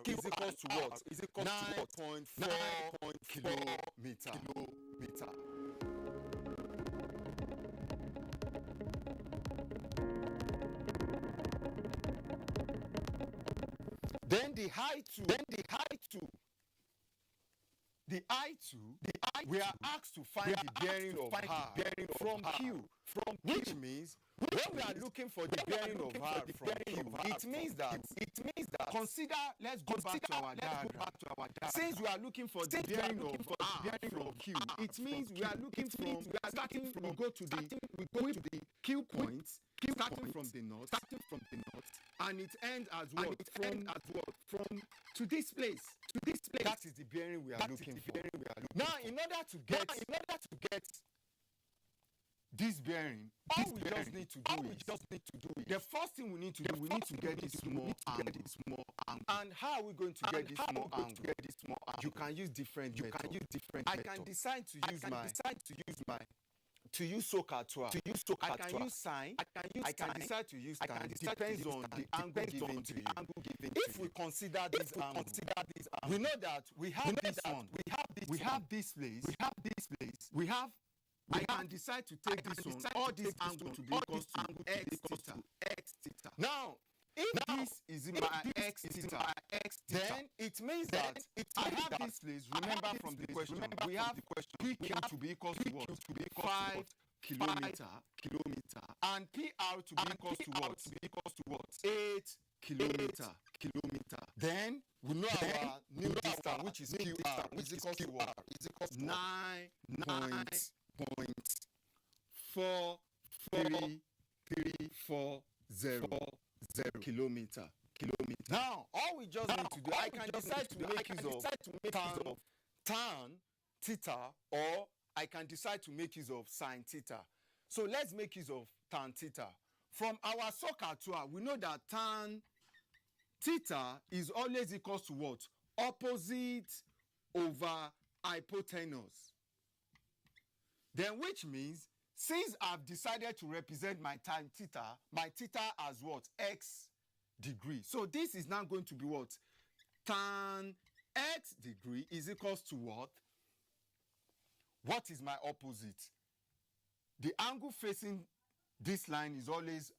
is equals to what? Is equals to 9.4 kilometer. Then the height to we are asked to find the bearing of R from Q, which means when we are looking for the bearing of R from Q, it means that consider, let's go back to our diagram. Since we are looking for the bearing of R from Q, it means we are looking from starting, we go to the Q point, starting from the north, and it ends as what? From to this place. That is the bearing we are looking for. Now, in order to get this bearing, all we just need to do is the first thing we need to do, we need to get this small angle. And how are we going to get this small angle? You can use different methods. I can decide to use SOHCAHTOA. I can use sine. I can decide to use tan. It depends on the angle given to you. If we consider this angle, we know that we have this one. We have this place. I can decide to take this one, all this angle to be equal to x theta. Now, if this is my x theta, then it means that I have this place. Remember from the question, we have PQ to be equal to what? 5 kilometer, and PR to be equal to what? 8 kilometer. Then we know our new distance, which is QR, is equal to what? 9.4340 kilometer. Now, all we just need to do, I can decide to make use of tan theta, or I can decide to make use of sine theta. So let's make use of tan theta. From our SOHCAHTOA, we know that tan theta is always equals to what? Opposite over hypotenuse. Then which means, since I've decided to represent my tan theta, my theta as what? X degree. So this is now going to be what? Tan x degree is equals to what? What is my opposite? The angle facing this line is always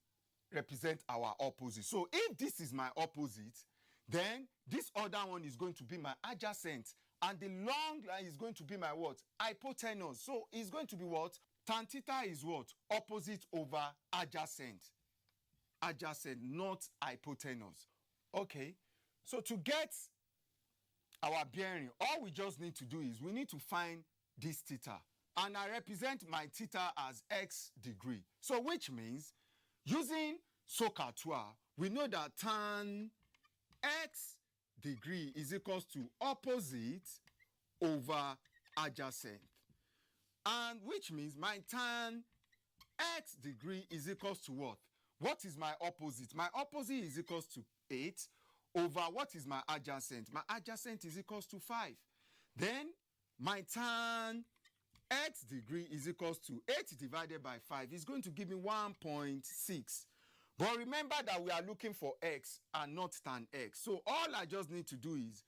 represent our opposite. So if this is my opposite, then this other one is going to be my adjacent. And the long line is going to be my what? Hypotenuse. So it's going to be what? Tan theta is what? Opposite over adjacent. Adjacent, not hypotenuse. Okay. So to get our bearing, all we just need to do is we need to find this theta. And I represent my theta as x degree. So which means, using SOHCAHTOA, we know that tan x degree is equals to opposite over adjacent. And which means my tan x degree is equals to what? What is my opposite? My opposite is equals to 8 over what is my adjacent? My adjacent is equals to 5. Then my tan x degree is equals to 8 divided by 5 is going to give me 1.6. But remember that we are looking for x and not tan x. So all I just need to do is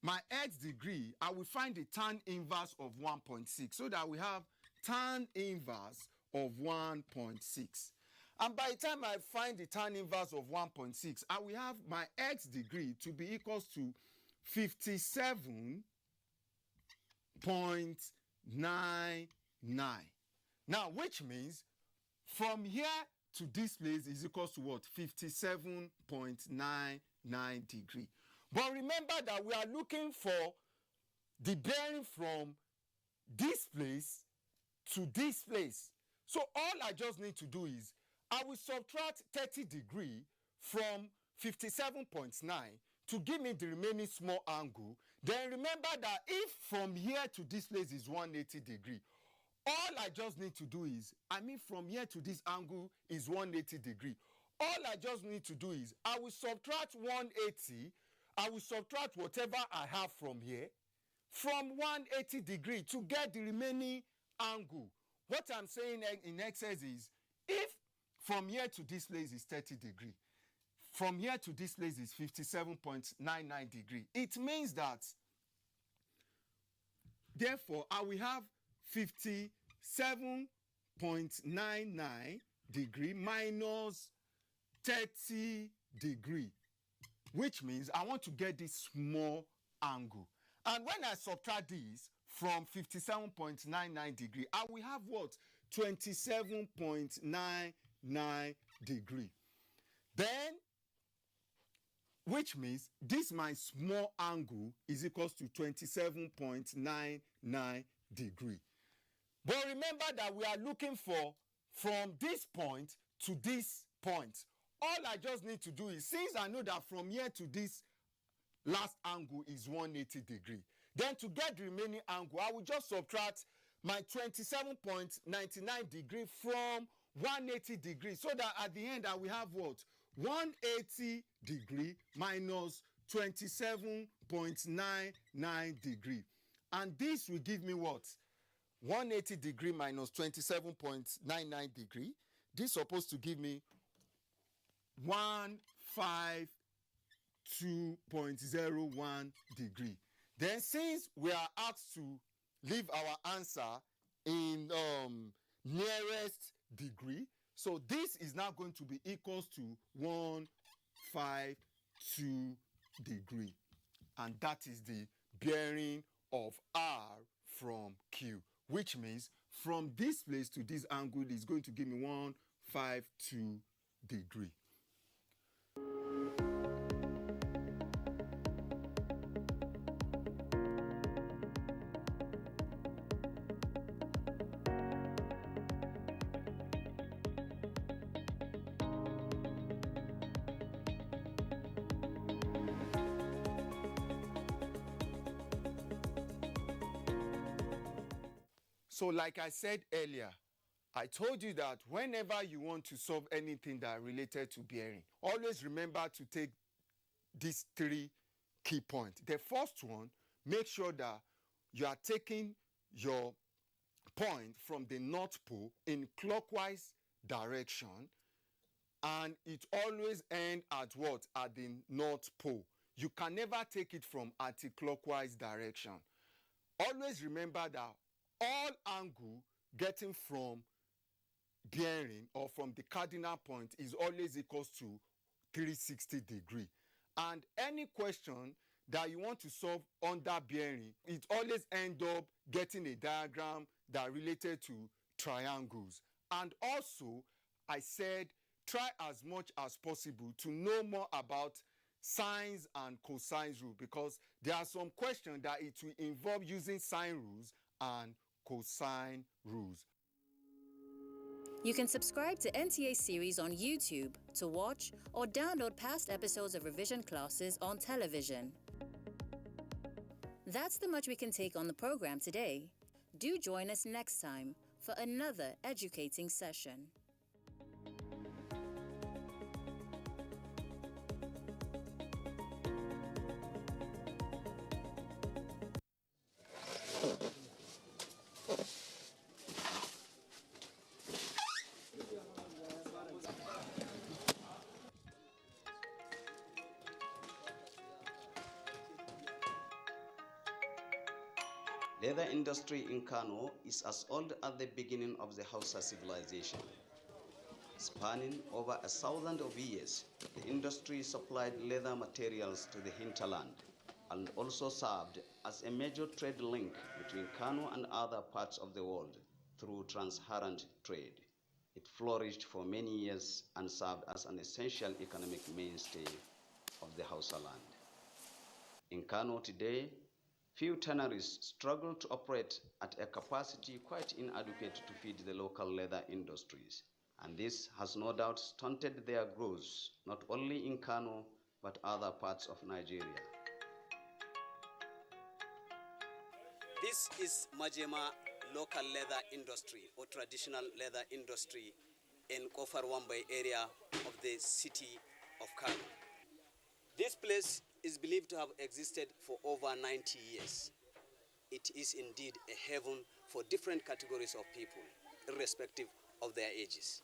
my x degree, I will find the tan inverse of 1.6 so that we have tan inverse of 1.6. And by the time I find the tan inverse of 1.6, I will have my x degree to be equals to 57.99. Now, which means from here to this place is equals to what? 57.99 degree. But remember that we are looking for the bearing from this place to this place. So all I just need to do is I will subtract 30 degree from 57.9 to give me the remaining small angle. Then remember that if from here to this place is 180 degree, all I just need to do is, from here to this angle is 180 degree. All I just need to do is, I will subtract 180, I will subtract whatever I have from here, from 180 degree to get the remaining angle. What I'm saying in excess is, if from here to this place is 30 degree, from here to this place is 57.99 degree. It means that, therefore, I will have 57.99 degree minus 30 degree, which means I want to get this small angle. And when I subtract this from 57.99 degree, I will have what? 27.99 degree. Then, which means this my small angle is equals to 27.99 degree. But remember that we are looking for from this point to this point. All I just need to do is, since I know that from here to this last angle is 180 degree, then to get the remaining angle, I will just subtract my 27.99 degree from 180 degree, so that at the end I will have what? 180 degree minus 27.99 degree. And this will give me what? 180 degree minus 27.99 degree. This is supposed to give me 152.01 degree. Then, since we are asked to leave our answer in nearest degree, so this is now going to be equals to 152 degree. And that is the bearing of R from Q, which means from this place to this angle is going to give me 152 degree. So like I said earlier, I told you that whenever you want to solve anything that are related to bearing, always remember to take these three key points. The first one, make sure that you are taking your point from the North Pole in clockwise direction, and it always ends at what? At the North Pole. You can never take it from anti-clockwise direction. Always remember that all angle getting from bearing or from the cardinal point is always equals to 360 degree. And any question that you want to solve under bearing, it always end up getting a diagram that related to triangles. And also, I said, try as much as possible to know more about sines and cosines rule, because there are some questions that it will involve using sine rules and cosine rules. You can subscribe to NTA series on YouTube to watch or download past episodes of revision classes on television. That's the much we can take on the program today. Do join us next time for another educating session. Leather industry in Kano is as old as the beginning of the Hausa civilization. Spanning over 1,000 of years, the industry supplied leather materials to the hinterland and also served as a major trade link between Kano and other parts of the world through transparent trade. It flourished for many years and served as an essential economic mainstay of the Hausa land. In Kano today, few tanneries struggle to operate at a capacity quite inadequate to feed the local leather industries, and this has no doubt stunted their growth not only in Kano but other parts of Nigeria. This is Majema local leather industry or traditional leather industry in Kofar Wambai area of the city of Kano. This place is believed to have existed for over 90 years. It is indeed a heaven for different categories of people, irrespective of their ages.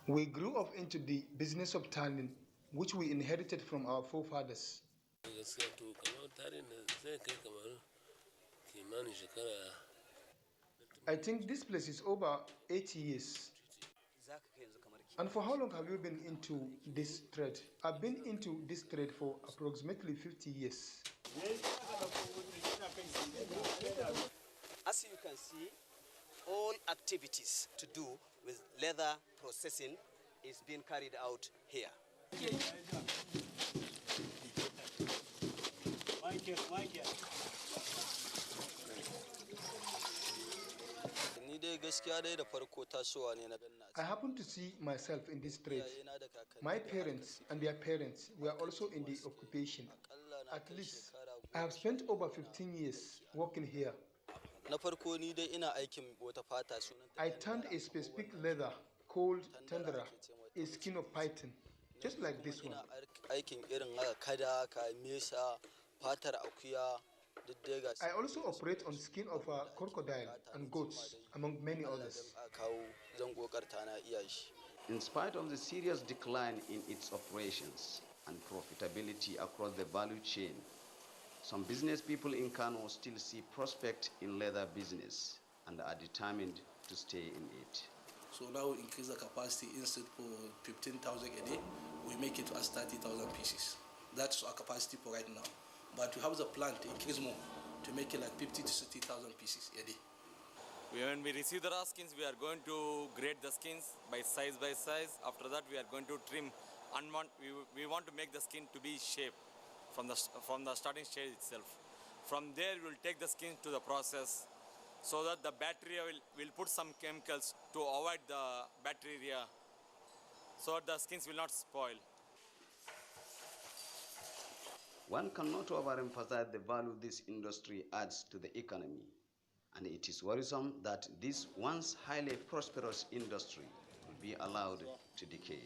We grew up into the business of tanning, which we inherited from our forefathers. I think this place is over 80 years. And for how long have you been into this trade? I've been into this trade for approximately 50 years. As you can see, all activities to do with leather processing is being carried out here. I happen to see myself in this trade. My parents and their parents were also in the occupation. At least, I have spent over 15 years working here. I tanned a specific leather called tundra, a skin of python, just like this one. I also operate on skin of a crocodile and goats, among many others. In spite of the serious decline in its operations and profitability across the value chain, some business people in Kano still see prospect in leather business and are determined to stay in it. So now we increase the capacity instead for 15,000 a day, we make it as 30,000 pieces. That's our capacity for right now. But we have the plan to increase more, to make it like 50 to 60,000 pieces a day. When we receive the raw skins, we are going to grade the skins by size. After that, we are going to trim. We want to make the skin to be shaped from the starting stage itself. From there, we will take the skin to the process so that the bacteria will put some chemicals to avoid the bacteria so that the skins will not spoil. One cannot overemphasize the value this industry adds to the economy, and it is worrisome that this once highly prosperous industry will be allowed to decay.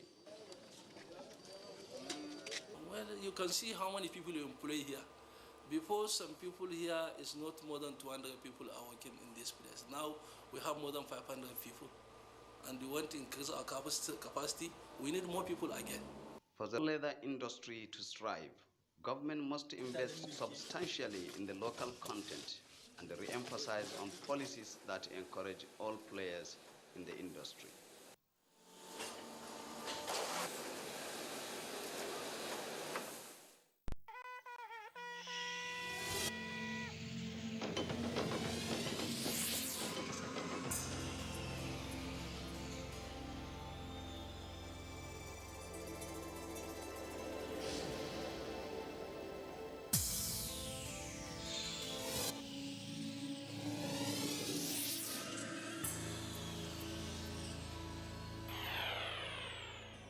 Well, you can see how many people you employ here. Before, some people here is not more than 200 people are working in this place. Now we have more than 500 people, and we want to increase our capacity. We need more people again. For the leather industry to strive, government must invest substantially in the local content and re-emphasize on policies that encourage all players in the industry.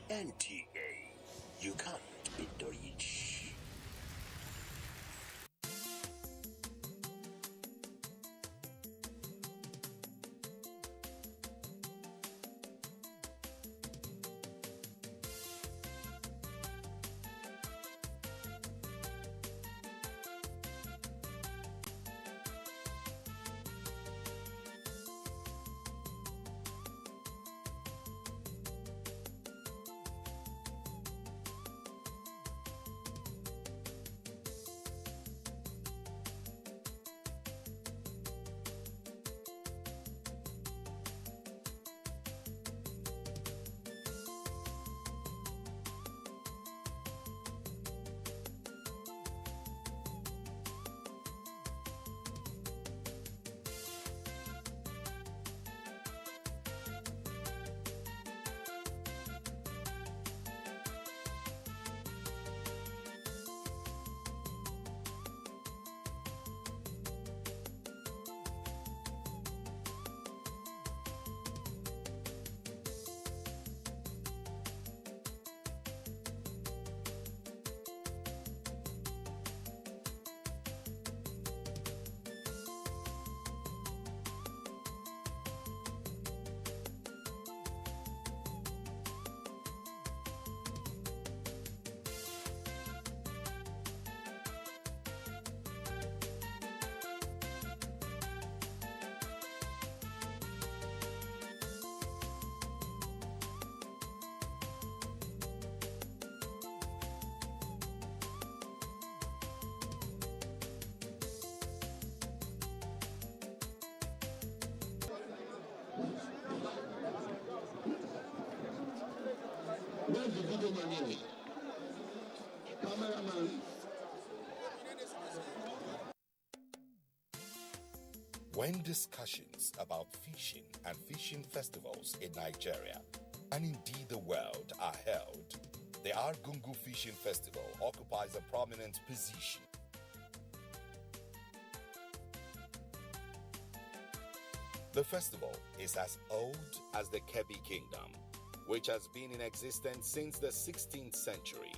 NTA, you can't beat the rich. Where's the video man here? Cameraman. When discussions about fishing and fishing festivals in Nigeria, and indeed the world, are held, the Argungu Fishing Festival occupies a prominent position. The festival is as old as the Kebbi Kingdom, which has been in existence since the 16th century.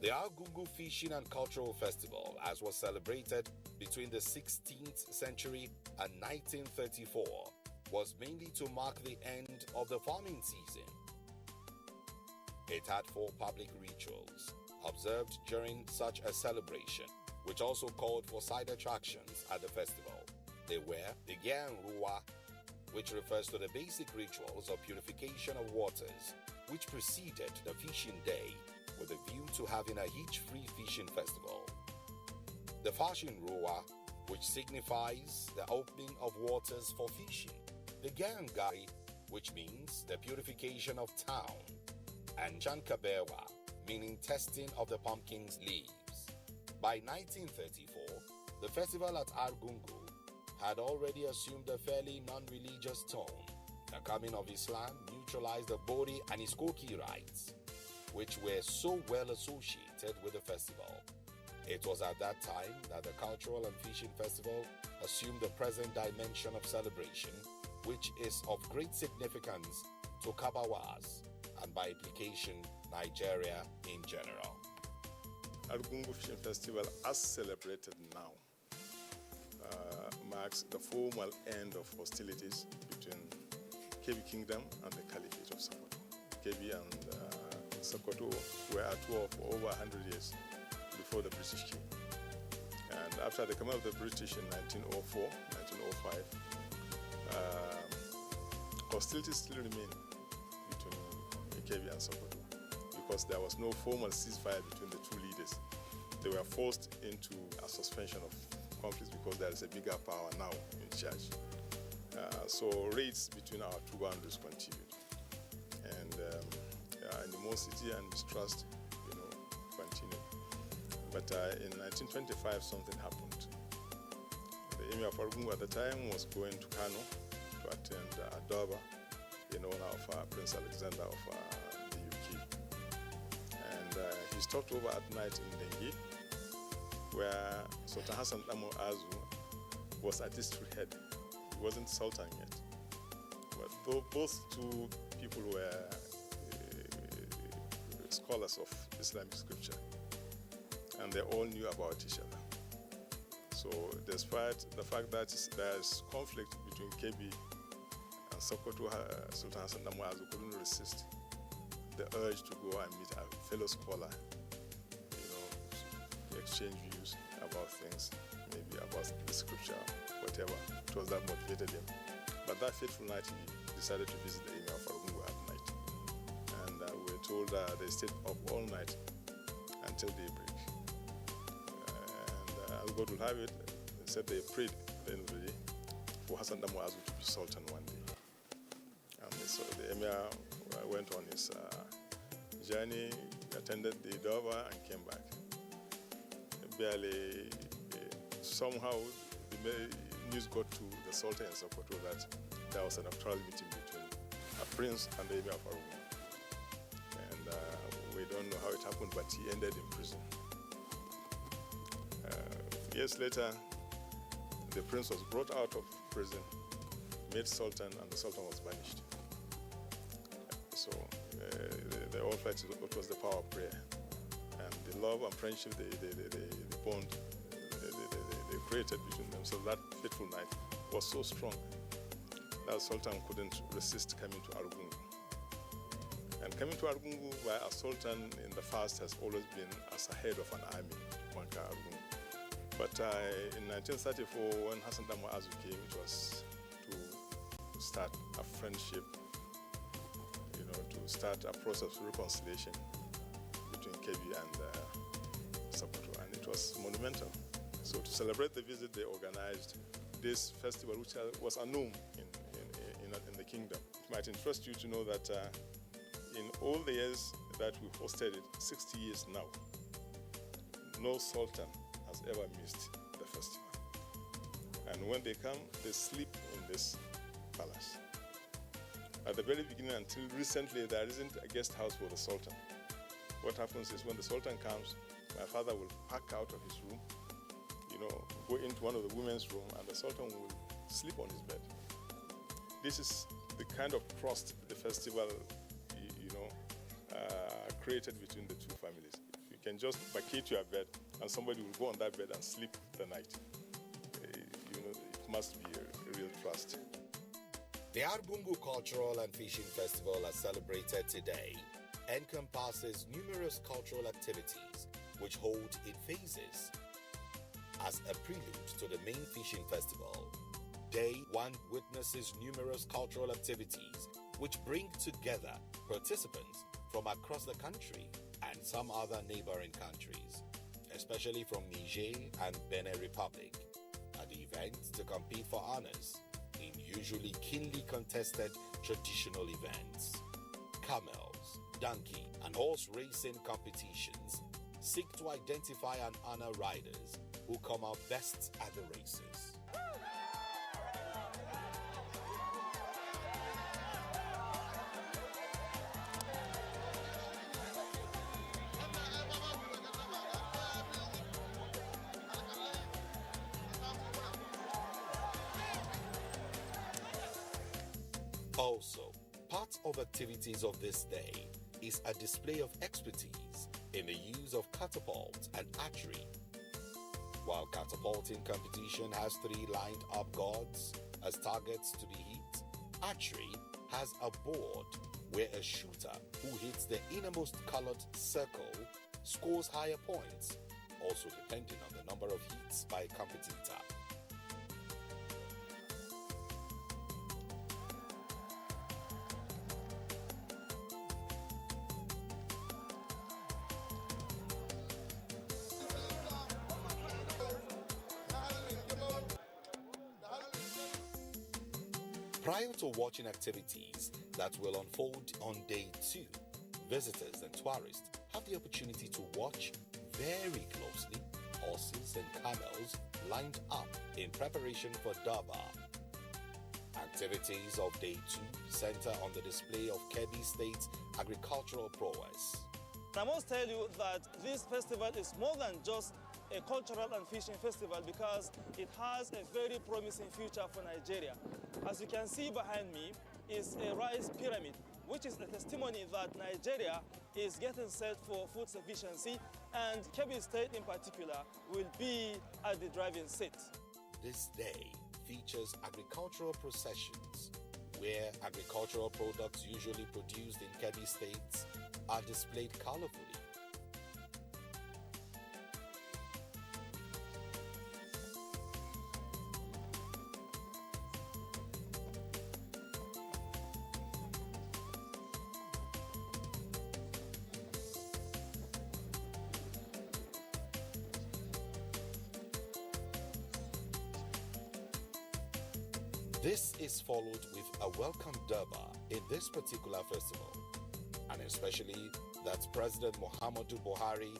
The Argungu Fishing and Cultural Festival, as was celebrated between the 16th century and 1934, was mainly to mark the end of the farming season. It had 4 public rituals observed during such a celebration, which also called for side attractions at the festival. They were the Ruwa, which refers to the basic rituals of purification of waters, which preceded the fishing day with a view to having a hitch-free fishing festival. The Fashion Ruwa, which signifies the opening of waters for fishing. The Gangari, which means the purification of town. And Chankabewa, meaning testing of the pumpkin's leaves. By 1934, the festival at Argungu had already assumed a fairly non-religious tone. The coming of Islam neutralized the Bori and Iskoki rites, which were so well associated with the festival. It was at that time that the cultural and fishing festival assumed the present dimension of celebration, which is of great significance to Kabawas and by implication Nigeria in general. Argungu Fishing Festival, as celebrated now, marks the formal end of hostilities between Kebbi Kingdom and the Caliphate of Sokoto. Kebbi and Sokoto were at war for over 100 years before the British came. And after the coming of the British in 1904, 1905, hostilities still remain between Kebbi and Sokoto because there was no formal ceasefire between the two leaders. They were forced into a suspension of conflicts because there is a bigger power now in charge. So raids between our two boundaries continued. And animosity and mistrust, continued. But in 1925, something happened. The Emir of Argungu at the time was going to Kano to attend Adoba in honor of Prince Alexander of the UK. And he stopped over at night in Dengi, where Sultan Hassan Damo Azu was at his head. He wasn't Sultan yet. But both two people were scholars of Islamic scripture, and they all knew about each other. So despite the fact that there is conflict between Kebbi and Sokoto, Sultan Hassan Damo Azu couldn't resist the urge to go and meet a fellow scholar, to exchange views about things, maybe about the scripture, whatever. It was that motivated him. But that fateful night, he decided to visit the Emir of Argungu at night. And we were told they stayed up all night until daybreak. And as God will have it, they said they prayed at the end of the day for Hassan Damo Azu to be Sultan one day. And so the Emir went on his journey, attended the Dover, and came back. Barely, somehow, the news got to the Sultan in Sokoto that there was a nocturnal meeting between a prince and the Emir of Argungu. And we don't know how it happened, but he ended in prison. Years later, the prince was brought out of prison, made Sultan, and the Sultan was banished. So they all felt it was the power of prayer. And the love and friendship, the bond they created between them. So that fateful night was so strong that Sultan couldn't resist coming to Argungu. And coming to Argungu by a Sultan in the past has always been as a head of an army, Wanka Argungu. But in 1934, when Hassan Damo Azu came, it was to start a friendship, to start a process of reconciliation between Kebbi and Sokoto, and it was monumental. So to celebrate the visit, they organized this festival, which was unknown in the kingdom. might interest you to know that in all the years that we've hosted it, 60 years now, no sultan has ever missed the festival. And when they come, they sleep in this palace. At the very beginning, until recently, there isn't a guest house for the sultan. What happens is when the sultan comes, my father will pack out of his room, go into one of the women's room, and the sultan will sleep on his bed. This is the kind of trust the festival, created between the two families. You can just vacate your bed, and somebody will go on that bed and sleep the night. It must be a real trust. The Argungu Cultural and Fishing Festival, as celebrated today, encompasses numerous cultural activities which hold in phases. As a prelude to the main fishing festival, Day 1 witnesses numerous cultural activities which bring together participants from across the country and some other neighboring countries, especially from Niger and Benin Republic, at the event to compete for honors in usually keenly contested traditional events. Camels, donkey, and horse racing competitions seek to identify and honor riders who come out best at the races. Also, part of activities of this day is a display of expertise in the use of catapult and archery. While catapulting competition has 3 lined-up gourds as targets to be hit, archery has a board where a shooter who hits the innermost colored circle scores higher points, also depending on the number of hits by a competitor. Prior to watching activities that will unfold on Day 2, visitors and tourists have the opportunity to watch very closely horses and camels lined up in preparation for Durbar. Activities of Day 2 center on the display of Kebbi State's agricultural prowess. I must tell you that this festival is more than just a cultural and fishing festival because it has a very promising future for Nigeria. As you can see behind me is a rice pyramid, which is a testimony that Nigeria is getting set for food sufficiency, and Kebbi State in particular will be at the driving seat. This day features agricultural processions, where agricultural products usually produced in Kebbi States are displayed colorfully. This is followed with a welcome Durbar in this particular festival, and especially that President Muhammadu Buhari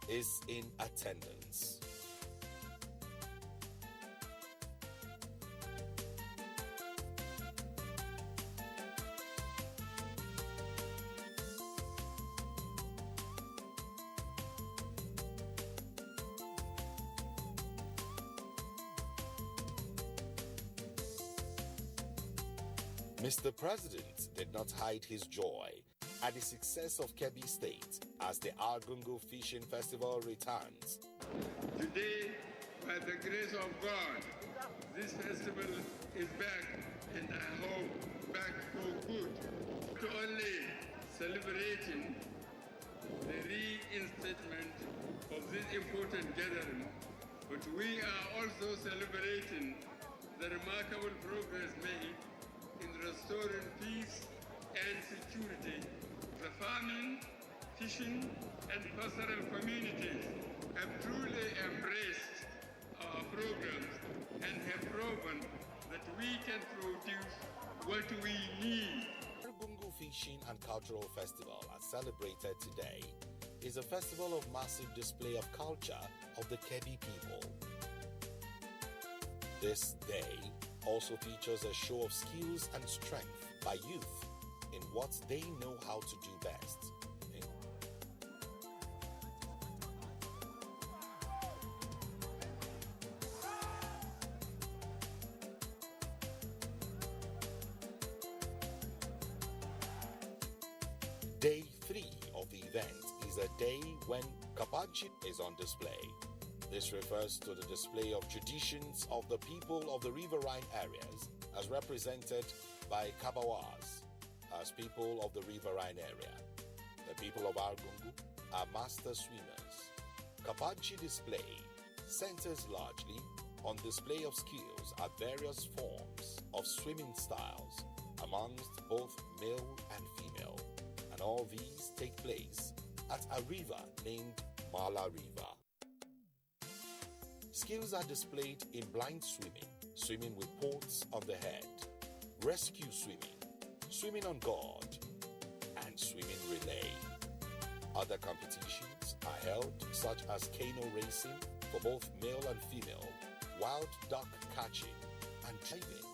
is in attendance. Mr. President did not hide his joy at the success of Kebbi State as the Argungu Fishing Festival returns. Today, by the grace of God, this festival is back, and I hope back for good. Not only celebrating the reinstatement of this important gathering, but we are also celebrating the remarkable progress made in restoring peace and security. The farming, fishing, and pastoral communities have truly embraced our programs and have proven that we can produce what we need. Argungu Fishing and Cultural Festival, as celebrated today, is a festival of massive display of culture of the Kebbi people. This day also features a show of skills and strength by youth in what they know how to do best. Day 3 of the event is a day when Kapanchi is on display. This refers to the display of traditions of the people of the riverine areas as represented by Kabawas, as people of the riverine area. The people of Argungu are master swimmers. Kapanchi display centers largely on display of skills at various forms of swimming styles amongst both male and female. And all these take place at a river named Mala River. Skills are displayed in blind swimming, swimming with ports on the head, rescue swimming, swimming on guard, and swimming relay. Other competitions are held, such as canoe racing for both male and female, wild duck catching, and diving.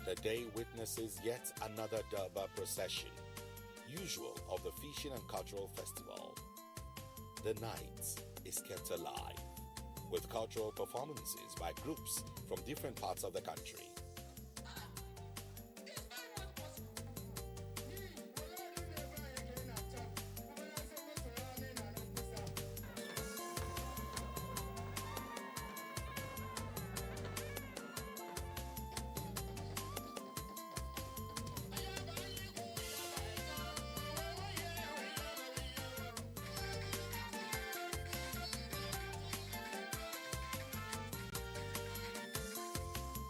The day witnesses yet another Durbar procession, usual of the Fishing and Cultural Festival. The night is kept alive with cultural performances by groups from different parts of the country.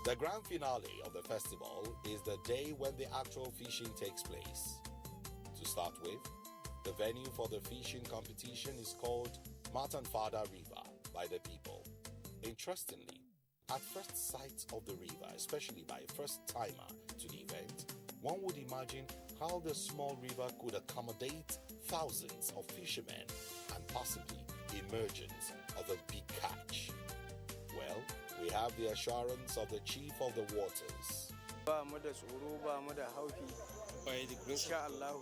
The grand finale of the festival is the day when the actual fishing takes place. To start with, the venue for the fishing competition is called Matanfada River by the people. Interestingly, at first sight of the river, especially by a first-timer to the event, one would imagine how the small river could accommodate thousands of fishermen and possibly emergence of a big catch. Well, we have the assurance of the chief of the waters. By the grace of God,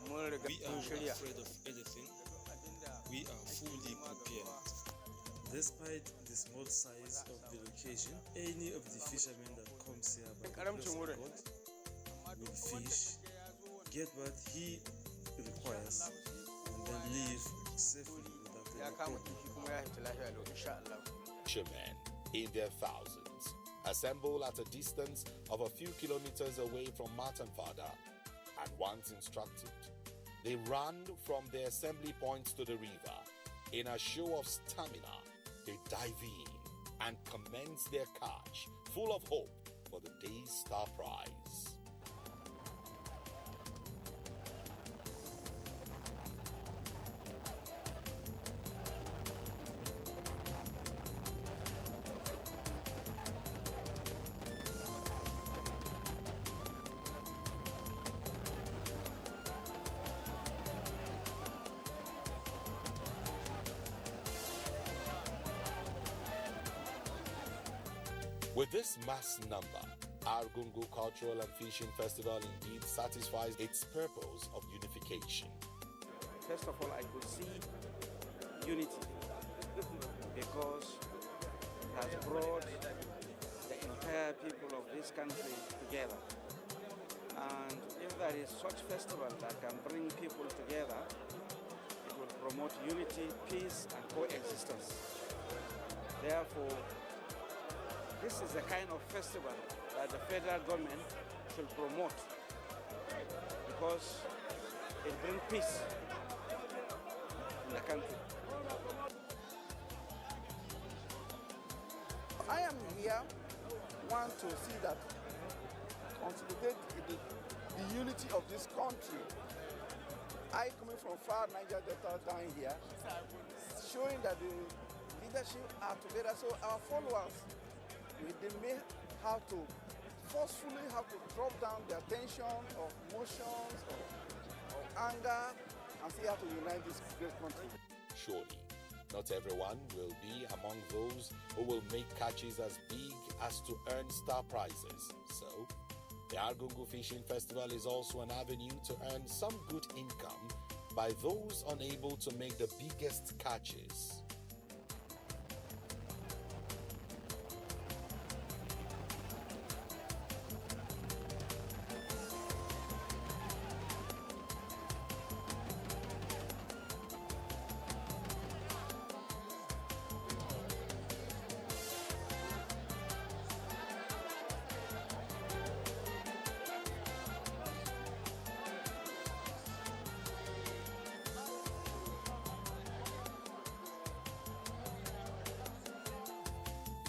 we are not afraid of anything. We are fully prepared. Despite the small size of the location, any of the fishermen that comes here by the grace of God will fish, get what he requires, and then leave safely without any problem. Fishermen in their thousands assemble at a distance of a few kilometers away from Matanfada, and once instructed, they run from their assembly points to the river. In a show of stamina, they dive in and commence their catch, full of hope for the day's star prize. With this mass number, Argungu Cultural and Fishing Festival indeed satisfies its purpose of unification. First of all, I could see unity because it has brought the entire people of this country together. And if there is such festival that can bring people together, it will promote unity, peace, and coexistence. Therefore, this is the kind of festival that the federal government should promote because it brings peace in the country. I am here, want to see that consolidate the unity of this country. I coming from far Niger Delta down here, showing that the leadership are together, so our followers, they may have to forcefully have to drop down their tension or emotions or anger and see how to unite this great country. Surely, not everyone will be among those who will make catches as big as to earn star prizes. So, the Argungu Fishing Festival is also an avenue to earn some good income by those unable to make the biggest catches.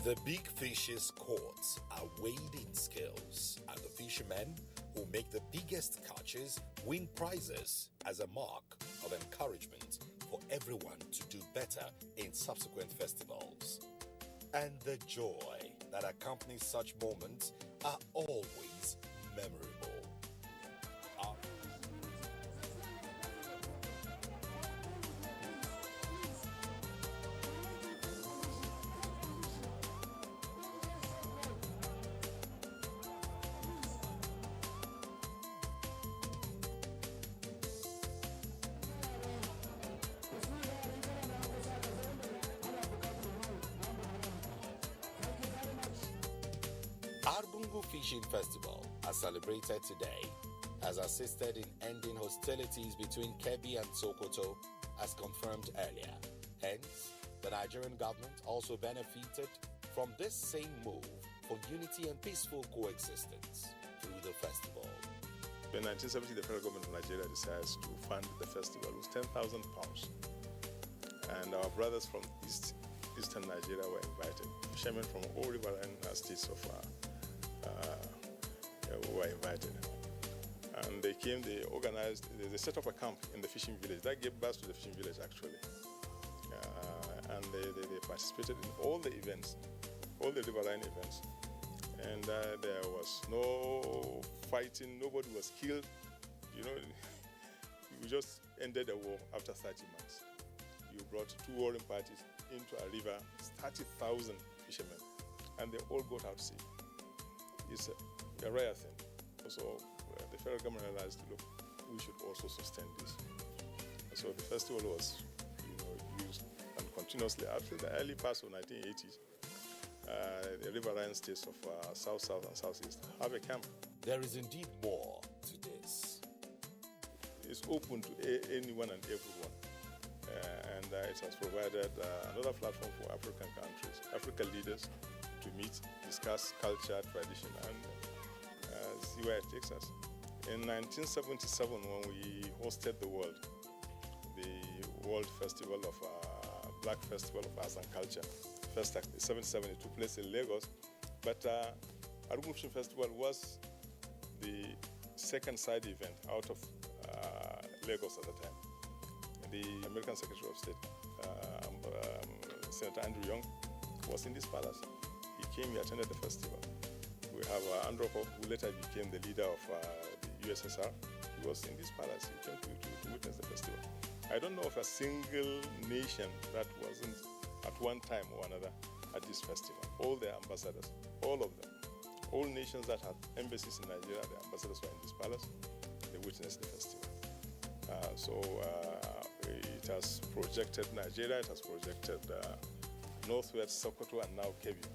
The big fishes caught are weighed in scales, and the fishermen who make the biggest catches win prizes as a mark of encouragement for everyone to do better in subsequent festivals. And the joy that accompanies such moments are always memorable. Argungu Fishing Festival, as celebrated today, has assisted in ending hostilities between Kebbi and Sokoto, as confirmed earlier. Hence, the Nigerian government also benefited from this same move for unity and peaceful coexistence through the festival. In 1970, the federal government of Nigeria decides to fund the festival with £10,000. And our brothers from eastern Nigeria were invited. Fishermen from all riverine states of were invited. And they came, they organized, they set up a camp in the fishing village. That gave birth to the fishing village, actually. And they participated in all the events, all the riverine events. And there was no fighting, nobody was killed. You know, we just ended the war after 30 months. You brought two warring parties into a river, 30,000 fishermen, and they all got out safe. It's a rare thing. So the federal government realized, look, we should also sustain this. And so the festival was, used and continuously after the early parts of 1980s. The riverine states of South, South, and Southeast have a camp. There is indeed more to this. It's open to anyone and everyone. And it has provided another platform for African countries, African leaders, to meet, discuss culture, tradition, and see where it takes us. In 1977, when we hosted the World Festival of Black Festival of Arts and Culture, first 77, it took place in Lagos, but Argungu Fishing Festival was the second side event out of Lagos at the time. The American Secretary of State, Senator Andrew Young, was in this palace. He came, he attended the festival. We have Andropov, who later became the leader of the USSR. He was in this palace. He came to witness the festival. I don't know of a single nation that wasn't at one time or another at this festival. All their ambassadors, all of them, all nations that had embassies in Nigeria, their ambassadors were in this palace. They witnessed the festival. It has projected Nigeria, it has projected Northwest Sokoto and now Kebbi,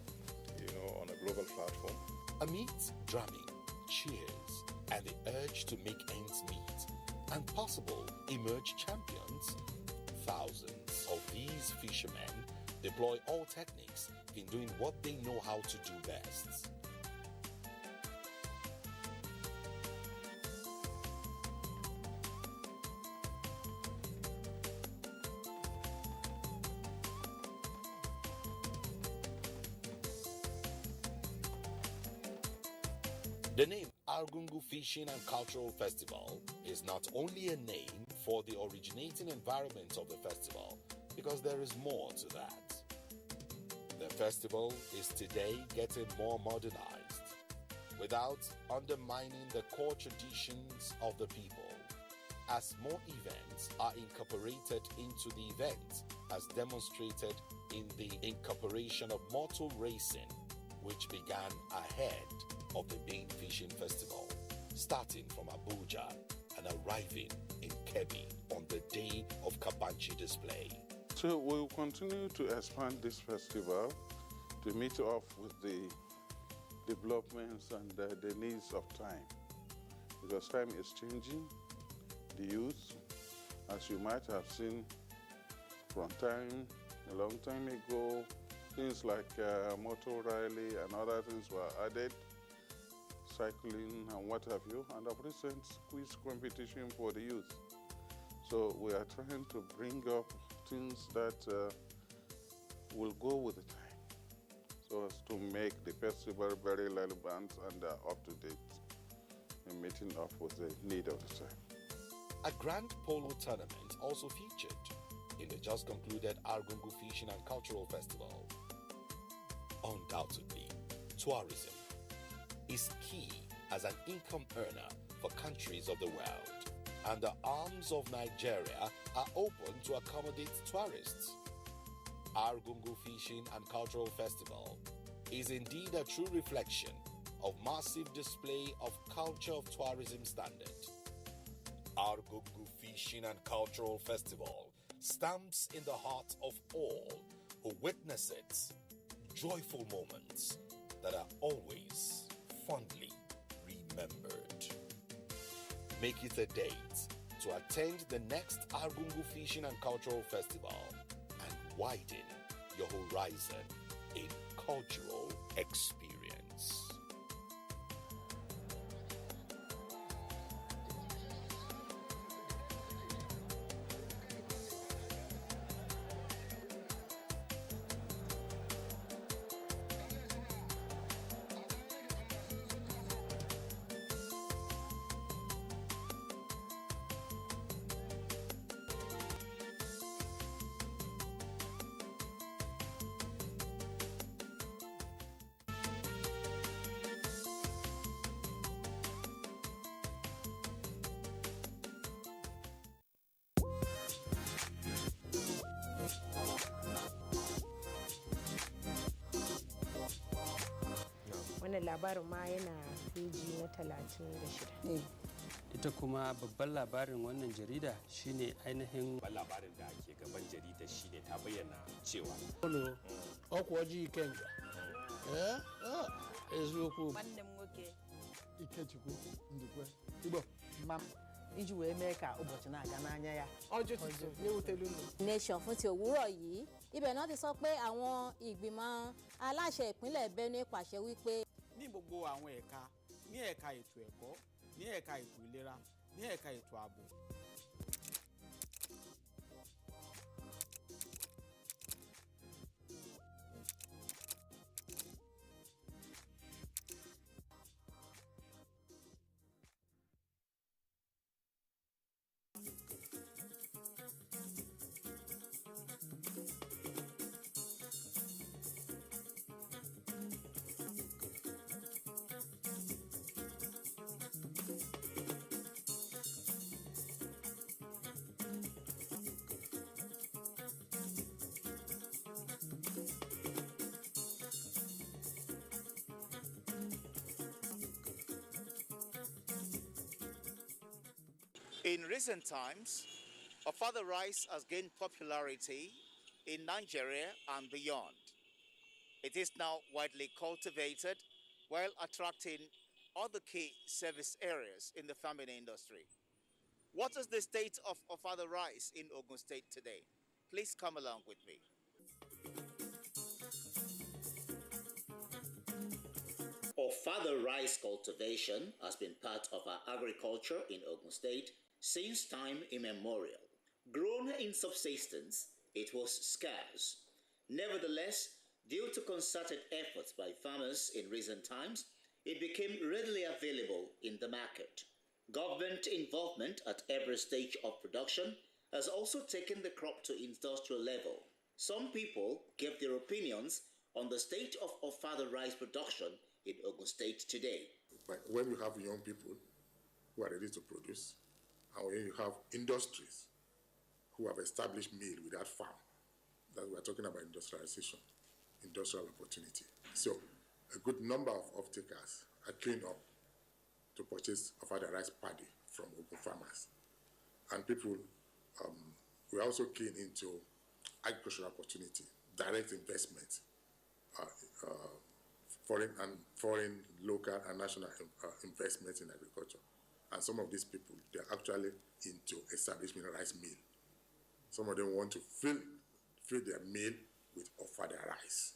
on a global platform. Amidst drumming, cheers, and the urge to make ends meet, and possible emerge champions, thousands of these fishermen deploy all techniques in doing what they know how to do best. The name Argungu Fishing and Cultural Festival is not only a name for the originating environment of the festival, because there is more to that. The festival is today getting more modernized without undermining the core traditions of the people, as more events are incorporated into the event, as demonstrated in the incorporation of motor racing, which began ahead of the main fishing festival, starting from Abuja and arriving in Kebbi on the day of Kabanchi display. So we will continue to expand this festival to meet up with the developments and the needs of time, because time is changing. The youth, as you might have seen from a long time ago, things like motor rally and other things were added, cycling and what have you, and of recent quiz competition for the youth. So we are trying to bring up things that will go with the time, so as to make the festival very relevant and up to date in meeting up with the need of the time. A grand polo tournament also featured in the just concluded Argungu Fishing and Cultural Festival. Undoubtedly, tourism is key as an income earner for countries of the world, and the arms of Nigeria are open to accommodate tourists. Argungu Fishing and Cultural Festival is indeed a true reflection of massive display of culture of tourism standard. Argungu Fishing and Cultural Festival stamps in the heart of all who witness it joyful moments that are always fondly remembered. Make it a date to attend the next Argungu Fishing and Cultural Festival and widen your horizon in cultural experience. wannan labarin ma yana peji na 36. Ita kuma babban labarin wannan jarida shine ainihin labarin da ke gaban jarida shine ta bayyana cewa ọkwa ojii ikenga eziokwu nwanne m nwoke Ikechukwu Ndukwe Igbo mam iji wee mee ka ụbọchị na-aga n'anya ya ọjọ́ tuntun léwútẹ́lú nù. Nation fún ti òwúrọ̀ yìí ibẹ̀ náà ti sọ pé àwọn ìgbìmọ̀ aláṣẹ ìpínlẹ̀ Benue pàṣẹ wípé. ní gbogbo àwọn ẹ̀ka ní ẹ̀ka ètò ẹ̀kọ́ ní ẹ̀ka ètò ìlera ní ẹ̀ka ètò ààbò. In recent times, Ofada rice has gained popularity in Nigeria and beyond. It is now widely cultivated while attracting other key service areas in the farming industry. What is the state of Ofada rice in Ogun State today? Please come along with me. Or further rice cultivation has been part of our agriculture in Ogun State since time immemorial. Grown in subsistence, it was scarce. Nevertheless, due to concerted efforts by farmers in recent times, it became readily available in the market. Government involvement at every stage of production has also taken the crop to industrial level. Some people gave their opinions on the state of further rice production in Ogun State today. But when you have young people who are ready to produce, and when you have industries who have established mill without farm, that we are talking about industrialization, industrial opportunity. So a good number of off-takers are cleaned up to purchase of other rice paddy from Ogun farmers. And people, we also keen into agricultural opportunity, direct investment, foreign, local, and national investment in agriculture. And some of these people, they're actually into establishing a rice mill. Some of them want to fill their mill with ofada rice.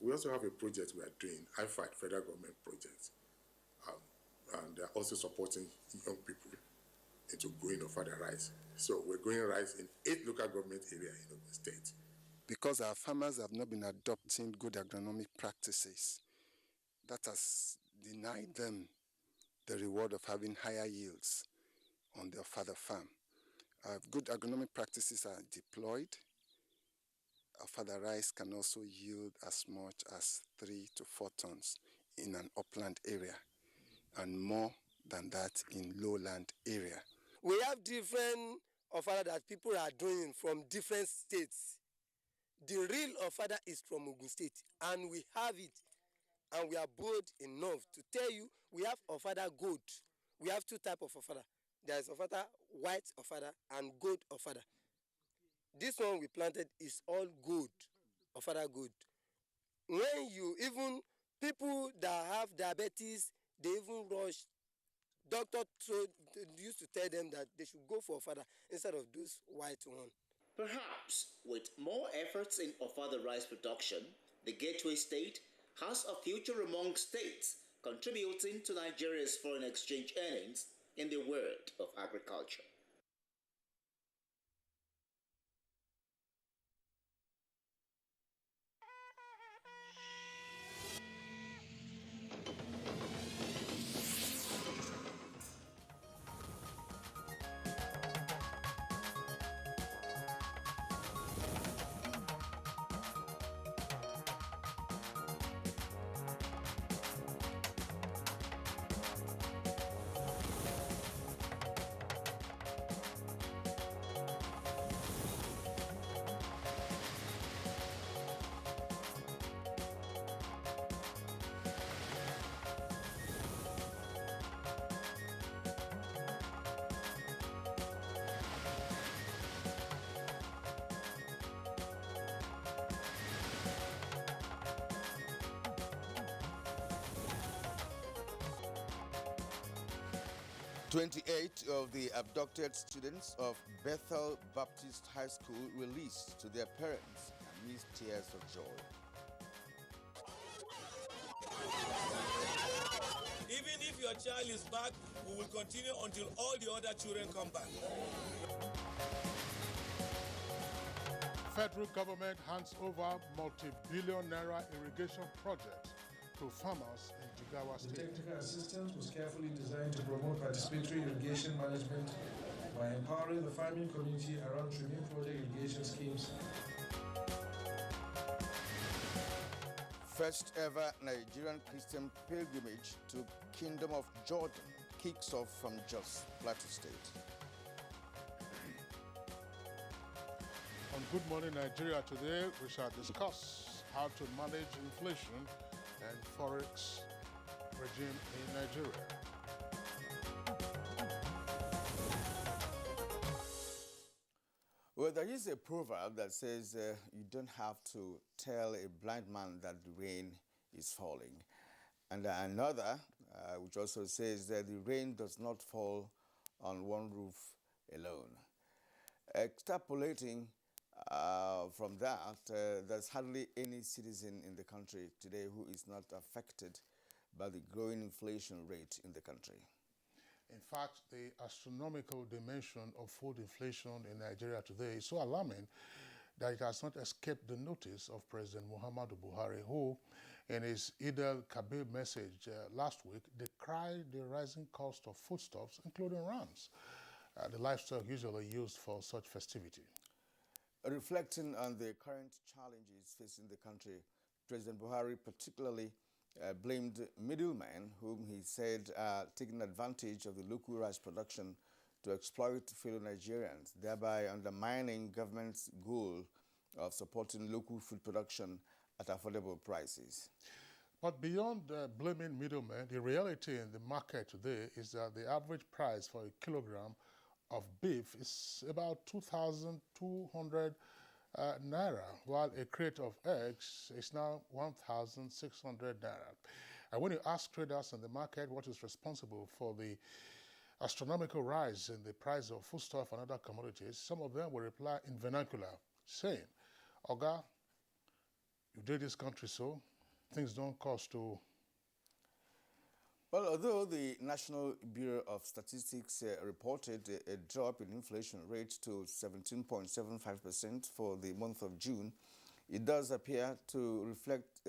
We also have a project we are doing, IFAD, federal government project, and they're also supporting young people into growing ofada rice. So we're growing rice in 8 local government areas in Ogun State. Because our farmers have not been adopting good agronomic practices, that has denied them the reward of having higher yields on their father farm. Good agronomic practices are deployed. Our father rice can also yield as much as 3 to 4 tons in an upland area, and more than that in lowland area. We have different ofada that people are doing from different states. The real ofada is from Ogun State, and we have it, and we are bold enough to tell you we have ofada gold. We have 2 types of ofada. There is ofada white ofada and gold ofada. This one we planted is all gold, ofada gold. When you even, people that have diabetes, they even rush. Doctor used to tell them that they should go for ofada instead of those white one. Perhaps with more efforts in ofada rice production, the Gateway State has a future among states contributing to Nigeria's foreign exchange earnings in the world of agriculture. 28 of the abducted students of Bethel Baptist High School released to their parents amidst tears of joy. Even if your child is back, we will continue until all the other children come back. Federal government hands over multi-billion naira irrigation project to farmers in Jigawa State. The technical assistance was carefully designed to promote participatory irrigation management by empowering the farming community around trimming project irrigation schemes. First ever Nigerian Christian pilgrimage to Kingdom of Jordan kicks off from Jos, Plateau State. On Good Morning Nigeria today, we shall discuss how to manage inflation and forex regime in Nigeria. Well, there is a proverb that says you don't have to tell a blind man that the rain is falling. And another, which also says that the rain does not fall on one roof alone. Extrapolating from that, there's hardly any citizen in the country today who is not affected by the growing inflation rate in the country. In fact, the astronomical dimension of food inflation in Nigeria today is so alarming that it has not escaped the notice of President Muhammadu Buhari, who, in his Eid al-Kabir message last week, decried the rising cost of foodstuffs, including rams, the livestock usually used for such festivity. Reflecting on the current challenges facing the country, President Buhari particularly blamed middlemen whom he said are taking advantage of the local rice production to exploit fellow Nigerians, thereby undermining government's goal of supporting local food production at affordable prices. But beyond blaming middlemen, the reality in the market today is that the average price for a kilogram of beef is about 2,200 naira, while a crate of eggs is now 1,600 naira. And when you ask traders in the market what is responsible for the astronomical rise in the price of foodstuff and other commodities, some of them will reply in vernacular, saying, "Oga, you did this country so, things don't cost to..." Well, although the National Bureau of Statistics reported a drop in inflation rate to 17.75% for the month of June, it does appear to reflect.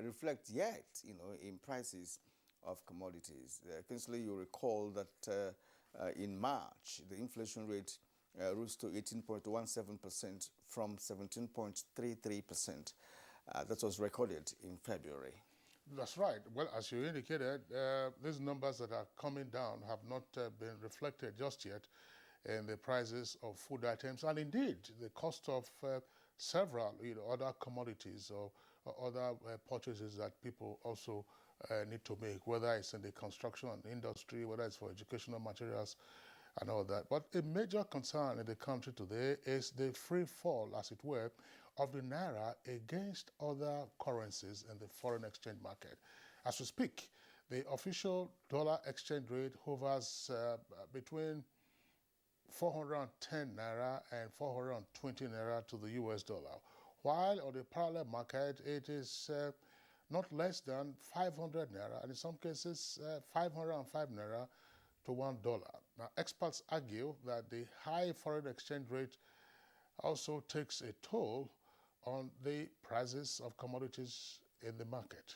Reflect yet, in prices of commodities. Kingsley, you recall that in March, the inflation rate rose to 18.17% from 17.33%. That was recorded in February. That's right. Well, as you indicated, these numbers that are coming down have not been reflected just yet in the prices of food items, and indeed the cost of several other commodities or other purchases that people also need to make, whether it's in the construction industry, whether it's for educational materials and all that. But a major concern in the country today is the free fall, as it were, of the naira against other currencies in the foreign exchange market. As we speak, the official dollar exchange rate hovers between 410 naira and 420 naira to the US dollar, while on the parallel market it is not less than 500 naira, and in some cases 505 naira to $1. Now, experts argue that the high foreign exchange rate also takes a toll on the prices of commodities in the market.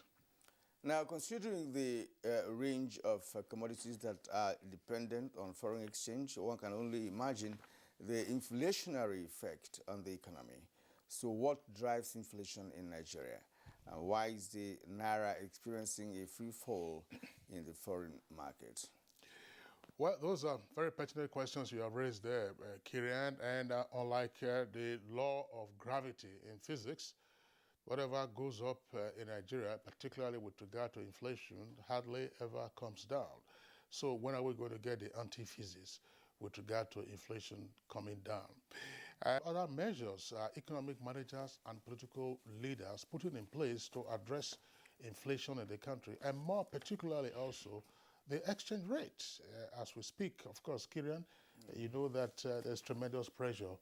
Now, considering the range of commodities that are dependent on foreign exchange, one can only imagine the inflationary effect on the economy. So what drives inflation in Nigeria? And why is the naira experiencing a free fall in the foreign market? Well, those are very pertinent questions you have raised there, Kirian, and unlike the law of gravity in physics, whatever goes up in Nigeria, particularly with regard to inflation, hardly ever comes down. So when are we going to get the antithesis with regard to inflation coming down? Other measures economic managers and political leaders putting in place to address inflation in the country, and more particularly also the exchange rate. As we speak, of course, Kirian, you know that there's tremendous pressure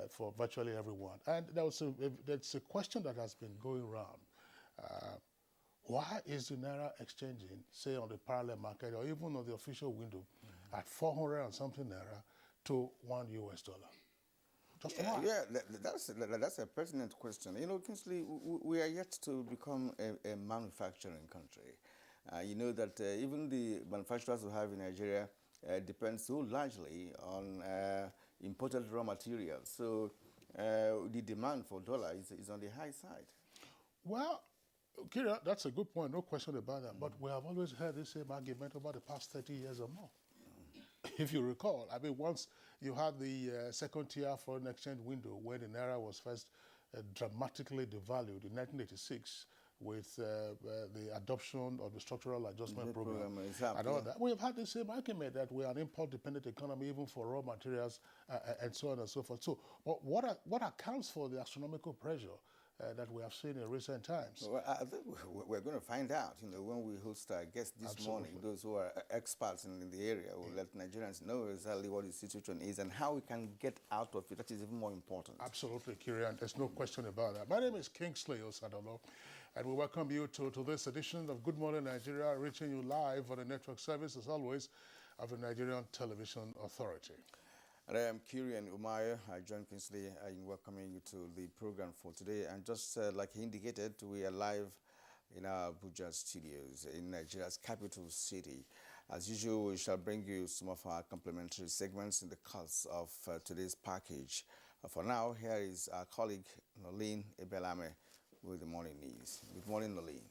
for virtually everyone. And that's a question that has been going around. Why is the naira exchanging, say on the parallel market or even on the official window, at 400 and something naira to $1 US? Just why? Yeah, that's a pertinent question. Kingsley, we are yet to become a manufacturing country. You know that even the manufacturers we have in Nigeria depend so largely on imported raw materials. So the demand for dollar is on the high side. Well, Kira, that's a good point, no question about that. But we have always heard the same argument about the past 30 years or more. If you recall, I mean, once you had the second tier foreign exchange window where the naira was first dramatically devalued in 1986 with the adoption of the structural adjustment program and all that. We have had the same argument that we are an import-dependent economy even for raw materials and so on and so forth. So what accounts for the astronomical pressure that we have seen in recent times? Well, I think we're going to find out, when we host our guests this morning. Those who are experts in the area will let Nigerians know exactly what the situation is and how we can get out of it. That is even more important. Absolutely, Kirian. There's no question about that. My name is Kingsley Osadolo, And we welcome you to this edition of Good Morning Nigeria, reaching you live on the network service, as always, of the Nigerian Television Authority. And I am Kirian Umayo. I join Kingsley in welcoming you to the program for today. And just like he indicated, we are live in our Abuja studios in Nigeria's capital city. As usual, we shall bring you some of our complimentary segments in the course of today's package. For now, here is our colleague, Nolene Ebelame, with the morning news. Good morning, Nolene.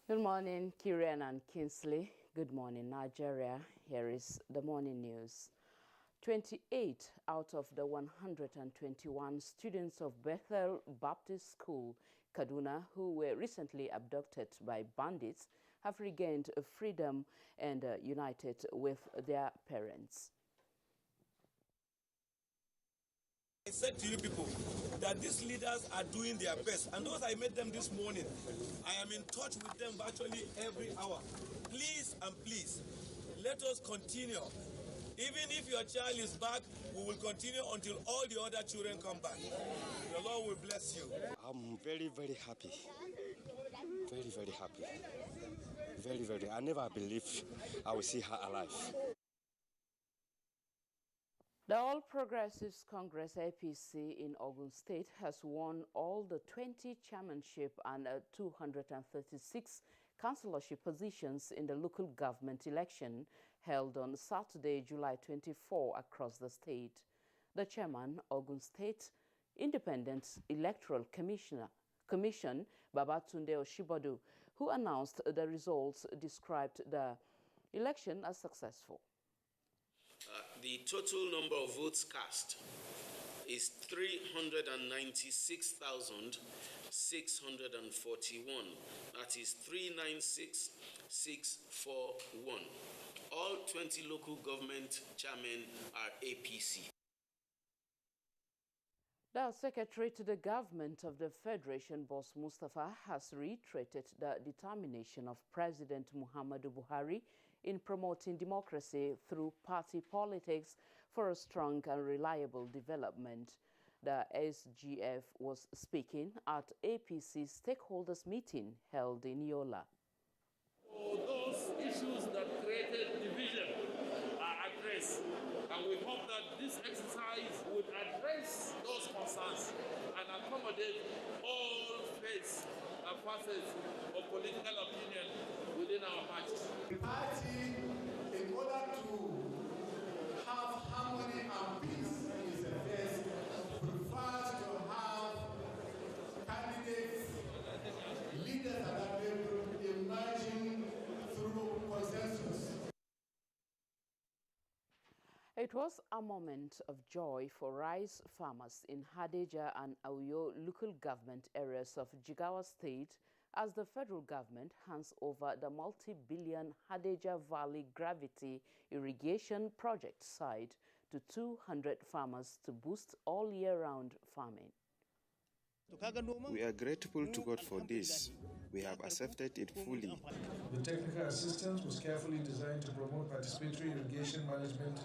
Good morning, Kirian and Kingsley. Good morning, Nigeria. Here is the morning news. 28 out of the 121 students of Bethel Baptist School, Kaduna, who were recently abducted by bandits, have regained freedom and united with their parents. I said to you people that these leaders are doing their best, and those I met them this morning, I am in touch with them virtually every hour. Please and please, let us continue. Even if your child is back, we will continue until all the other children come back. The Lord will bless you. I'm very, very happy. Very, very happy. Very, very. I never believed I would see her alive. The All Progressives Congress APC in Ogun State has won all the 20 chairmanship and 236 councillorship positions in the local government election held on Saturday, July 24 across the state. The chairman, Ogun State Independent Electoral Commission, Babatunde Oshibodu, who announced the results, described the election as successful. The total number of votes cast is 396,641. That is 396,641. All 20 local government chairmen are APC. The Secretary to the Government of the Federation, Boss Mustafa, has reiterated the determination of President Muhammadu Buhari in promoting democracy through party politics for a strong and reliable development. The SGF was speaking at APC stakeholders meeting held in Yola. Those issues that created division are addressed, and we hope that this exercise would address those concerns and accommodate all faiths and facets of political opinion within our party. The party, in order to have harmony and peace in its affairs, prefers to have candidates, leaders at that level emerging through consensus. It was a moment of joy for rice farmers in Hadejia and Auyo local government areas of Jigawa State as the federal government hands over the multi-billion Hadejia Valley Gravity Irrigation Project site to 200 farmers to boost all year-round farming. We are grateful to God for this. We have accepted it fully. The technical assistance was carefully designed to promote participatory irrigation management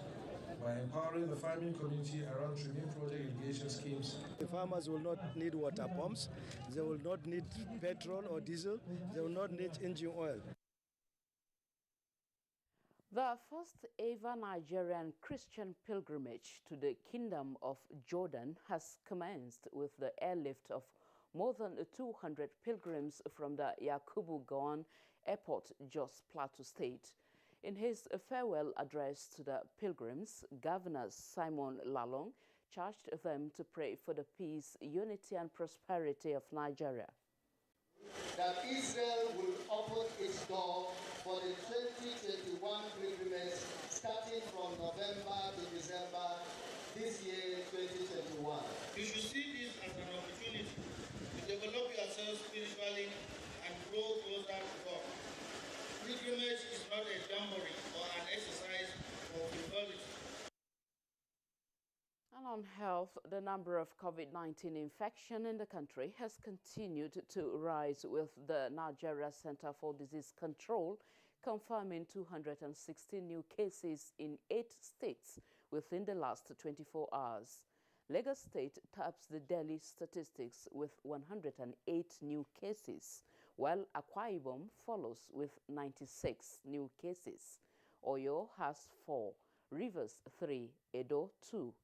by empowering the farming community around trimming project irrigation schemes. The farmers will not need water pumps, they will not need petrol or diesel, they will not need engine oil. The first ever Nigerian Christian pilgrimage to the Kingdom of Jordan has commenced with the airlift of more than 200 pilgrims from the Yakubu Gowon Airport, Jos Plateau State. In his farewell address to the pilgrims, Governor Simon Lalong charged them to pray for the peace, unity and prosperity of Nigeria. That Israel will open its door for the 2021 pilgrimage starting from November to December this year, 2021. You should see this as an opportunity to develop yourself spiritually and grow closer to God. Pilgrimage is not a jamboree or an exercise for frivolity. And on health, the number of COVID-19 infection in the country has continued to rise, with the Nigeria Center for Disease Control confirming 216 new cases in 8 states within the last 24 hours. Lagos State tops the daily statistics with 108 new cases, while Akwa Ibom follows with 96 new cases. Oyo has 4, Rivers 3, Edo 2,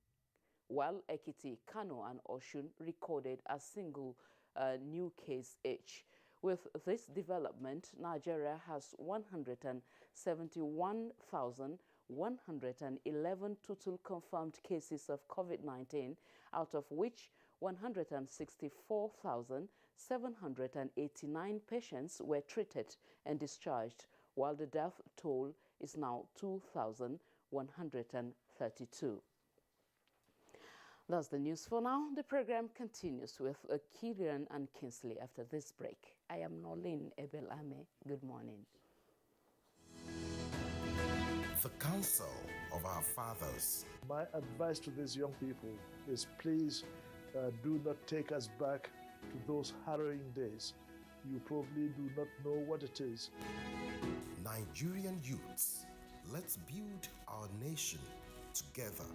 while Ekiti, Kano, and Oshun recorded a single new case each. With this development, Nigeria has 171,111 total confirmed cases of COVID-19, out of which 164,789 patients were treated and discharged, while the death toll is now 2,132. That's the news for now. The program continues with Kirian and Kinsley after this break. I am Nolin Ebelame. Good morning. The Council of Our Fathers. My advice to these young people is please do not take us back to those harrowing days. You probably do not know what it is. Nigerian youths, let's build our nation together.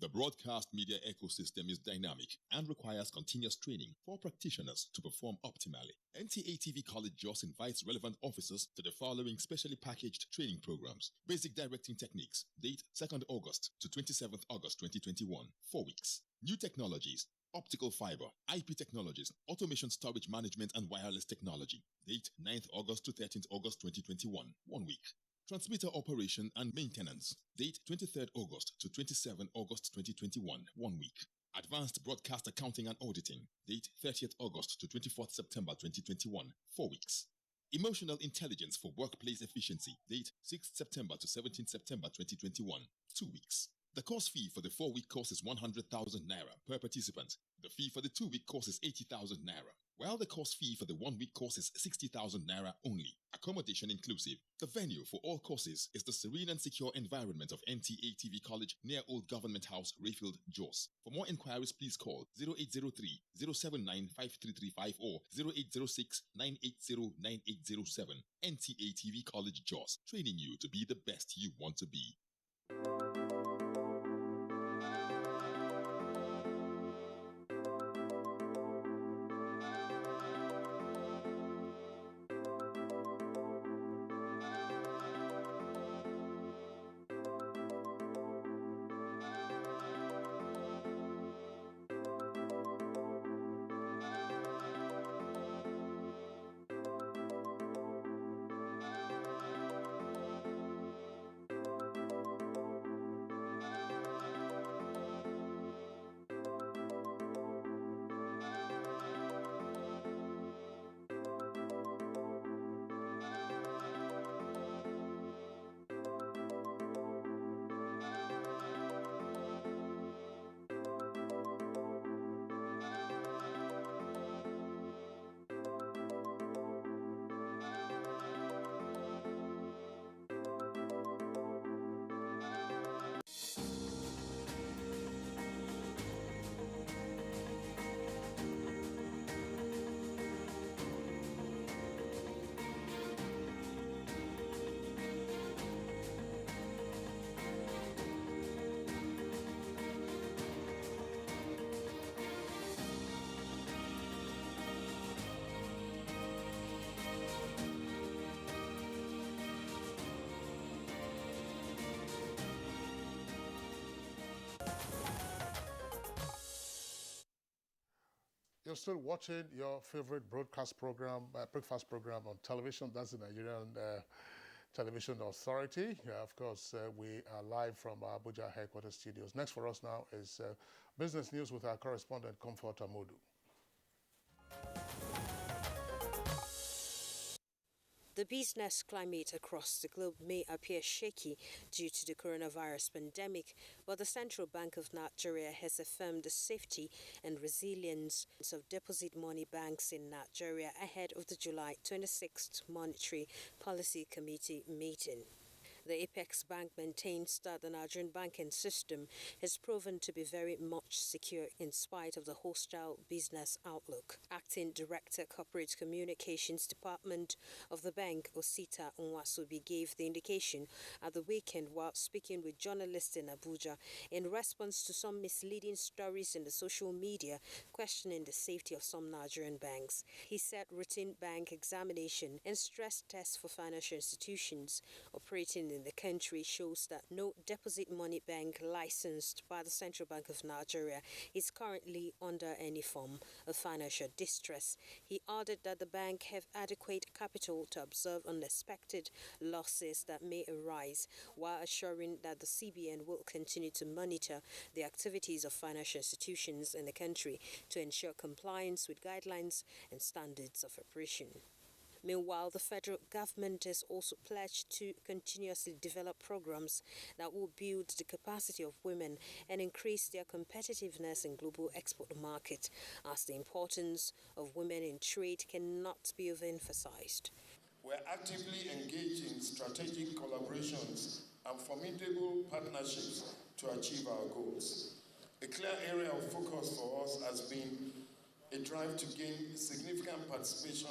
The broadcast media ecosystem is dynamic and requires continuous training for practitioners to perform optimally. NTA TV College Jos invites relevant officers to the following specially packaged training programs. Basic Directing Techniques, date 2nd August to 27th August 2021, 4 weeks. New Technologies, Optical Fiber, IP Technologies, Automation Storage Management and Wireless Technology, date 9th August to 13th August 2021, 1 week. Transmitter Operation and Maintenance, date 23rd August to 27th August 2021, 1 week. Advanced Broadcast Accounting and Auditing, date 30th August to 24th September 2021, 4 weeks. Emotional Intelligence for Workplace Efficiency, date 6th September to 17th September 2021, 2 weeks. The course fee for the 4-week course is 100,000 naira per participant. The fee for the 2-week course is 80,000 naira, while the course fee for the 1-week course is 60,000 naira only. Accommodation inclusive. The venue for all courses is the serene and secure environment of NTA TV College near Old Government House, Rayfield, Jos. For more inquiries, please call 0803 079 5335 or 0806 980 9807. NTA TV College, Jos, training you to be the best you want to be. You're still watching your favorite broadcast program, breakfast program on television. That's the Nigerian Television Authority. Of course, we are live from our Abuja headquarters studios. Next for us now is business news with our correspondent, Comfort Amodu. The business climate across the globe may appear shaky due to the coronavirus pandemic, but the Central Bank of Nigeria has affirmed the safety and resilience of deposit money banks in Nigeria ahead of the July 26th Monetary Policy Committee meeting. The Apex Bank maintains that the Nigerian banking system has proven to be very much secure in spite of the hostile business outlook. Acting Director Corporate Communications Department of the bank, Osita Nwasubi, gave the indication at the weekend while speaking with journalists in Abuja in response to some misleading stories in the social media questioning the safety of some Nigerian banks. He said routine bank examination and stress tests for financial institutions operating in the country shows that no deposit money bank licensed by the Central Bank of Nigeria is currently under any form of financial distress. He added that the bank have adequate capital to absorb unexpected losses that may arise, while assuring that the CBN will continue to monitor the activities of financial institutions in the country to ensure compliance with guidelines and standards of operation. Meanwhile, the federal government has also pledged to continuously develop programs that will build the capacity of women and increase their competitiveness in global export market, as the importance of women in trade cannot be overemphasized. We're actively engaged in strategic collaborations and formidable partnerships to achieve our goals. A clear area of focus for us has been a drive to gain significant participation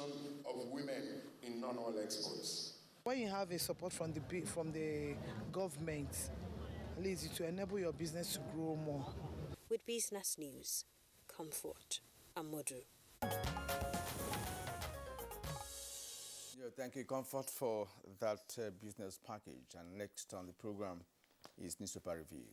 of women in non-oil exports. When you have a support from the government, at least it will enable your business to grow more. With Business News, Comfort Amodu. Thank you, Comfort, for that business package. And next on the program is Newspaper Review.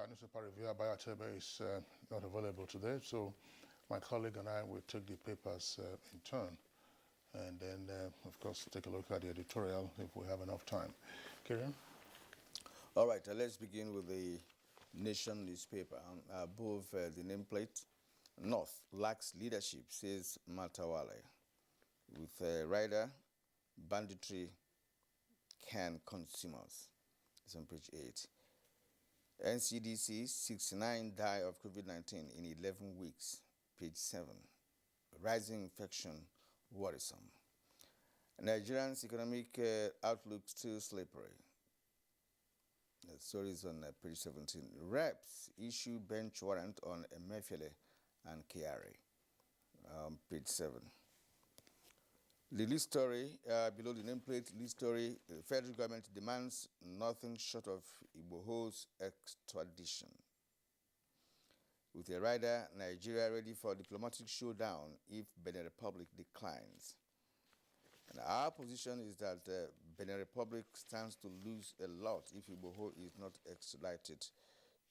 Newspaper Review by Atebe is not available today, so my colleague and I will take the papers in turn, and then, of course, take a look at the editorial if we have enough time. Kieran? All right, let's begin with the Nation newspaper. Above the nameplate, North lacks leadership, says Matawale. With rider, banditry can consume us. It's on page 8. NCDC, 69 die of COVID-19 in 11 weeks, page 7. Rising infection, worrisome. Nigerian's economic outlook still slippery. The story is on page 17. Reps issue bench warrant on Emefiele and Kyari, page 7. The lead story, below the nameplate, lead story, the federal government demands nothing short of Igboho's extradition. With a rider, Nigeria ready for diplomatic showdown if Benin Republic declines. And our position is that Benin Republic stands to lose a lot if Igboho is not extradited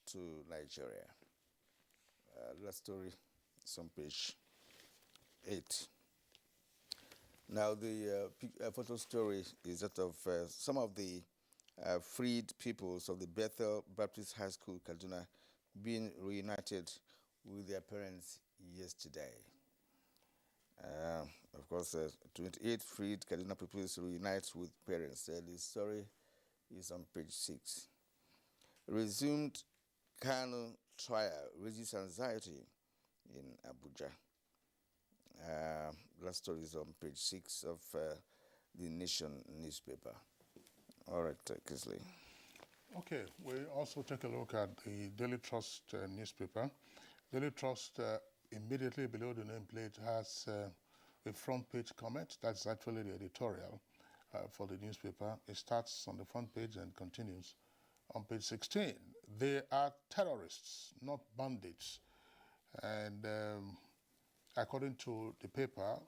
to Nigeria. That story is on page 8. Now, the photo story is that of some of the freed pupils of the Bethel Baptist High School, Kaduna, being reunited with their parents yesterday. Of course, 28 freed Kaduna pupils reunite with parents. The story is on page 6. Resumed Kanu trial raises anxiety in Abuja. That story is on page 6 of the Nation newspaper. All right, Kisley. Okay, we also take a look at the Daily Trust newspaper. Daily Trust, immediately below the nameplate, has a front page comment. That's actually the editorial for the newspaper. It starts on the front page and continues on page 16. They are terrorists, not bandits. And according to the paper,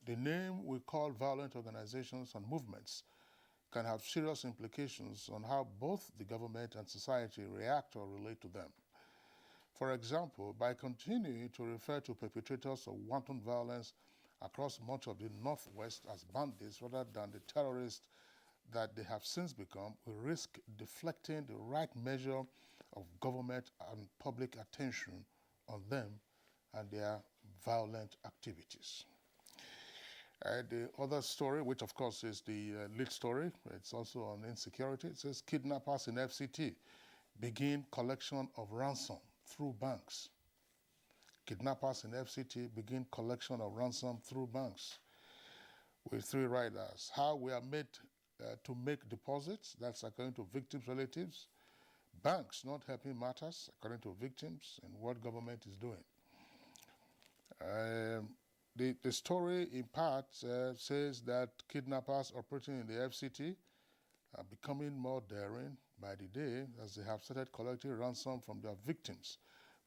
the name we call violent organizations and movements can have serious implications on how both the government and society react or relate to them. For example, by continuing to refer to perpetrators of wanton violence across much of the Northwest as bandits rather than the terrorists that they have since become, we risk deflecting the right measure of government and public attention on them and their violent activities. The other story, which of course is the lead story, it's also on insecurity. It says kidnappers in FCT begin collection of ransom through banks. Kidnappers in FCT begin collection of ransom through banks with 3 riders. How we are made to make deposits, that's according to victims' relatives. Banks not helping matters, according to victims, and what government is doing. The story in part says that kidnappers operating in the FCT are becoming more daring by the day as they have started collecting ransom from their victims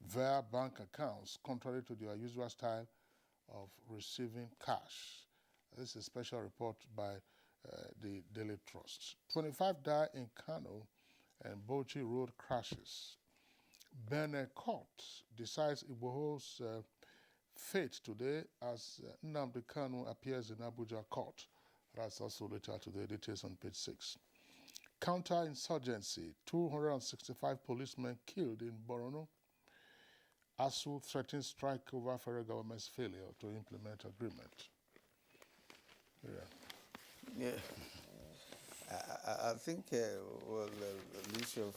via bank accounts, contrary to their usual style of receiving cash. This is a special report by the Daily Trust. 25 die in Kano and Bauchi road crashes. Benin Court decides Igboho's fate today as Nnamdi Kanu appears in Abuja court. That's also later today, details on page 6. Counter-insurgency, 265 policemen killed in Borno. ASU threatens strike over federal government's failure to implement agreement. Yeah. I think well, the issue of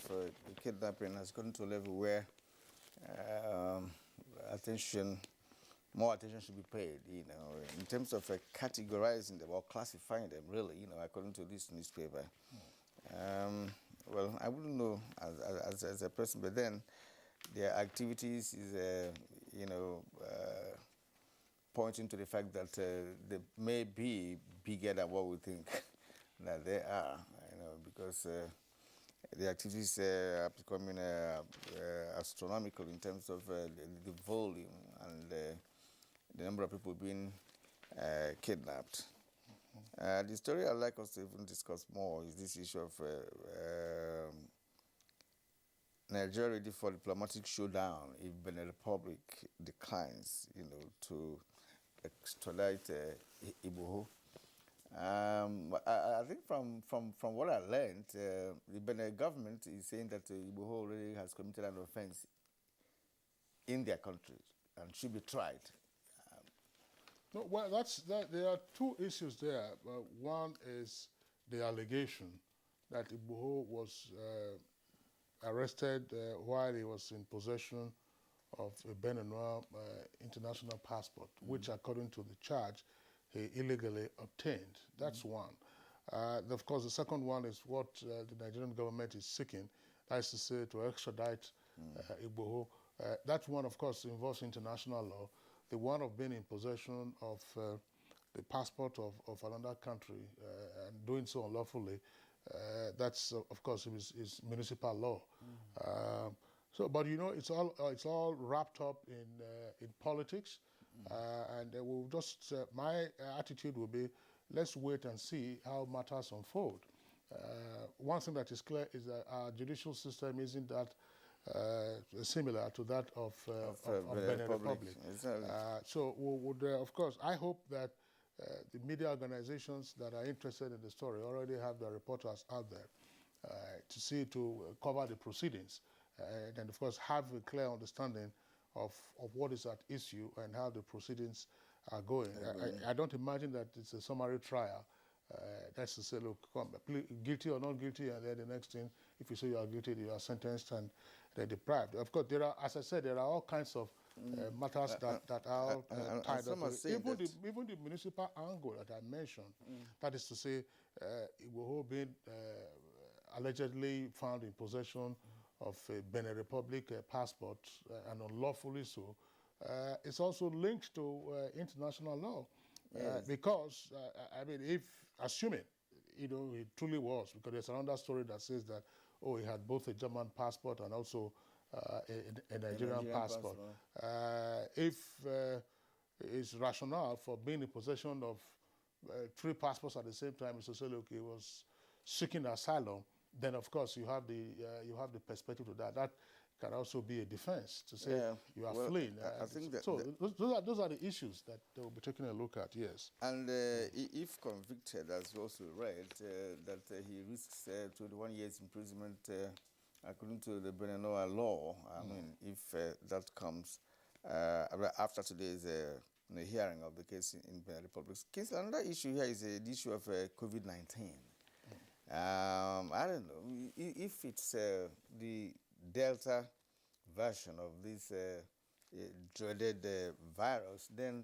kidnapping has gotten to a level where more attention should be paid, in terms of categorizing them or classifying them, really, according to this newspaper. Well, I wouldn't know as a person, but then their activities is, pointing to the fact that they may be bigger than what we think that they are, because the activities are becoming astronomical in terms of the volume and the number of people being kidnapped. The story I'd like us to even discuss more is this issue of Nigeria ready for diplomatic showdown if Benin Republic declines, to extradite Igboho. I think from what I learned, the Benin government is saying that Igboho already has committed an offense in their country and should be tried. No, well, there are 2 issues there. One is the allegation that Igboho was arrested while he was in possession of a Beninois international passport, which, according to the charge, he illegally obtained. That's one. Of course, the second one is what the Nigerian government is seeking, that is to say, to extradite Igboho. That one, of course, involves international law. The one of being in possession of the passport of another country and doing so unlawfully, that's, of course, is municipal law. But it's all wrapped up in politics, and we'll just my attitude will be, let's wait and see how matters unfold. One thing that is clear is that our judicial system isn't that similar to that of Benin Republic. Exactly. So we would, of course, I hope that the media organizations that are interested in the story already have their reporters out there to cover the proceedings, and of course have a clear understanding of what is at issue and how the proceedings are going. I don't imagine that it's a summary trial. That's to say, look, guilty or not guilty, and then the next thing, if you say you are guilty, you are sentenced and they're deprived. Of course, there are, as I said, there are all kinds of matters that are tied up with. Even the municipal angle that I mentioned, that is to say, Igboho being allegedly found in possession of a Benin Republic passport and unlawfully so, it's also linked to international law. Because, if assuming, it truly was, because there's another story that says that, he had both a German passport and also a Nigerian passport. If his rationale for being in possession of 3 passports at the same time is to say, look, he was seeking asylum, then of course you have the perspective to that. That can also be a defense to say you are fleeing. I think that so those are the issues that they will be taking a look at. Yes. And if convicted, as we also read, that he risks 21 years imprisonment according to the Beninoa law. I mean, if that comes after today's hearing of the case in Benin Republic. Another issue here is the issue of COVID-19. I don't know if it's the Delta version of this dreaded virus, then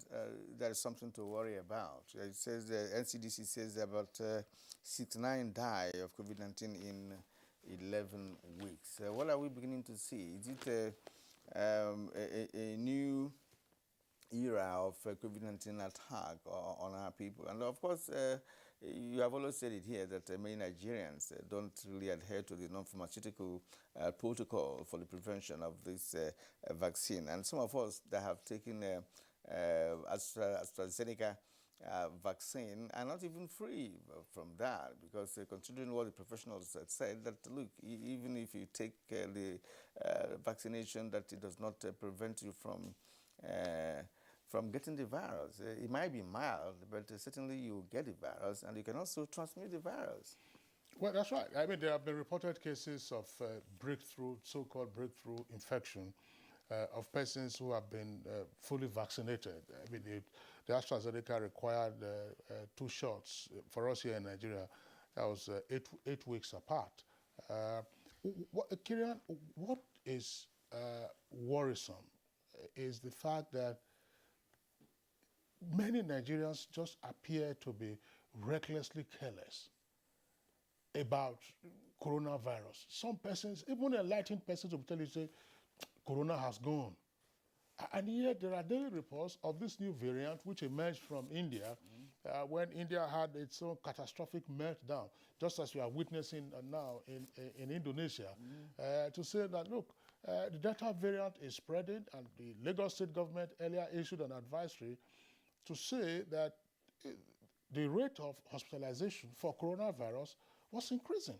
there is something to worry about. It says the NCDC says about 69 die of COVID-19 in 11 weeks. What are we beginning to see? Is it a new era of COVID-19 attack on our people? And of course, you have always said it here that many Nigerians don't really adhere to the non-pharmaceutical protocol for the prevention of this vaccine. And some of us that have taken AstraZeneca vaccine are not even free from that, because considering what the professionals had said, that look, even if you take the vaccination, that it does not prevent you from getting the virus. It might be mild, but certainly you get the virus, and you can also transmit the virus. Well, that's right. I mean, there have been reported cases of so-called breakthrough infection of persons who have been fully vaccinated. I mean, the AstraZeneca required 2 shots. For us here in Nigeria, that was 8 weeks apart. Kieran, what is worrisome is the fact that many Nigerians just appear to be recklessly careless about coronavirus. Some persons, even enlightened persons, will tell you, say, corona has gone. And yet there are daily reports of this new variant which emerged from India when India had its own catastrophic meltdown, just as we are witnessing now in Indonesia, to say that, look, the Delta variant is spreading, and the Lagos state government earlier issued an advisory to say that the rate of hospitalization for coronavirus was increasing.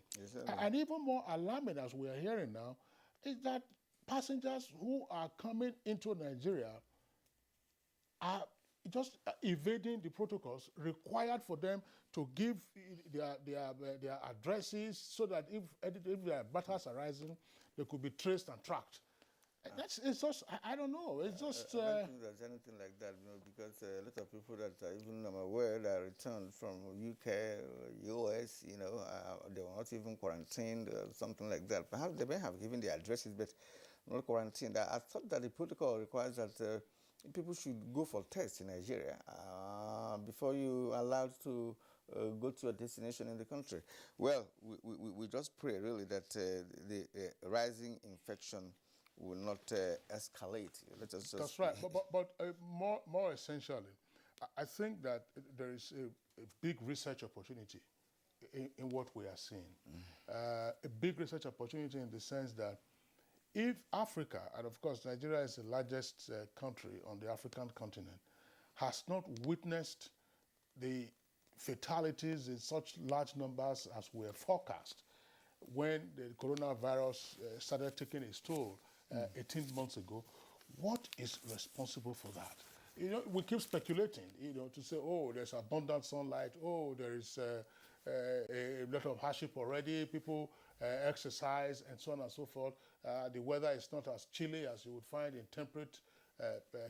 And even more alarming, as we are hearing now, is that passengers who are coming into Nigeria are just evading the protocols required for them to give their addresses, so that if there are matters arising, they could be traced and tracked. It's just, I don't know, it's just... I don't think there's anything like that, because a lot of people that even I'm aware that returned from UK or US, they were not even quarantined or something like that. Perhaps they may have given their addresses, but not quarantined. I thought that the protocol requires that people should go for tests in Nigeria before you are allowed to go to a destination in the country. Well, we just pray really that the rising infection will not escalate. Let us just... That's right. But more essentially, I think that there is a big research opportunity in what we are seeing. A big research opportunity in the sense that if Africa, and of course Nigeria is the largest country on the African continent, has not witnessed the fatalities in such large numbers as were forecast when the coronavirus started taking its toll 18 months ago, what is responsible for that? We keep speculating, to say, oh, there's abundant sunlight, oh, there is a lot of hardship already, people exercise, and so on and so forth. The weather is not as chilly as you would find in temperate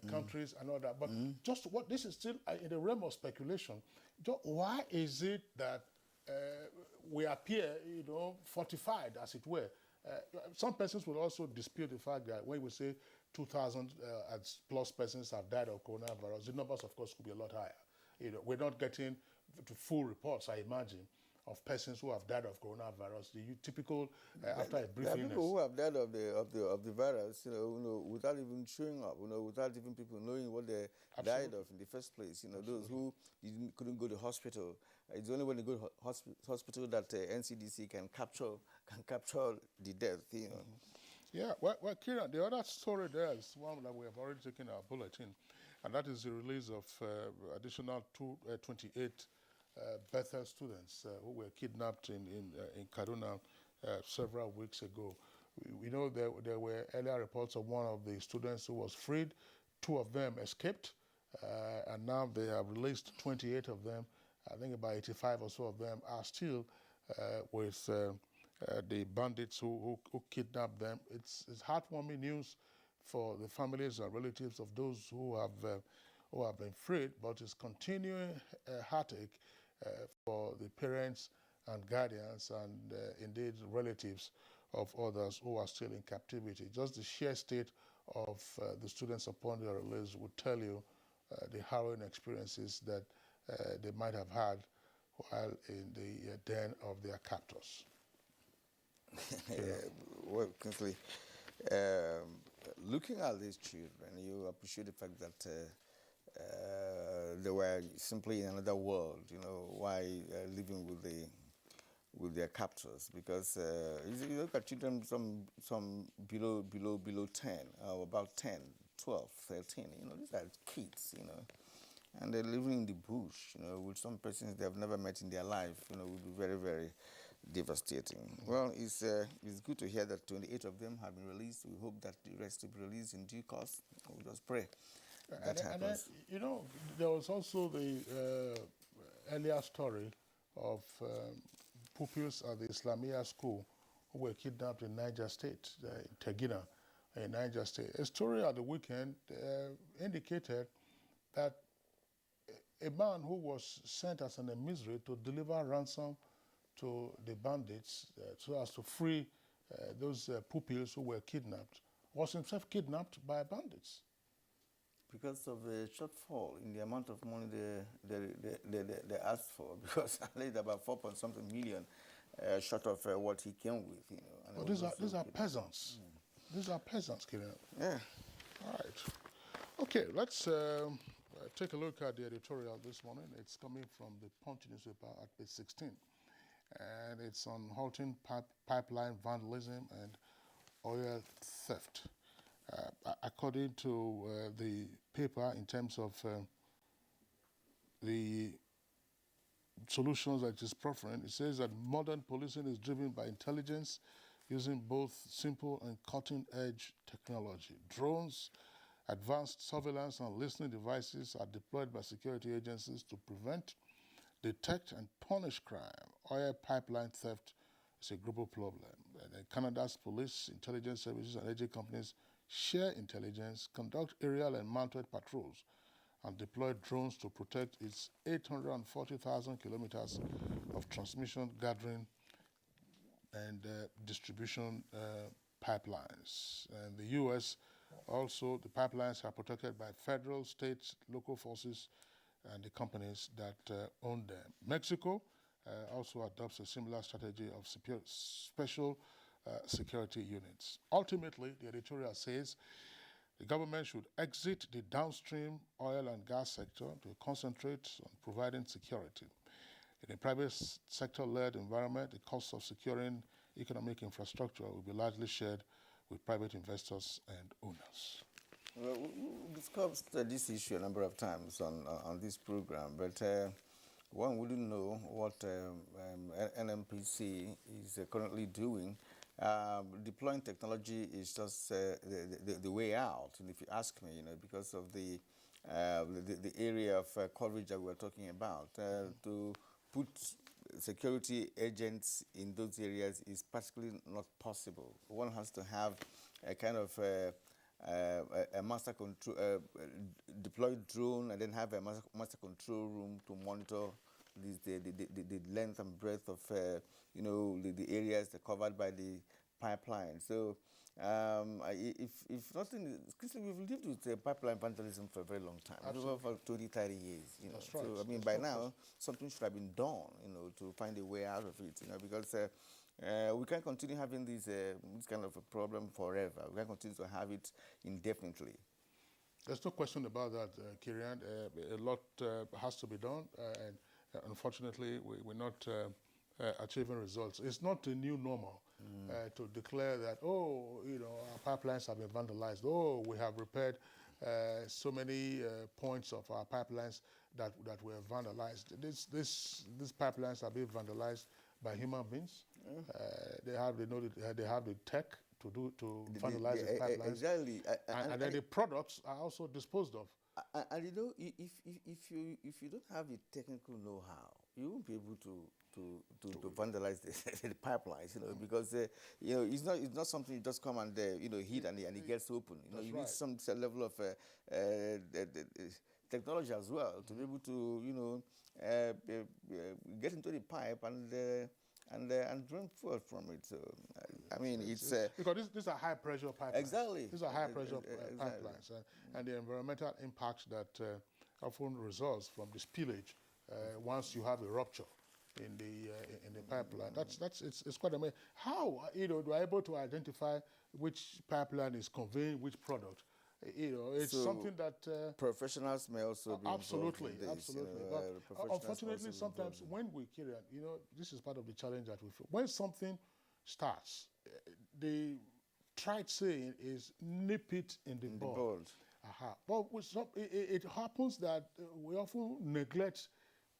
countries and all that. But just what this is still in the realm of speculation. Why is it that we appear, fortified, as it were? Some persons will also dispute the fact that when we say 2,000 plus persons have died of coronavirus, the numbers, of course, could be a lot higher. We're not getting to full reports, I imagine, of persons who have died of coronavirus. The typical after a brief illness. There are people who have died of the virus, without even showing up, without even people knowing what they died of in the first place. Those who couldn't go to hospital. It's only when you go to hospital that NCDC can capture the death. Yeah, well, Kieran, the other story there is one that we have already taken our bulletin, and that is the release of additional 28 Bethel students who were kidnapped in Kaduna several weeks ago. We know there were earlier reports of one of the students who was freed. 2 of them escaped, and now they have released 28 of them. I think about 85 or so of them are still with the bandits who kidnapped them. It's heartwarming news for the families and relatives of those who have been freed, but it's continuing heartache for the parents and guardians and indeed relatives of others who are still in captivity. Just the sheer state of the students upon their release would tell you the harrowing experiences that they might have had while in the den of their captors. Well, Kingsley, looking at these children, you appreciate the fact that they were simply in another world, while living with their captors. Because you look at children, some below 10, or about 10, 12, 13, these are kids, and they're living in the bush, with some persons they have never met in their life, would be very, very devastating. Well, it's good to hear that 28 of them have been released. We hope that the rest will be released in due course. We just pray that happens. And then, there was also the earlier story of pupils at the Islamia school who were kidnapped in Niger State, in Tegina, in Niger State. A story at the weekend indicated that a man who was sent as an emissary to deliver ransom to the bandits so as to free those pupils who were kidnapped was himself kidnapped by bandits. Because of the shortfall in the amount of money they asked for, because at least about 4-something million short of what he came with. Well, these are peasants. These are peasants, Kirian. Yeah. All right. Okay, let's take a look at the editorial this morning. It's coming from the Punch newspaper at page 16. And it's on halting pipeline vandalism and oil theft. According to the paper, in terms of the solutions that it is proffering, it says that modern policing is driven by intelligence using both simple and cutting-edge technology. Drones, advanced surveillance and listening devices are deployed by security agencies to prevent, detect and punish crime. Oil pipeline theft is a global problem. And Canada's police, intelligence services and energy companies share intelligence, conduct aerial and mounted patrols, and deploy drones to protect its 840,000 kilometers of transmission, gathering, and distribution pipelines. And the U.S. also, the pipelines are protected by federal, state, local forces, and the companies that own them. Mexico also adopts a similar strategy of special security units. Ultimately, the editorial says the government should exit the downstream oil and gas sector to concentrate on providing security. In a private sector-led environment, the cost of securing economic infrastructure will be largely shared with private investors and owners. Well, we discussed this issue a number of times on this program, but one wouldn't know what NMPC is currently doing. Deploying technology is just the way out, and if you ask me, because of the area of coverage that we're talking about, to put security agents in those areas is practically not possible. One has to have a kind of a master control, deployed drone, and then have a master control room to monitor the length and breadth of the areas that are covered by the pipeline. So if nothing, we've lived with pipeline vandalism for a very long time, for 20, 30 years. That's right. So I mean, by now something should have been done, to find a way out of it. Because we can't continue having this kind of a problem forever. We can't continue to have it indefinitely. There's no question about that, Kirian. A lot has to be done, and unfortunately, we're not achieving results. It's not a new normal to declare that, our pipelines have been vandalized. We have repaired so many points of our pipelines that were vandalized. These pipelines are being vandalized by human beings. They have the tech to vandalize the pipelines. Exactly. And then the products are also disposed of. And if you don't have the technical know-how, you won't be able to vandalize the pipelines, because it's not something you just come and heat and it gets open. You need some level of technology as well to be able to get into the pipe and drink fuel from it. So I mean, it's because these are high pressure pipelines. Exactly. These are high pressure pipelines, and the environmental impact that often results from the spillage once you have a rupture in the pipeline. It's quite amazing. How do I able to identify which pipeline is conveying which product? It's something that professionals may also be absolutely. But unfortunately, sometimes when we carry on, this is part of the challenge that we feel. When something starts, the trite saying is nip it in the bud. But it happens that we often neglect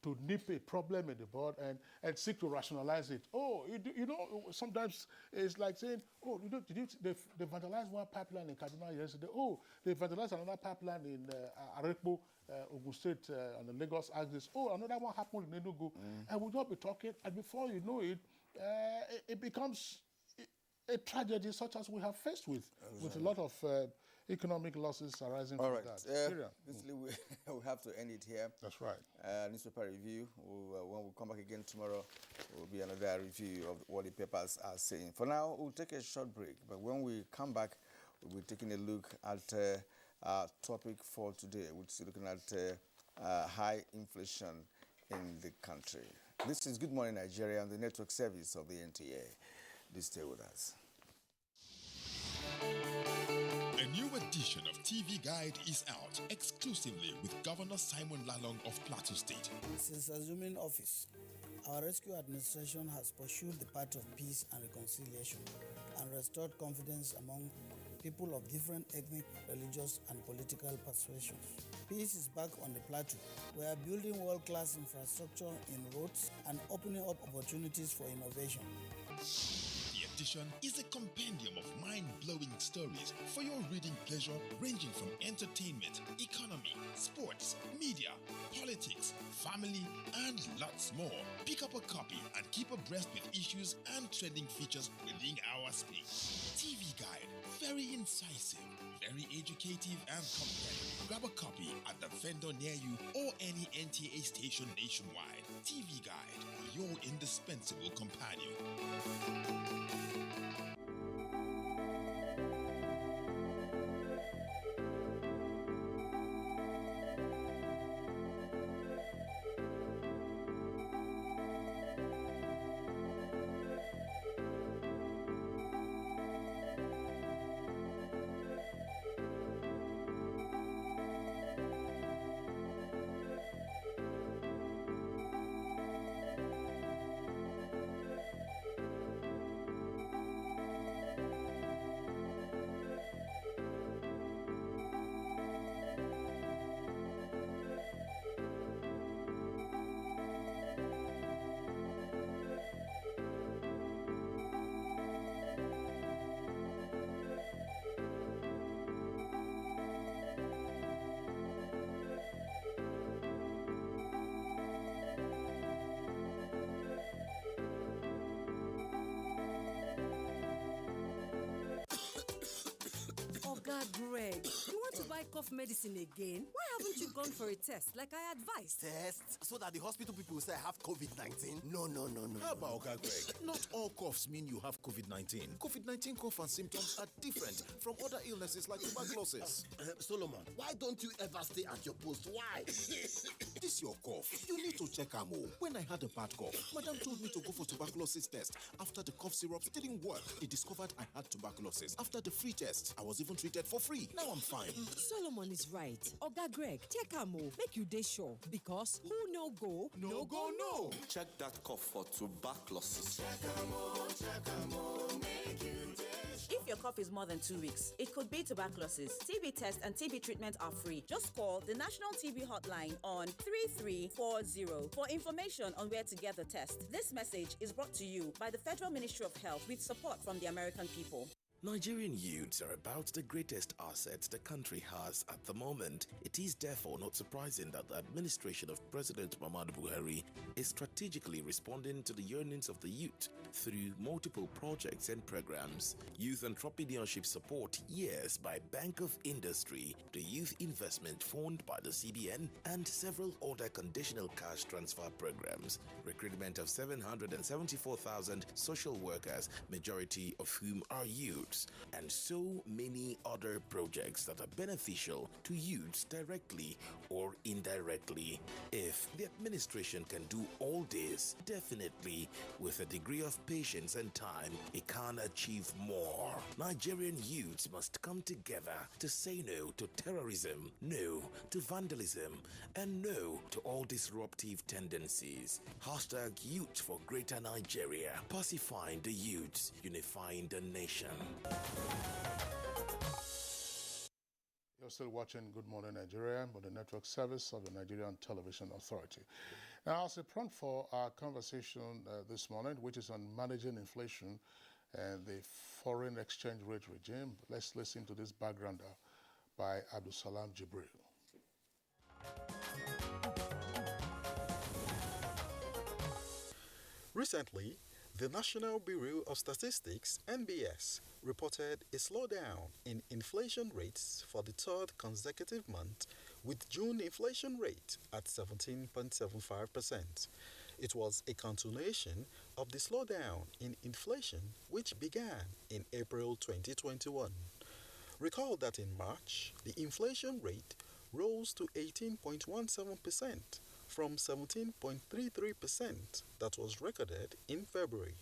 to nip a problem in the bud and seek to rationalize it. Oh, sometimes it's like saying, oh, they vandalized one pipeline in Kaduna yesterday. Oh, they vandalized another pipeline in Arekpo, Ogun State, on the Lagos axis. Oh, another one happened in Enugu. And we'll just be talking, and before you know it, it becomes a tragedy such as we have faced with a lot of economic losses arising from that. Basically, we have to end it here. That's right. Newspaper review. When we come back again tomorrow, will be another review of what the papers are saying. For now, we'll take a short break. But when we come back, we'll be taking a look at our topic for today, which is looking at high inflation in the country. This is Good Morning Nigeria on the network service of the NTA. Please stay with us. A new edition of TV Guide is out exclusively with Governor Simon Lalong of Plateau State. Since assuming office, our rescue administration has pursued the path of peace and reconciliation and restored confidence among people of different ethnic, religious, and political persuasions. Peace is back on the plateau. We are building world-class infrastructure in roads and opening up opportunities for innovation. The edition is a compendium of mind-blowing stories for your reading pleasure, ranging from entertainment, economy, sports, media, politics, family, and lots more. Pick up a copy and keep abreast with issues and trending features within our space. TV Guide, very incisive, very educative and compelling. Grab a copy at the vendor near you or any NTA station nationwide. TV Guide, your indispensable companion. Greg, you want to buy cough medicine again? Why haven't you gone for a test like I advised? Test? So that the hospital people will say I have COVID-19? No. How about Greg? Not all coughs mean you have COVID-19. COVID-19 cough and symptoms are different from other illnesses like tuberculosis. Solomon, why don't you ever stay at your post? Why? This your cough. You need to check Amo. When I had a bad cough, Madam told me to go for tuberculosis test. After the cough syrups didn't work, he discovered I had tuberculosis. After the free test, I was even treated for free. Now I'm fine. Solomon is right. Oga Greg, check Amo. Make you dey sure. Because who no go, no go no. Check that cough for tuberculosis. Check Amo, make you dey sure. If your cough is more than 2 weeks, it could be tuberculosis. TB test and TB treatment are free. Just call the National TB Hotline on 3340 for information on where to get the test. This message is brought to you by the Federal Ministry of Health with support from the American people. Nigerian youths are about the greatest asset the country has at the moment. It is therefore not surprising that the administration of President Muhammadu Buhari is strategically responding to the yearnings of the youth through multiple projects and programs. Youth entrepreneurship support, yes, by Bank of Industry, the Youth Investment Fund by the CBN, and several other conditional cash transfer programs. Recruitment of 774,000 social workers, majority of whom are youth, and so many other projects that are beneficial to youths directly or indirectly. If the administration can do all this, definitely with a degree of patience and time, it can achieve more. Nigerian youths must come together to say no to terrorism, no to vandalism, and no to all disruptive tendencies. Hashtag Youth for Greater Nigeria. Pacifying the youths, unifying the nation. You're still watching Good Morning Nigeria on the network service of the Nigerian Television Authority. Now, as a prompt for our conversation this morning, which is on managing inflation and the foreign exchange rate regime, let's listen to this backgrounder by Abdul Salam Jibril. Recently, the National Bureau of Statistics, NBS, reported a slowdown in inflation rates for the third consecutive month, with June inflation rate at 17.75%. It was a continuation of the slowdown in inflation which began in April 2021. Recall that in March, the inflation rate rose to 18.17% from 17.33% that was recorded in February.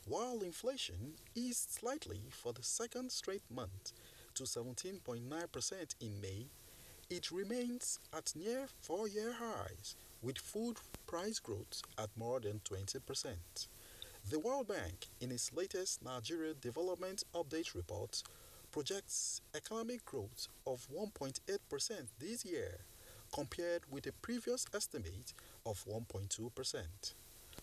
While inflation eased slightly for the second straight month to 17.9% in May, it remains at near 4-year highs, with food price growth at more than 20%. The World Bank, in its latest Nigeria Development Update report, projects economic growth of 1.8% this year, compared with a previous estimate of 1.2%.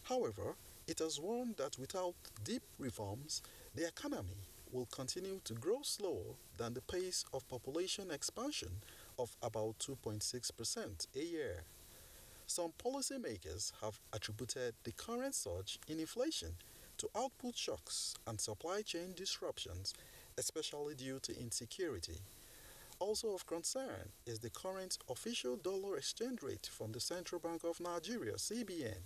However, it has warned that without deep reforms, the economy will continue to grow slower than the pace of population expansion of about 2.6% a year. Some policymakers have attributed the current surge in inflation to output shocks and supply chain disruptions, especially due to insecurity. Also of concern is the current official dollar exchange rate from the Central Bank of Nigeria, CBN,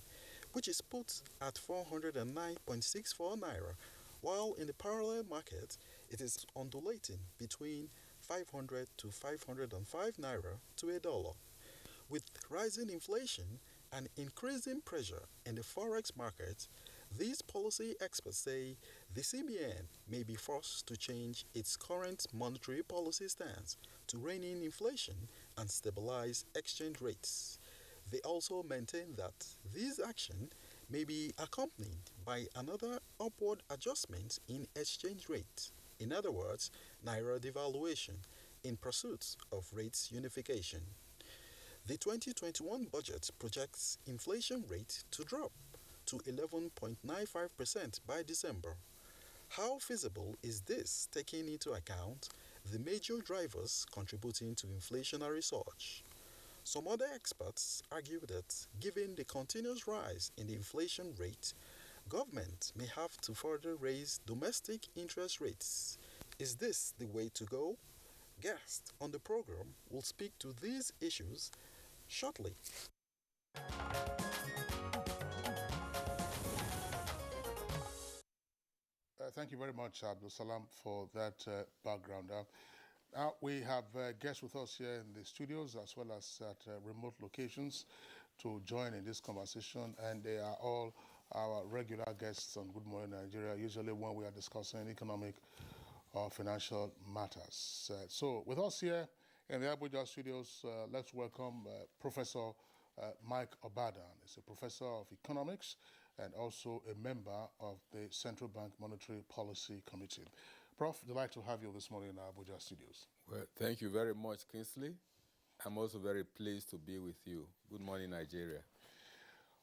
which is put at 409.64 naira, while in the parallel market it is undulating between 500 to 505 naira to a dollar. With rising inflation and increasing pressure in the forex market, these policy experts say the CBN may be forced to change its current monetary policy stance to rein in inflation and stabilize exchange rates. They also maintain that this action may be accompanied by another upward adjustment in exchange rate. In other words, naira devaluation in pursuit of rates unification. The 2021 budget projects inflation rate to drop to 11.95% by December. How feasible is this, taking into account the major drivers contributing to inflationary surge? Some other experts argue that given the continuous rise in the inflation rate, government may have to further raise domestic interest rates. Is this the way to go? Guests on the program will speak to these issues shortly. Thank you very much, Abdul Salam, for that background. Now, we have guests with us here in the studios as well as at remote locations to join in this conversation, and they are all our regular guests on Good Morning Nigeria, usually when we are discussing economic or financial matters. So with us here in the Abuja studios, let's welcome Professor Mike Obadan. He's a professor of economics and also a member of the Central Bank Monetary Policy Committee. Prof, delighted to have you this morning in our Abuja studios. Well, thank you very much, Kingsley. I'm also very pleased to be with you. Good morning, Nigeria.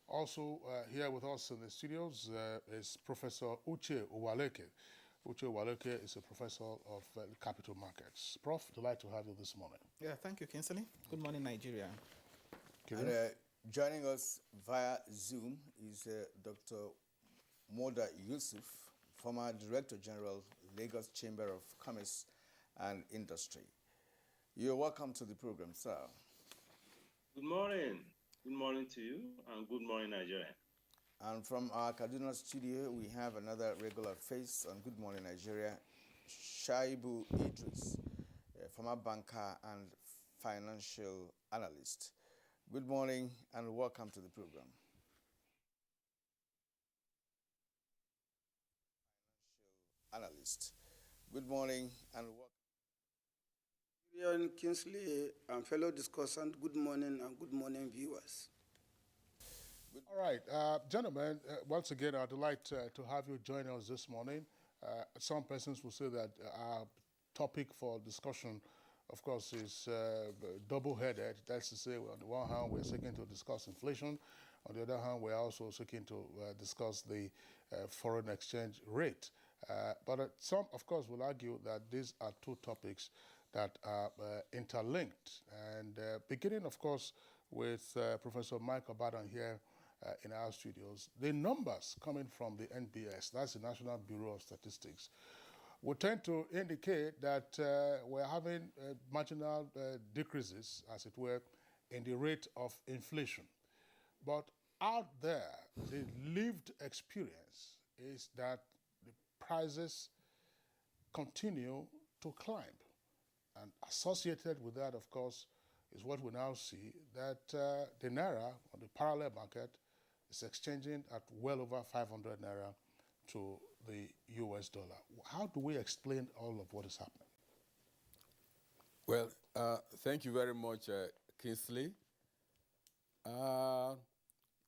Also here with us in the studios is Professor Uche Uwaleke, Uche Waloke is a professor of capital markets. Prof, delight to have you this morning. Yeah, thank you, Kinsley. Good morning, Nigeria. And joining us via Zoom is Dr. Moda Yusuf, former Director General, Lagos Chamber of Commerce and Industry. You're welcome to the program, sir. Good morning. Good morning to you, and good morning, Nigeria. And from our Kaduna studio, we have another regular face on Good Morning Nigeria, Shaibu Idris, a former banker and financial analyst. Good morning and welcome to the program. Financial analyst. Good morning and welcome. Kinsley and fellow discussant, good morning and good morning, viewers. All right, gentlemen, once again, I'd like to have you join us this morning. Some persons will say that our topic for discussion, of course, is double-headed. That's to say, on the one hand, we're seeking to discuss inflation. On the other hand, we're also seeking to discuss the foreign exchange rate. But some, of course, will argue that these are two topics that are interlinked. And beginning, of course, with Professor Mike Obadan here in our studios, the numbers coming from the NBS, that's the National Bureau of Statistics, would tend to indicate that we're having marginal decreases, as it were, in the rate of inflation. But out there, the lived experience is that the prices continue to climb. And associated with that, of course, is what we now see, that the Naira on the parallel market is exchanging at well over 500 Naira to the US dollar. How do we explain all of what is happening? Well, thank you very much, Kinsley.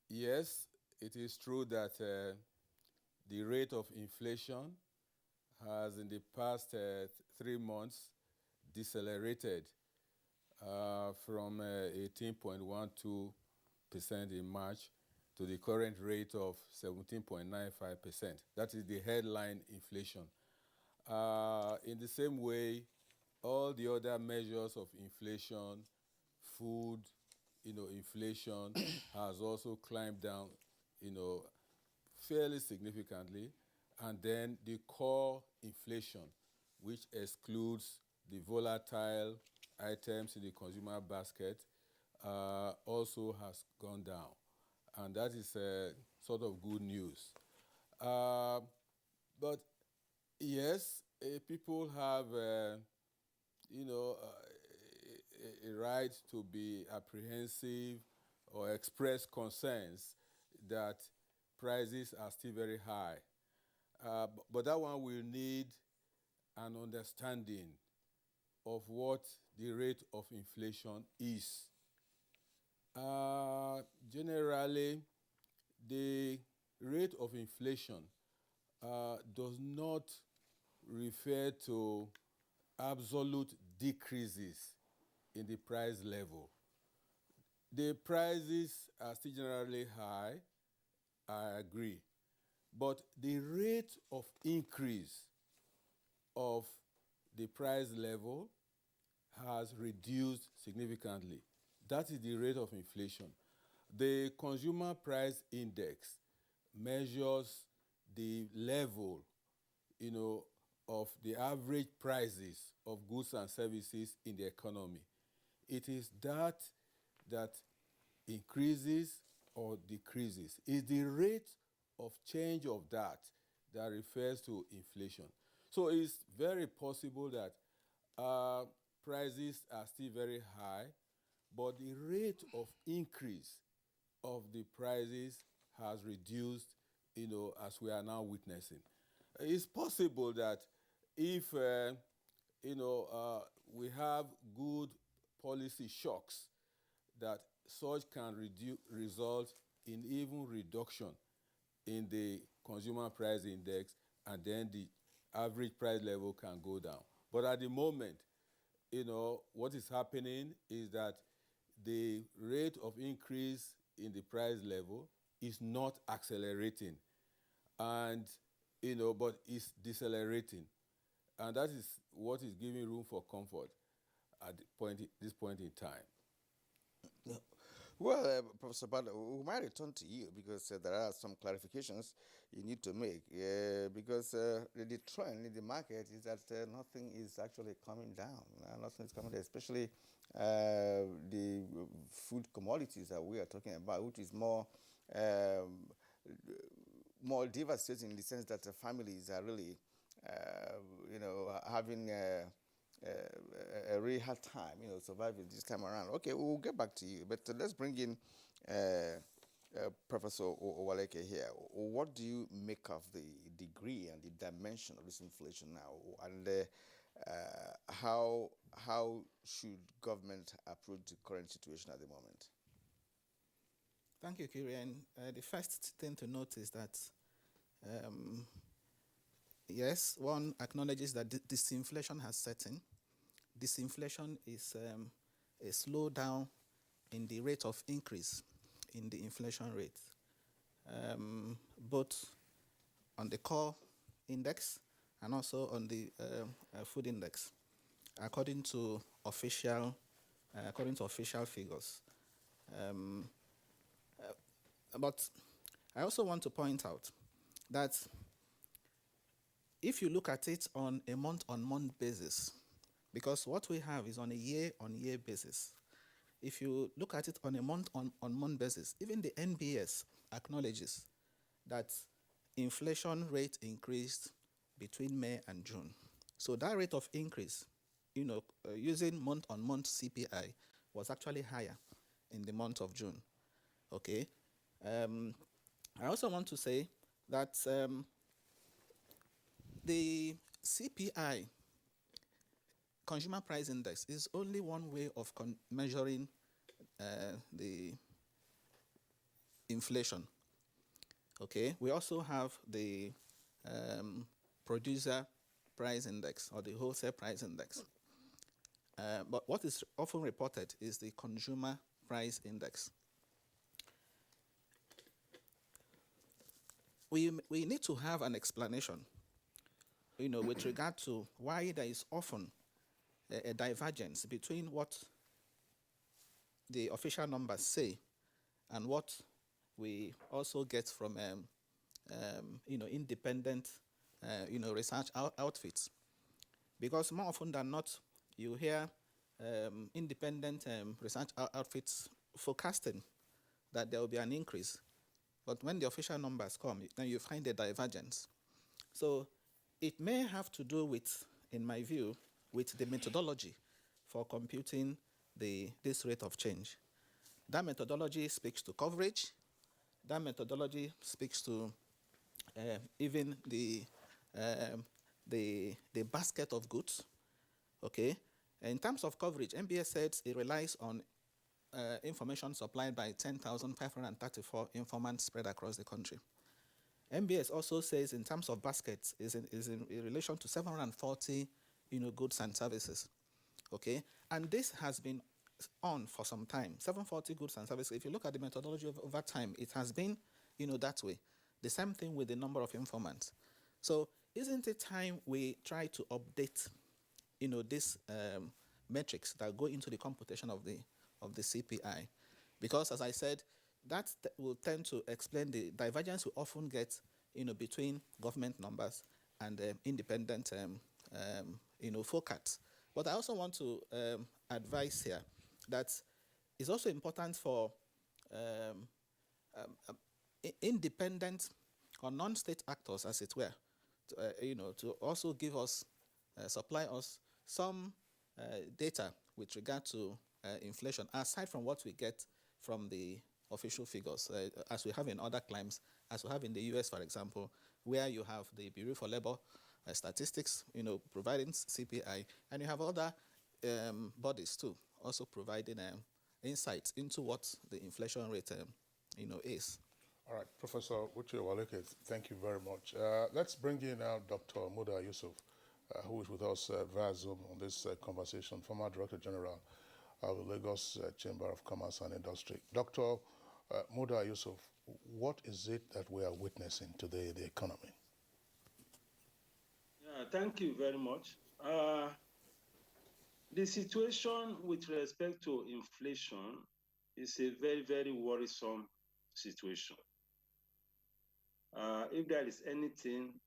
Yes, it is true that the rate of inflation has in the past 3 months decelerated from 18.12% in March to the current rate of 17.95%. That is the headline inflation. In the same way, all the other measures of inflation, food, inflation has also climbed down, fairly significantly. And then the core inflation, which excludes the volatile items in the consumer basket, also has gone down. And that is sort of good news. But yes, people have, a right to be apprehensive or express concerns that prices are still very high. But that one will need an understanding of what the rate of inflation is. Generally, the rate of inflation does not refer to absolute decreases in the price level. The prices are still generally high, I agree, but the rate of increase of the price level has reduced significantly. That is the rate of inflation. The Consumer Price Index measures the level, of the average prices of goods and services in the economy. It is that increases or decreases. It's the rate of change of that refers to inflation. So it's very possible that prices are still very high, but the rate of increase of the prices has reduced, as we are now witnessing. It's possible that if, we have good policy shocks, that such can result in even reduction in the consumer price index, and then the average price level can go down. But at the moment, what is happening is that the rate of increase in the price level is not accelerating. And, but it's decelerating. And that is what is giving room for comfort at this point in time. Well, Professor Bada, we might return to you because there are some clarifications you need to make. Because the trend in the market is that nothing is actually coming down. Nothing is coming down, especially the food commodities that we are talking about, which is more devastating in the sense that the families are really, having a really hard time, surviving this time around. Okay, we'll get back to you, but let's bring in Professor Owaleke here. What do you make of the degree and the dimension of this inflation now, and how should government approach the current situation at the moment? Thank you, Kirian. The first thing to note is that yes, one acknowledges that disinflation has set in. Disinflation is a slowdown in the rate of increase in the inflation rate, both on the core index and also on the food index, according to official figures. But I also want to point out that if you look at it on a month-on-month basis, because what we have is on a year-on-year basis. If you look at it on a month-on-month basis, even the NBS acknowledges that inflation rate increased between May and June. So that rate of increase, using month-on-month CPI, was actually higher in the month of June. Okay. I also want to say that the CPI, Consumer Price Index, is only one way of measuring the inflation. Okay, we also have the Producer Price Index or the Wholesale Price Index. But what is often reported is the Consumer Price Index. We need to have an explanation, with regard to why there is often a divergence between what the official numbers say and what we also get from independent research outfits. Because more often than not, you hear independent research outfits forecasting that there will be an increase. But when the official numbers come, then you find a divergence. So it may have to do with, in my view, with the methodology for computing this rate of change. That methodology speaks to coverage. That methodology speaks to even the basket of goods. Okay. In terms of coverage, MBS said it relies on information supplied by 10,534 informants spread across the country. MBS also says in terms of baskets is in relation to 740 goods and services. Okay, and this has been on for some time. 740 goods and services. If you look at the methodology over time, it has been that way. The same thing with the number of informants. So isn't it time we try to update these metrics that go into the computation of the CPI? Because as I said, that will tend to explain the divergence we often get between government numbers and independent forecasts. But I also want to advise here that it's also important for independent or non-state actors, as it were, to also give us, supply us some data with regard to inflation, aside from what we get from the official figures, as we have in other climes, as we have in the US, for example, where you have the Bureau for Labor Statistics, providing CPI, and you have other bodies too, also providing insights into what the inflation rate, is. All right, Professor Uche Owaleke, thank you very much. Let's bring in now Dr. Muda Yusuf, who is with us via Zoom on this conversation, former Director General of the Lagos Chamber of Commerce and Industry. Dr. Muda Yusuf, what is it that we are witnessing today in the economy? Thank you very much. The situation with respect to inflation is a very, very worrisome situation. If there is anything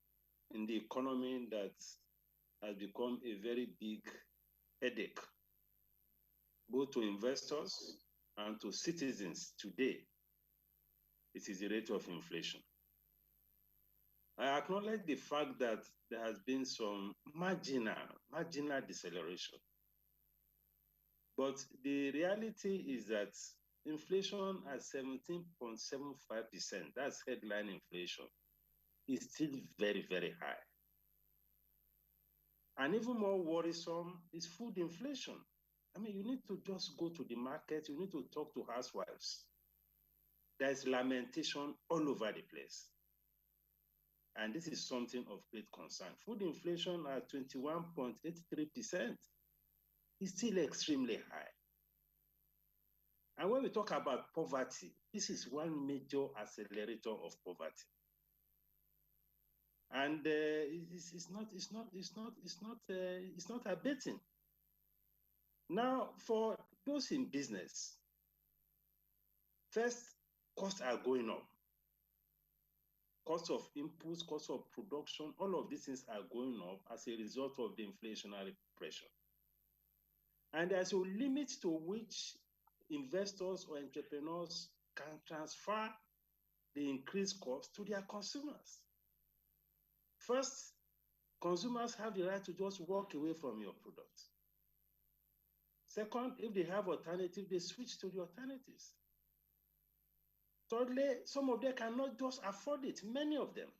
in the economy that has become a very big headache, both to investors and to citizens today, it is the rate of inflation. I acknowledge the fact that there has been some marginal deceleration. But the reality is that inflation at 17.75%, that's headline inflation, is still very, very high. And even more worrisome is food inflation. I mean, you need to just go to the market, you need to talk to housewives. There's lamentation all over the place. And this is something of great concern. Food inflation at 21.83% is still extremely high. And when we talk about poverty, this is one major accelerator of poverty. And it's not abating. Now, for those in business, first, costs are going up. Cost of inputs, cost of production, all of these things are going up as a result of the inflationary pressure. And there's a limit to which investors or entrepreneurs can transfer the increased cost to their consumers. First, consumers have the right to just walk away from your product. Second, if they have alternatives, they switch to the alternatives. Thirdly, some of them cannot just afford it, many of them,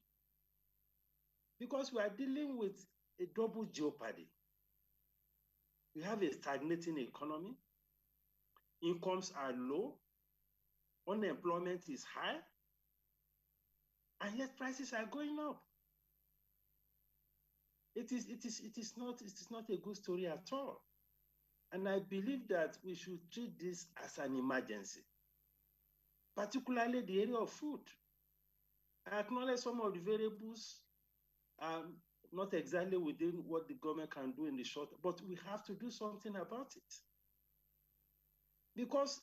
because we are dealing with a double jeopardy. We have a stagnating economy, incomes are low, unemployment is high, and yet prices are going up. It is not a good story at all. And I believe that we should treat this as an emergency, particularly the area of food. I acknowledge some of the variables are not exactly within what the government can do in the short, but we have to do something about it. Because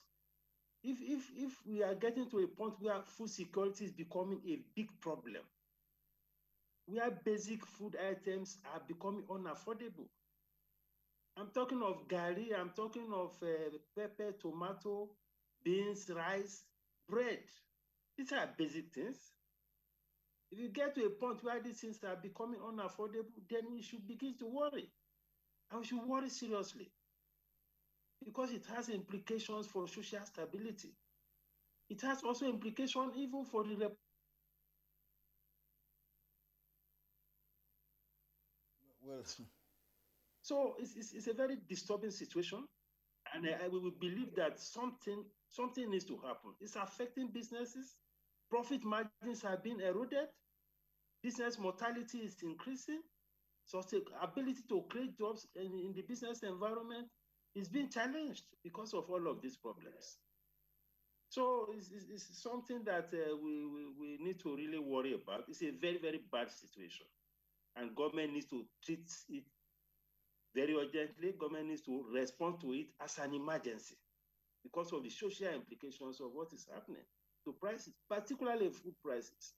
if we are getting to a point where food security is becoming a big problem, where basic food items are becoming unaffordable, I'm talking of gari, I'm talking of pepper, tomato, beans, rice, bread. These are basic things. If you get to a point where these things are becoming unaffordable, then we should begin to worry. And we should worry seriously, because it has implications for social stability. It has also implications even for the So it's a very disturbing situation, and I will believe that something needs to happen. It's affecting businesses. Profit margins are being eroded. Business mortality is increasing. So the ability to create jobs in the business environment is being challenged because of all of these problems. So it's something that we need to really worry about. It's a very, very bad situation, and government needs to treat it very urgently. Government needs to respond to it as an emergency because of the social implications of what is happening to prices, particularly food prices.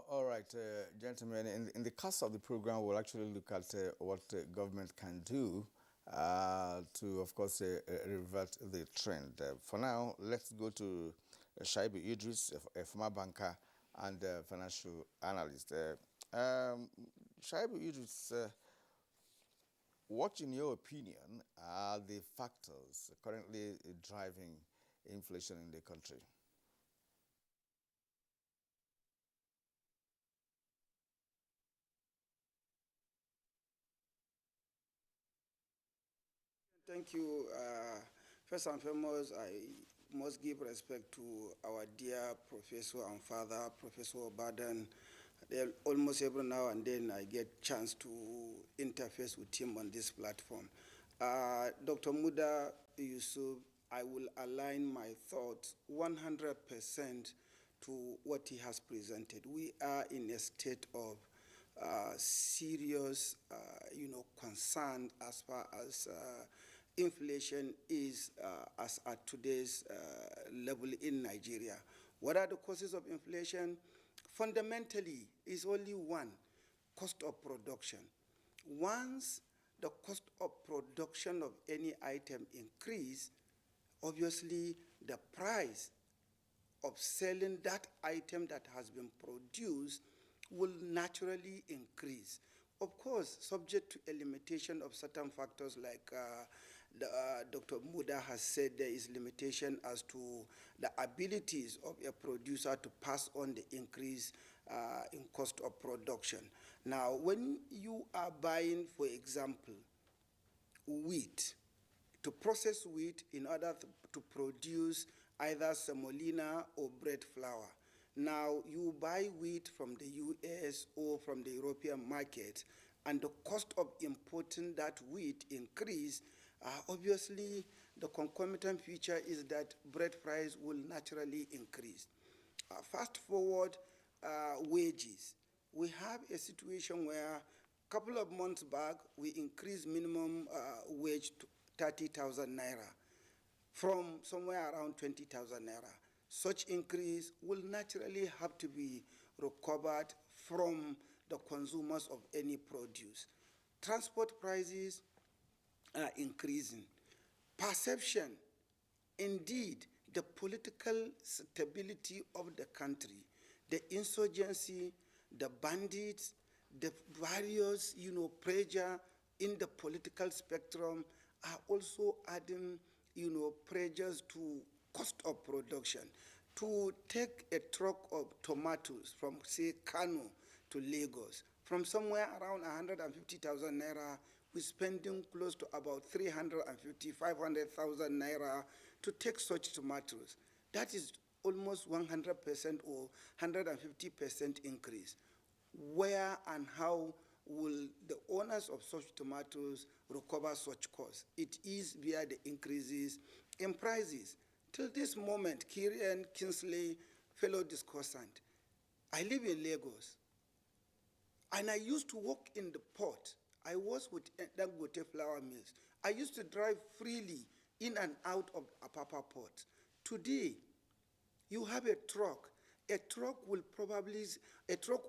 All right, gentlemen, in the course of the program, we'll actually look at what the government can do to, of course, revert the trend. For now, let's go to Shaibu Idris, a former banker and financial analyst. Shaibu Idris, what, in your opinion, are the factors currently driving inflation in the country? Thank you. First and foremost, I must give respect to our dear professor and father, Professor Obadan. Almost every now and then I get chance to interface with him on this platform. Dr. Muda Yusuf, I will align my thoughts 100% to what he has presented. We are in a state of serious, concern as far as inflation is as at today's level in Nigeria. What are the causes of inflation? Fundamentally, is only one: cost of production. Once the cost of production of any item increase, obviously the price of selling that item that has been produced will naturally increase. Of course, subject to a limitation of certain factors like Dr. Muda has said, there is limitation as to the abilities of a producer to pass on the increase in cost of production. Now, when you are buying, for example, wheat, to process wheat in order to produce either semolina or bread flour. Now, you buy wheat from the US or from the European market, and the cost of importing that wheat increase. Obviously, the concomitant feature is that bread price will naturally increase. Fast forward, wages. We have a situation where a couple of months back, we increased minimum wage to 30,000 naira from somewhere around 20,000 naira. Such increase will naturally have to be recovered from the consumers of any produce. Transport prices are increasing. Perception, indeed, the political stability of the country, the insurgency, the bandits, the various, pressure in the political spectrum are also adding, pressures to cost of production. To take a truck of tomatoes from, say, Kano to Lagos, from somewhere around 150,000 naira, we're spending close to about 350, 500,000 naira to take such tomatoes. That is almost 100% or 150% increase. Where and how will the owners of such tomatoes recover such costs? It is via the increases in prices. Till this moment, Kirian Kingsley, fellow discussant, I live in Lagos, and I used to work in the port. I was with Dangote Flour Mills. I used to drive freely in and out of Apapa Port. Today, you have a truck. A truck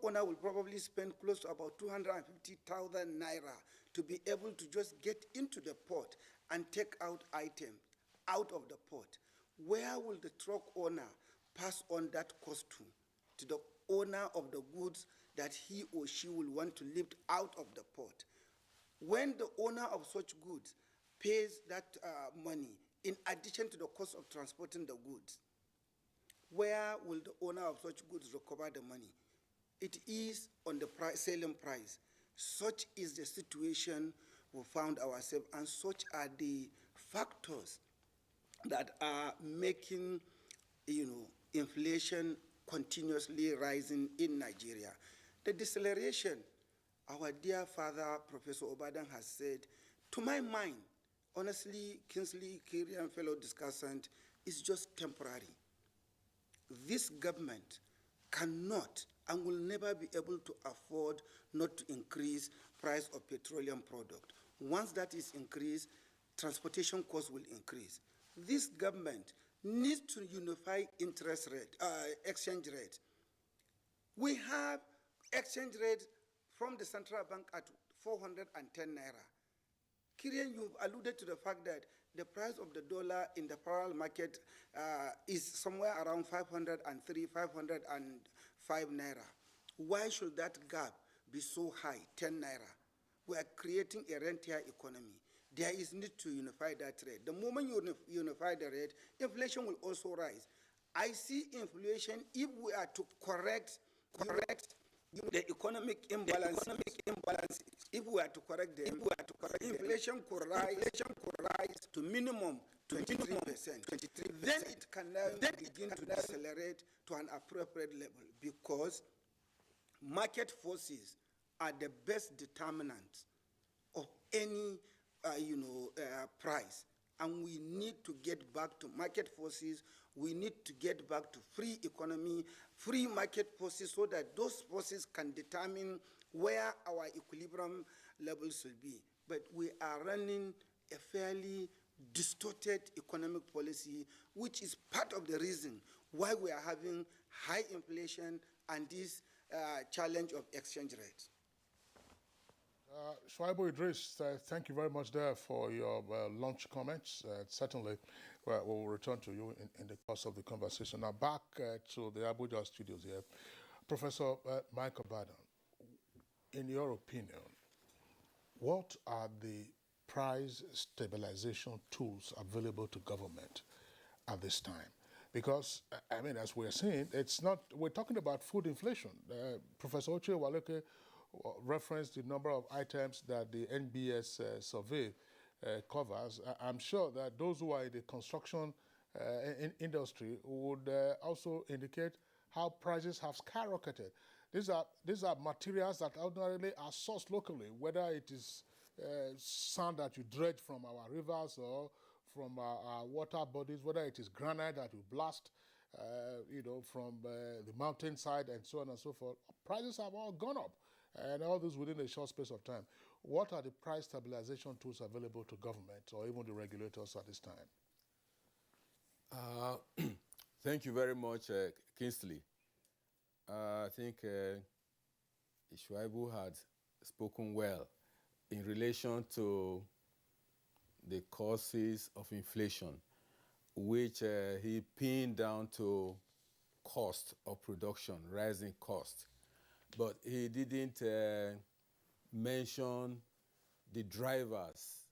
owner will probably spend close to about 250,000 naira to be able to just get into the port and take out items out of the port. Where will the truck owner pass on that cost to the owner of the goods that he or she will want to lift out of the port? When the owner of such goods pays that money, in addition to the cost of transporting the goods, where will the owner of such goods recover the money? It is on the selling price. Such is the situation we found ourselves, and such are the factors that are making, inflation continuously rising in Nigeria. The deceleration, our dear father, Professor Obadan, has said, to my mind, honestly, Kingsley, Kirian, fellow discussant, is just temporary. This government cannot and will never be able to afford not to increase price of petroleum product. Once that is increased, transportation costs will increase. This government needs to unify interest rate, exchange rate. We have exchange rate from the central bank at 410 naira. Kirian, you've alluded to the fact that the price of the dollar in the parallel market is somewhere around 503, 505 naira. Why should that gap be so high, 10 naira? We are creating a rentier economy. There is need to unify that rate. The moment you unify the rate, inflation will also rise. I see inflation, if we are to correct the economic imbalances, if we are to correct them, inflation could rise to minimum 23%. Then it can now begin to decelerate to an appropriate level, because market forces are the best determinants of any price. And we need to get back to market forces We need to get back to free economy, free market forces, so that those forces can determine where our equilibrium levels will be. But we are running a fairly distorted economic policy, which is part of the reason why we are having high inflation and this challenge of exchange rates. Shuaibu Idris, thank you very much there for your launch comments. Certainly, we'll return to you in the course of the conversation. Now, back to the Abuja studios here. Professor Michael Baden, in your opinion, what are the price stabilization tools available to government at this time? Because, I mean, as we're seeing, it's not, we're talking about food inflation. Professor Oche Waleke referenced the number of items that the NBS survey covers. I'm sure that those who are in the construction industry would also indicate how prices have skyrocketed. These are materials that ordinarily are sourced locally, whether it is sand that you dredge from our rivers or from our water bodies, whether it is granite that you blast, from the mountainside and so on and so forth. Prices have all gone up, and all this within a short space of time. What are the price stabilization tools available to government or even the regulators at this time? Thank you very much, Kingsley. I think Shuaibu had spoken well in relation to the causes of inflation, which he pinned down to cost of production, rising cost. But he didn't mention the drivers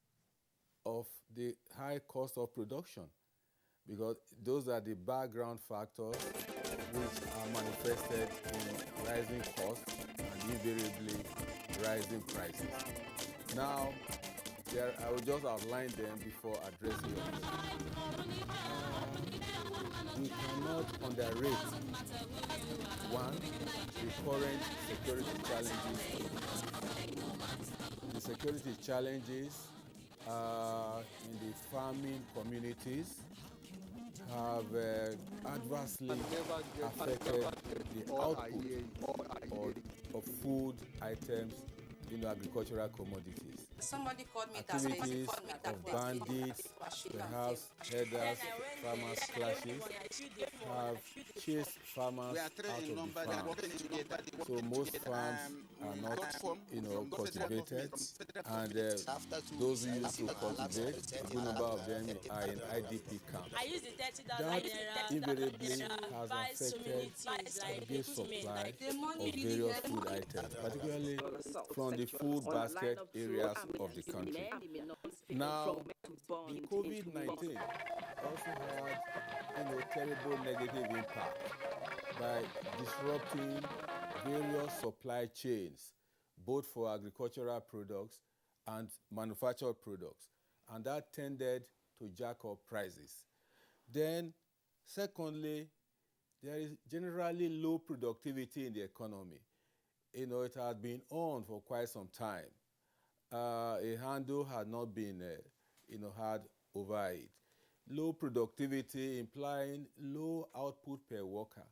of the high cost of production, because those are the background factors which are manifested in rising costs and invariably rising prices. Now, I will just outline them before addressing your question. We cannot underrate, one, the current security challenges. The security challenges in the farming communities have adversely affected the output of food items in agricultural commodities. Somebody called me Activities of bandits, perhaps herders, farmers clashes have chased farmers out of the farm. So most farms are not, cultivated, and those who used to cultivate, a good number of them are in IDP camps. That invariably has affected the supply of various food items, particularly from the food basket areas of the country. Now, the COVID-19 also had terrible negative impact by disrupting various supply chains, both for agricultural products and manufactured products, and that tended to jack up prices. Then, secondly, there is generally low productivity in the economy. It has been on for quite some time. A handle had not been, had over it. Low productivity implying low output per worker.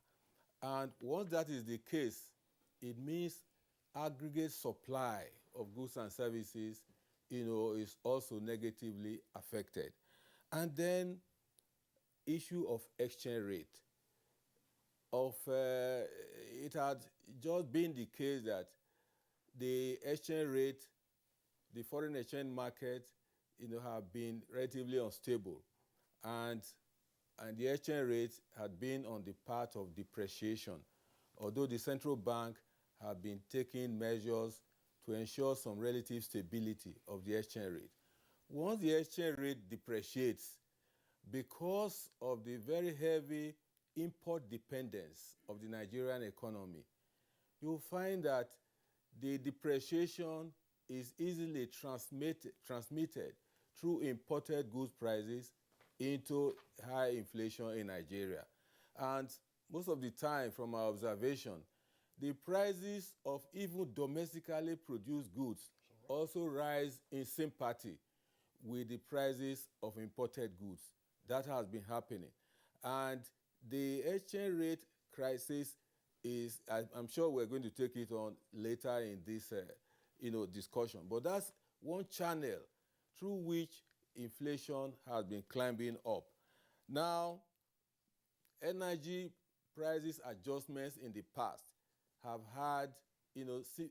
And once that is the case, it means aggregate supply of goods and services, is also negatively affected. And then issue of exchange rate. It had just been the case that the exchange rate, the foreign exchange market, have been relatively unstable, and the exchange rate had been on the path of depreciation, although the central bank have been taking measures to ensure some relative stability of the exchange rate. Once the exchange rate depreciates, because of the very heavy import dependence of the Nigerian economy, you'll find that the depreciation is easily transmitted through imported goods prices into high inflation in Nigeria. And most of the time, from our observation, the prices of even domestically produced goods also rise in sympathy with the prices of imported goods. That has been happening. And the exchange rate crisis is, I'm sure we're going to take it on later in this discussion. But that's one channel through which inflation has been climbing up. Now, energy prices adjustments in the past have had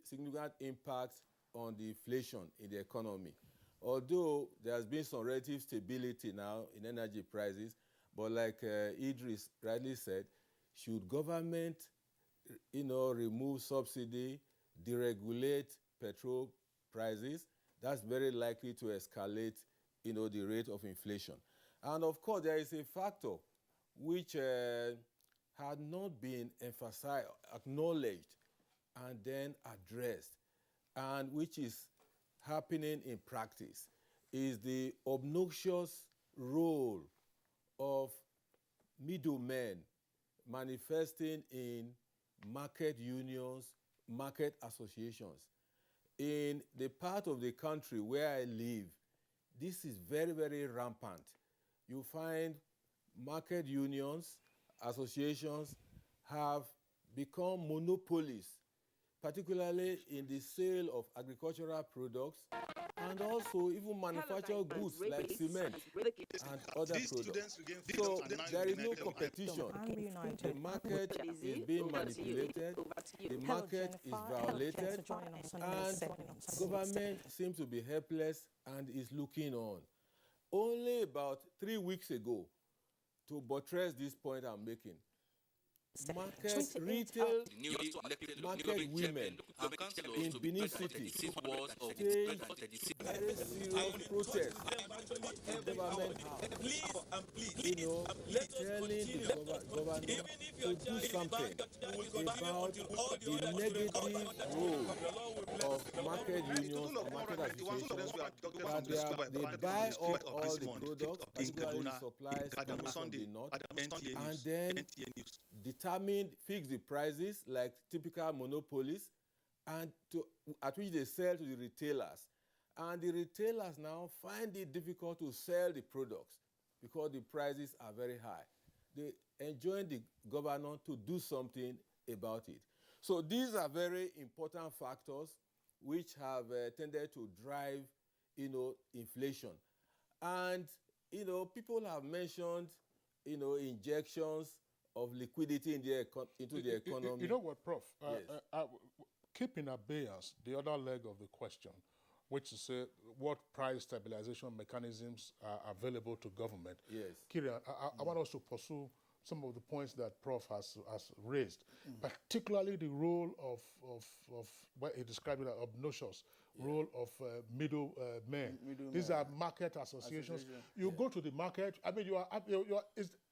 significant impact on the inflation in the economy. Although there has been some relative stability now in energy prices, but like Idris rightly said, should government remove subsidy, deregulate petrol prices, that's very likely to escalate the rate of inflation. And of course, there is a factor which had not been emphasized, acknowledged, and then addressed, and which is happening in practice, is the obnoxious role of middlemen manifesting in market unions, market associations. In the part of the country where I live, this is very, very rampant. You find market unions, associations have become monopolies, particularly in the sale of agricultural products and also even manufactured goods like cement and other products. So there is no competition. The market is being manipulated, the market is violated, and government seems to be helpless and is looking on. Only about 3 weeks ago, to buttress this point I'm making, retail market women in Benin City staged very serious protests in Government House, telling the governor to do something about the negative role of market unions and market associations, that they buy up all the products, particularly the supplies coming from the north, and then fix the prices like typical monopolies, and at which they sell to the retailers. And the retailers now find it difficult to sell the products because the prices are very high. They enjoin the governor to do something about it. So these are very important factors which have tended to drive, inflation. And, people have mentioned, injections of liquidity into the economy. You know what, Prof? Yes. Keep in abeyance the other leg of the question, which is what price stabilization mechanisms are available to government. Yes. Kirian, I want us to pursue some of the points that Prof has raised, particularly the role of what he described as obnoxious, role of middlemen. These are market associations. You go to the market, I mean,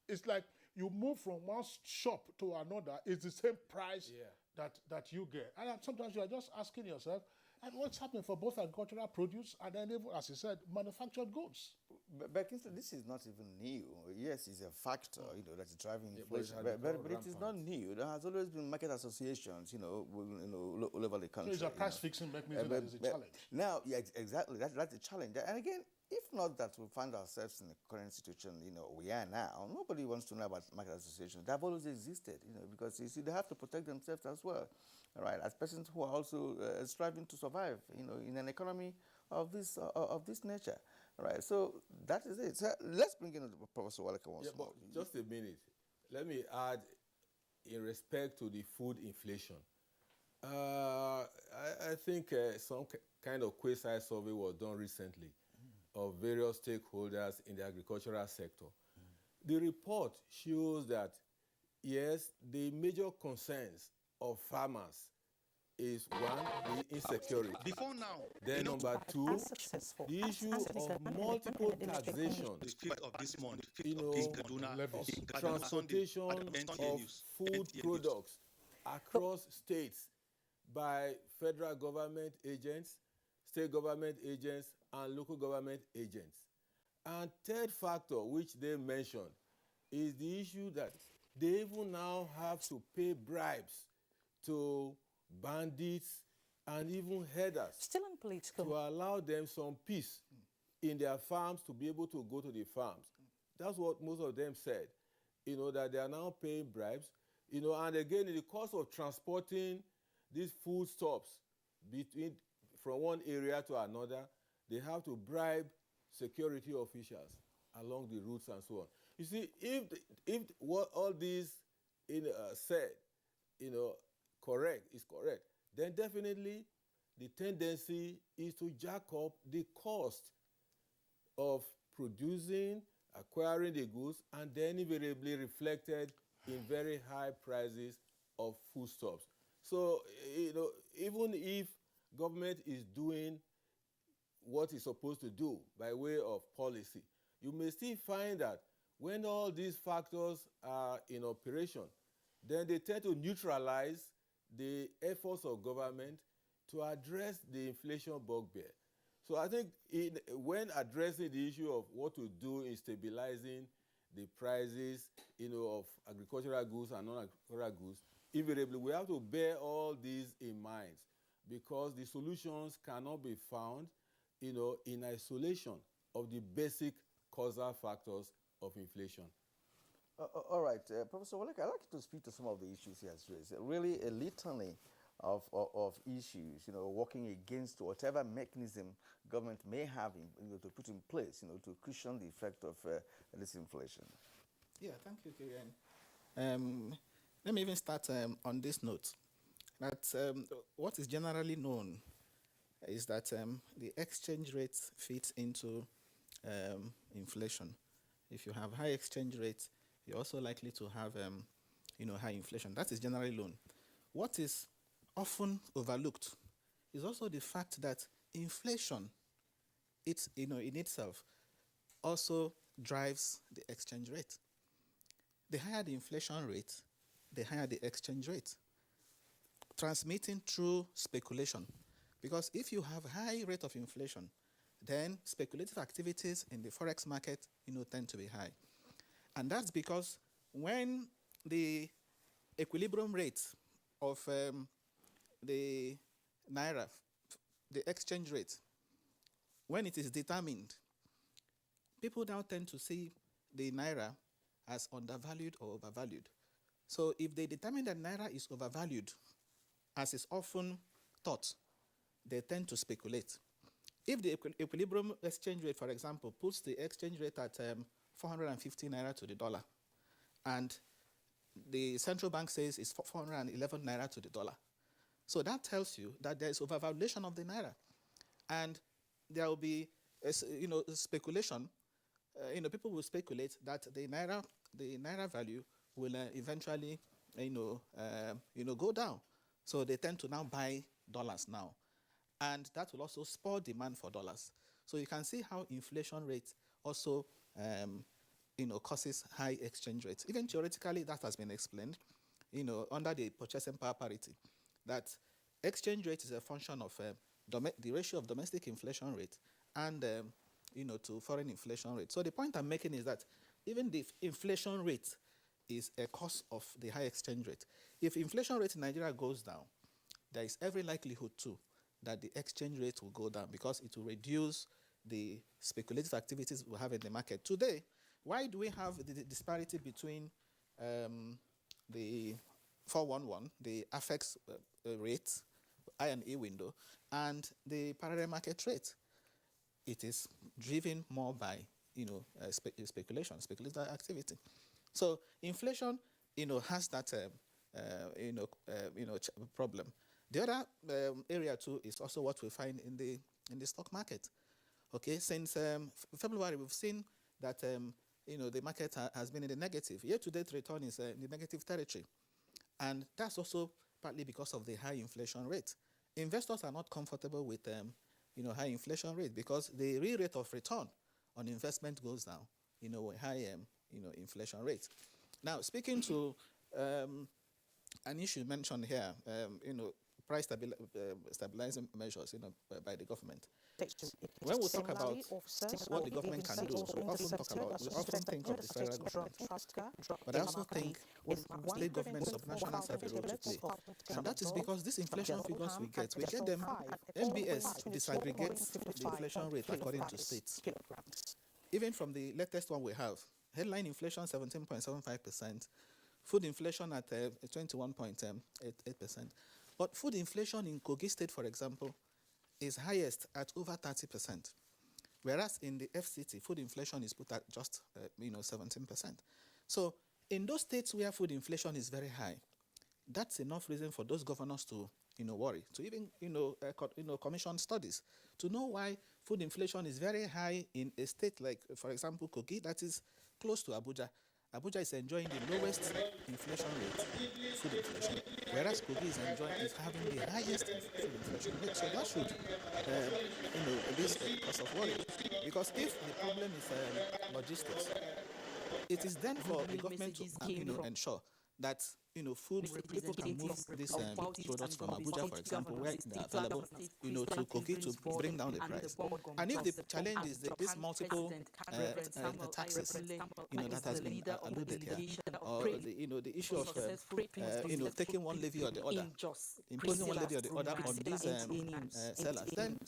it's like you move from one shop to another, it's the same price that you get. And sometimes you are just asking yourself, and what's happening for both agricultural produce and then even, as you said, manufactured goods? But this is not even new. Yes, it's a factor, that's driving inflation. But it is not new. There has always been market associations, all over the country. So it's a price-fixing mechanism that is a challenge. Now, exactly. That's a challenge. And again, if not that we find ourselves in the current situation, we are now, nobody wants to know about market associations. They have always existed, because you see, they have to protect themselves as well, all right, as persons who are also striving to survive, in an economy of this nature, all right. So that is it. So let's bring in Professor Waleke once more. Just a minute. Let me add, in respect to the food inflation, I think some kind of quasi-survey was done recently of various stakeholders in the agricultural sector. The report shows that, yes, the major concerns of farmers is one, the insecurity. Before now, then number two, the issue of multiple taxation, of this month, transportation of food products across states by federal government agents, state government agents, and local government agents. And third factor, which they mentioned, is the issue that they even now have to pay bribes to bandits and even herders, still unpolitical, to allow them some peace in their farms to be able to go to the farms. That's what most of them said. that they are now paying bribes, and again, in the cost of transporting these foodstuffs from one area to another, they have to bribe security officials along the routes and so on. You see, if what all these said, is correct, then definitely the tendency is to jack up the cost of producing, acquiring the goods, and then invariably reflected in very high prices of foodstuffs. So, even if government is doing what it's supposed to do by way of policy, you may still find that when all these factors are in operation, then they tend to neutralize the efforts of government to address the inflation bugbear. So I think when addressing the issue of what to do in stabilizing the prices, of agricultural goods and non-agricultural goods, invariably we have to bear all these in mind, because the solutions cannot be found, in isolation of the basic causal factors of inflation. All right, Professor Walek, I'd like you to speak to some of the issues he has raised. Really a litany of issues, working against whatever mechanism government may have to put in place, to cushion the effect of this inflation. Yeah, thank you, Kirian. Let me even start on this note, that what is generally known is that the exchange rate fits into inflation. If you have high exchange rates, you're also likely to have high inflation. That is generally known. What is often overlooked is also the fact that inflation, in itself, also drives the exchange rate. The higher the inflation rate, the higher the exchange rate, transmitting through speculation. Because if you have high rate of inflation, then speculative activities in the forex market, tend to be high. And that's because when the equilibrium rate of the naira, the exchange rate, when it is determined, people now tend to see the naira as undervalued or overvalued. So if they determine that naira is overvalued, as is often thought, they tend to speculate. If the equilibrium exchange rate, for example, puts the exchange rate at 450 naira to the dollar, and the central bank says it's 411 naira to the dollar, so that tells you that there is overvaluation of the naira, and there will be, speculation. People will speculate that the naira value will eventually, go down. So they tend to now buy dollars now, and that will also spur demand for dollars. So you can see how inflation rate also, causes high exchange rates. Even theoretically, that has been explained, under the purchasing power parity, that exchange rate is a function of the ratio of domestic inflation rate and, to foreign inflation rate. So the point I'm making is that even the inflation rate is a cause of the high exchange rate. If inflation rate in Nigeria goes down, there is every likelihood too that the exchange rate will go down, because it will reduce the speculative activities we have in the market. Today, why do we have the disparity between the 411, the affects rate, I and E window, and the parallel market rate? It is driven more by speculation, speculative activity. So inflation, has that problem. The other area too is also what we find in the stock market. Okay, since February, we've seen that the market has been in the negative. Year-to-date return is in the negative territory, and that's also partly because of the high inflation rate. Investors are not comfortable with high inflation rate, because the real rate of return on investment goes down, with high inflation rate. Now, speaking to an issue mentioned here, price stabilizing measures, by the government. When we talk about what the government can do, we often think of the federal government, but I also think state governments, subnationals have a role to play. And that is because these inflation figures we get them, MBS disaggregates the inflation rate according to states. Even from the latest one we have, Headline inflation 17.75%. Food inflation at 21.8%. But food inflation in Kogi State, for example, is highest at over 30%. Whereas in the FCT, food inflation is put at just 17%. So in those states where food inflation is very high, that's enough reason for those governors to worry, to even commission studies to know why food inflation is very high in a state like, for example, Kogi, that is close to Abuja. Abuja is enjoying the lowest inflation rate, food inflation, whereas Kogi is having the highest food inflation rate. So that should be a cause of worry, because if the problem is logistics, it is then for the government to ensure that people can move these products from Abuja, for example, where they are available, to Kogi to bring down the price. And if the challenge is these multiple taxes, that has been alluded here, or the issue of taking one levy or the other, imposing one levy or the other on these sellers, then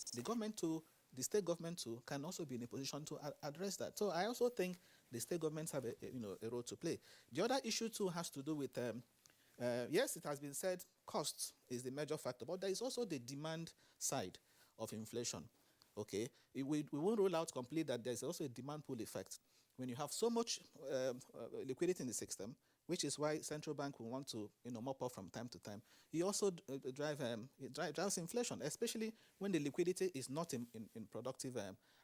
the state government too can also be in a position to address that. So I also think the state governments have a role to play. The other issue too has to do with, yes, it has been said cost is the major factor, but there is also the demand side of inflation. Okay, we won't rule out completely that there's also a demand pull effect. When you have so much liquidity in the system, which is why central bank will want to mop up from time to time, you also drives inflation, especially when the liquidity is not in productive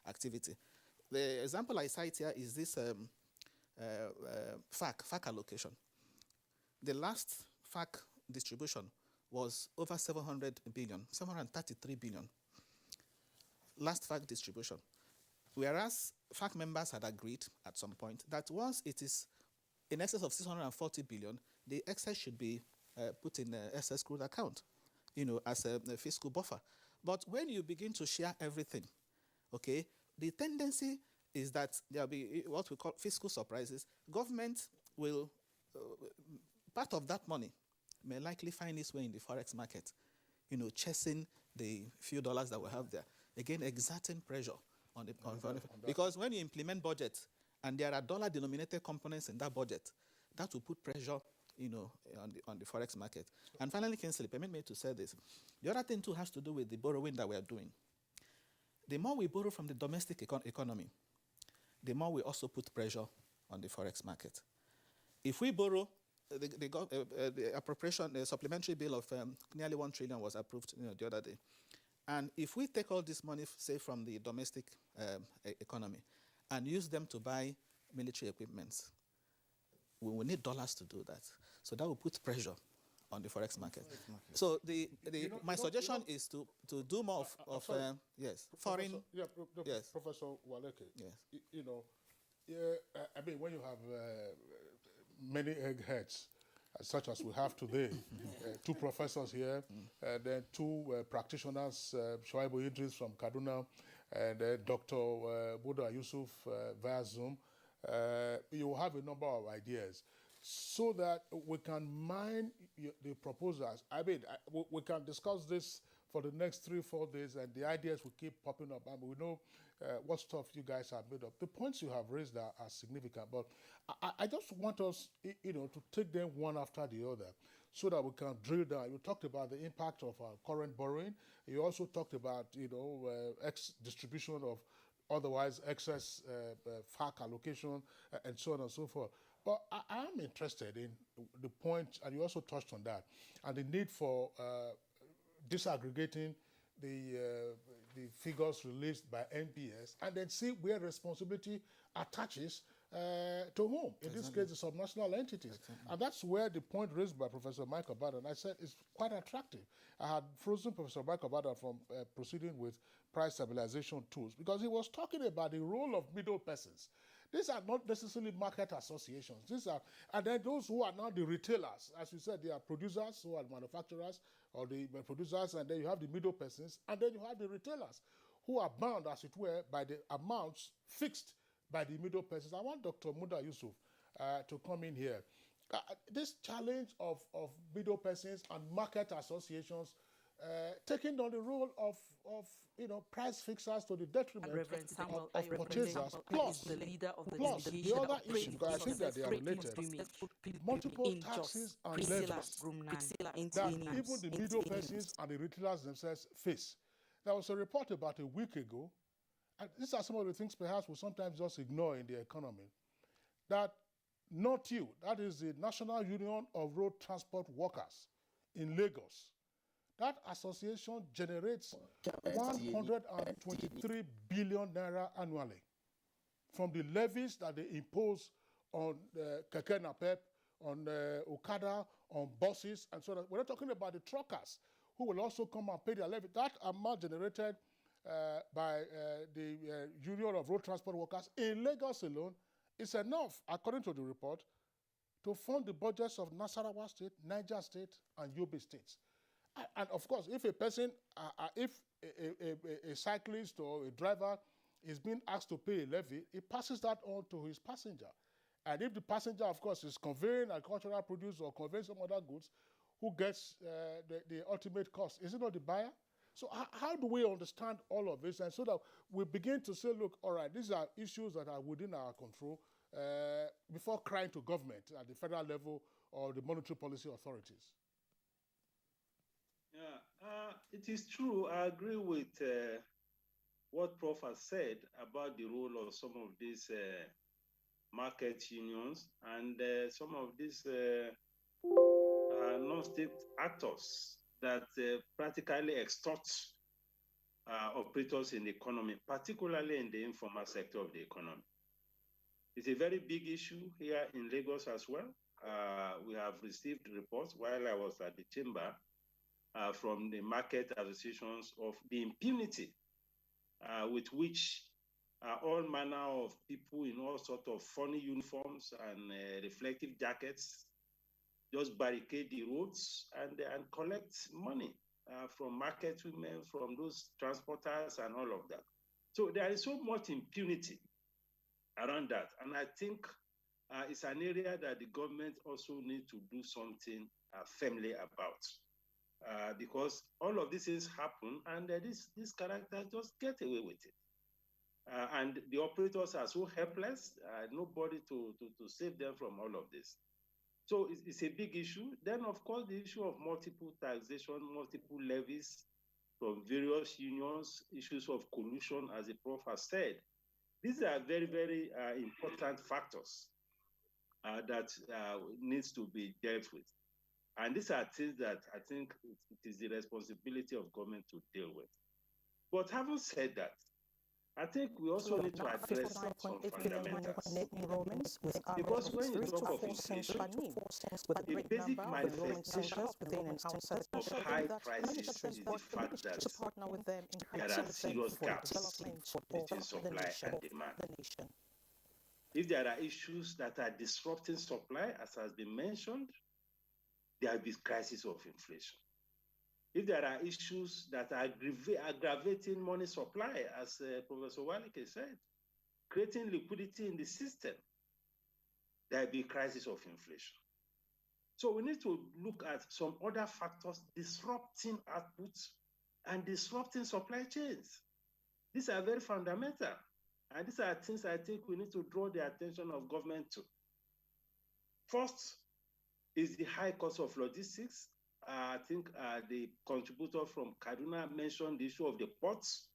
activity. The example I cite here is this FAC allocation. The last FAC distribution was over 733 billion. Last FAC distribution. Whereas FAC members had agreed at some point that once it is in excess of 640 billion, the excess should be put in an excess crude account, as a fiscal buffer. But when you begin to share everything, okay, the tendency is that there will be what we call fiscal surprises. Government will, part of that money may likely find its way in the forex market, chasing the few dollars that we have there. Again, exerting pressure on the because when you implement budget and there are dollar-denominated components in that budget, that will put pressure, on the forex market. And finally, Kingsley, permit me to say this. The other thing too has to do with the borrowing that we are doing. The more we borrow from the domestic economy, the more we also put pressure on the forex market. If we borrow, the appropriation, the supplementary bill of nearly 1 trillion was approved the other day. And if we take all this money, say, from the domestic economy and use them to buy military equipment, we will need dollars to do that. So that will put pressure on the forex market. So my suggestion is to do more of yes, foreign. Yes. Professor Waleke. Yes. I mean, when you have many eggheads, such as we have today, 2 professors here, and then 2 practitioners, Shoaibu Idris from Kaduna, and Dr. Buda Yusuf via Zoom, you will have a number of ideas so that we can mine the proposals. I mean, we can discuss this for the next 3-4 days, and the ideas will keep popping up. I mean, we know what stuff you guys have made up. The points you have raised are significant, but I just want us, to take them one after the other so that we can drill down. You talked about the impact of our current borrowing. You also talked about, distribution of otherwise excess FAC allocation and so on and so forth. But I am interested in the point, and you also touched on that, and the need for disaggregating the figures released by NBS and then see where responsibility attaches to whom. In this case, the subnational entities. And that's where the point raised by Professor Michael Baden, I said, is quite attractive. I had frozen Professor Michael Baden from proceeding with price stabilization tools because he was talking about the role of middle persons. These are not necessarily market associations. And then those who are now the retailers, as you said, they are producers who are manufacturers or the producers, and then you have the middle persons, and then you have the retailers who are bound, as it were, by the amounts fixed by the middle persons. I want Dr. Muda Yusuf to come in here. This challenge of middle persons and market associations, taking on the role of price fixers to the detriment Reverend Samuel of purchasers. Plus, the leader of the other issue, because I think that they are related, multiple taxes and levies that even the middle persons and the retailers themselves face. There was a report about a week ago, and these are some of the things perhaps we sometimes just ignore in the economy, that NOTU, that is the National Union of Road Transport Workers in Lagos, that association generates 123 billion naira annually from the levies that they impose on Keke Napep, on Okada, on buses, and so on. We're not talking about the truckers who will also come and pay their levy. That amount generated by the Union of Road Transport Workers in Lagos alone is enough, according to the report, to fund the budgets of Nasarawa State, Niger State, and Yobe states. And of course, if a person, if a cyclist or a driver is being asked to pay a levy, he passes that on to his passenger. And if the passenger, of course, is conveying agricultural produce or conveying some other goods, who gets the ultimate cost? Is it not the buyer? So how do we understand all of this? And so that we begin to say, look, all right, these are issues that are within our control before crying to government at the federal level or the monetary policy authorities. Yeah, it is true. I agree with what Prof has said about the role of some of these market unions and some of these non-state actors that practically extort operators in the economy, particularly in the informal sector of the economy. It's a very big issue here in Lagos as well. We have received reports while I was at the chamber from the market associations of the impunity with which all manner of people in all sorts of funny uniforms and reflective jackets just barricade the roads and collect money from market women, from those transporters and all of that. So there is so much impunity around that. And I think it's an area that the government also needs to do something firmly about. Because all of these things happen and these characters just get away with it. And the operators are so helpless, nobody to save them from all of this. So it's a big issue. Then, of course, the issue of multiple taxation, multiple levies from various unions, issues of collusion, as the Prof has said. These are very, very important factors that needs to be dealt with. And these are things that I think it is the responsibility of government to deal with. But having said that, I think we also need to address some fundamentals. Because when you talk of inflation, a basic manifestation of high prices is the fact that there are serious gaps between supply and demand. If there are issues that are disrupting supply, as has been mentioned, there will be crisis of inflation. If there are issues that are aggravating money supply, as Professor Walike said, creating liquidity in the system, there will be crisis of inflation. So we need to look at some other factors disrupting output and disrupting supply chains. These are very fundamental. And these are things I think we need to draw the attention of government to. First is the high cost of logistics. I think the contributor from Kaduna mentioned the issue of the ports.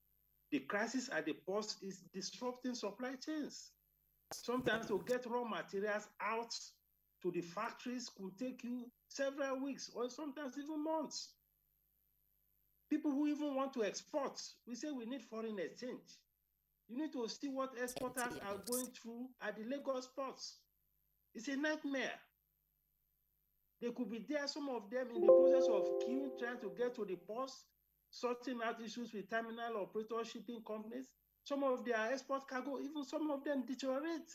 The crisis at the ports is disrupting supply chains. Sometimes to get raw materials out to the factories could take you several weeks or sometimes even months. People who even want to export, we say we need foreign exchange. You need to see what exporters are going through at the Lagos ports. It's a nightmare. They could be there, some of them in the process of queuing, trying to get to the ports, sorting out issues with terminal operator shipping companies. Some of their export cargo, even some of them deteriorate.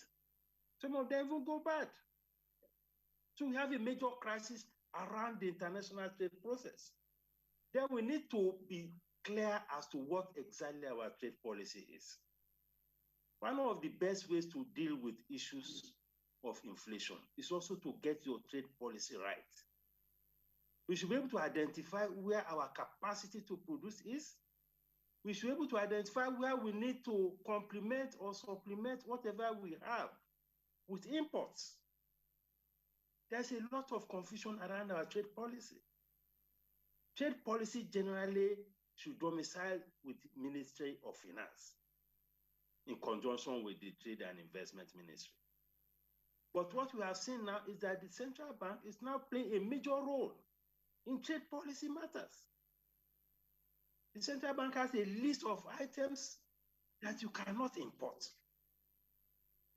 Some of them even go bad. So we have a major crisis around the international trade process. Then we need to be clear as to what exactly our trade policy is. One of the best ways to deal with issues of inflation is also to get your trade policy right. We should be able to identify where our capacity to produce is. We should be able to identify where we need to complement or supplement whatever we have with imports. There's a lot of confusion around our trade policy. Trade policy generally should domicile with Ministry of Finance in conjunction with the Trade and Investment Ministry. But what we have seen now is that the central bank is now playing a major role in trade policy matters. The central bank has a list of items that you cannot import.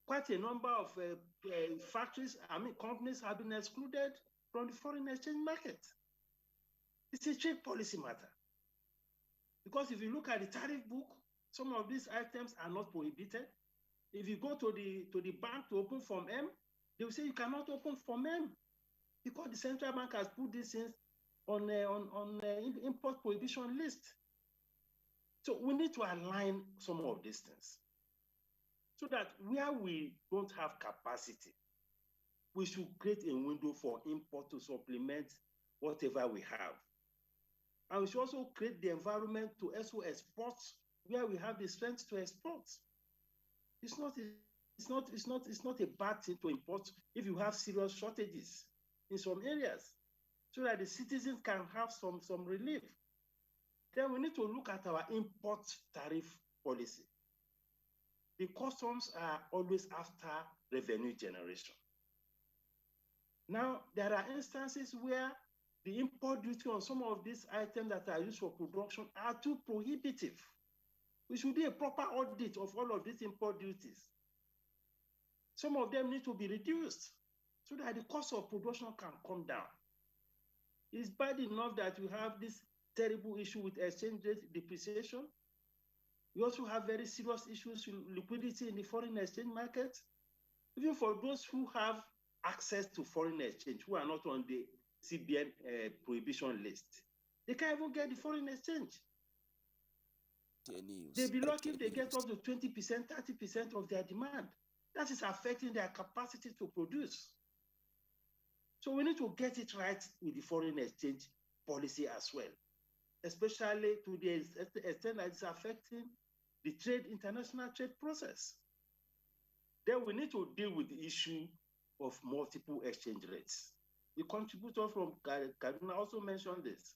Quite a number of companies have been excluded from the foreign exchange market. It's a trade policy matter. Because if you look at the tariff book, some of these items are not prohibited. If you go to the bank to open Form M, they will say you cannot open Form M because the central bank has put these things on import prohibition list. So we need to align some of these things so that where we don't have capacity, we should create a window for import to supplement whatever we have. And we should also create the environment to also export where we have the strength to export. It's not a bad thing to import if you have serious shortages in some areas, so that the citizens can have some relief. Then we need to look at our import tariff policy. The customs are always after revenue generation. Now, there are instances where the import duty on some of these items that are used for production are too prohibitive. We should do a proper audit of all of these import duties. Some of them need to be reduced so that the cost of production can come down. It's bad enough that we have this terrible issue with exchange rate depreciation. We also have very serious issues with liquidity in the foreign exchange market. Even for those who have access to foreign exchange, who are not on the CBN prohibition list, they can't even get the foreign exchange. They'll be lucky if they get up to 20%, 30% of their demand. That is affecting their capacity to produce. So we need to get it right with the foreign exchange policy as well, especially to the extent that it's affecting the international trade process. Then we need to deal with the issue of multiple exchange rates. The contributor from Kaduna also mentioned this.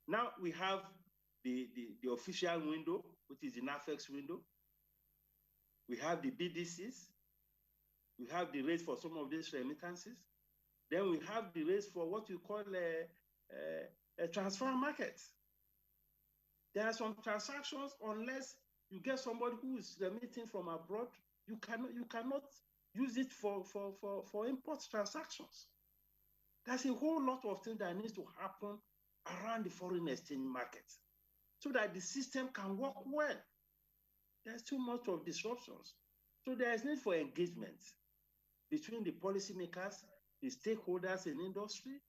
Now we have the official window, which is the NAFEX window. We have the BDCs. We have the rates for some of these remittances. Then we have the rates for what we call a transfer market. There are some transactions, unless you get somebody who is remitting from abroad, you cannot use it for import transactions. There's a whole lot of things that needs to happen around the foreign exchange market so that the system can work well. There's too much of disruptions. So there is need for engagement between the policymakers, the stakeholders in industry,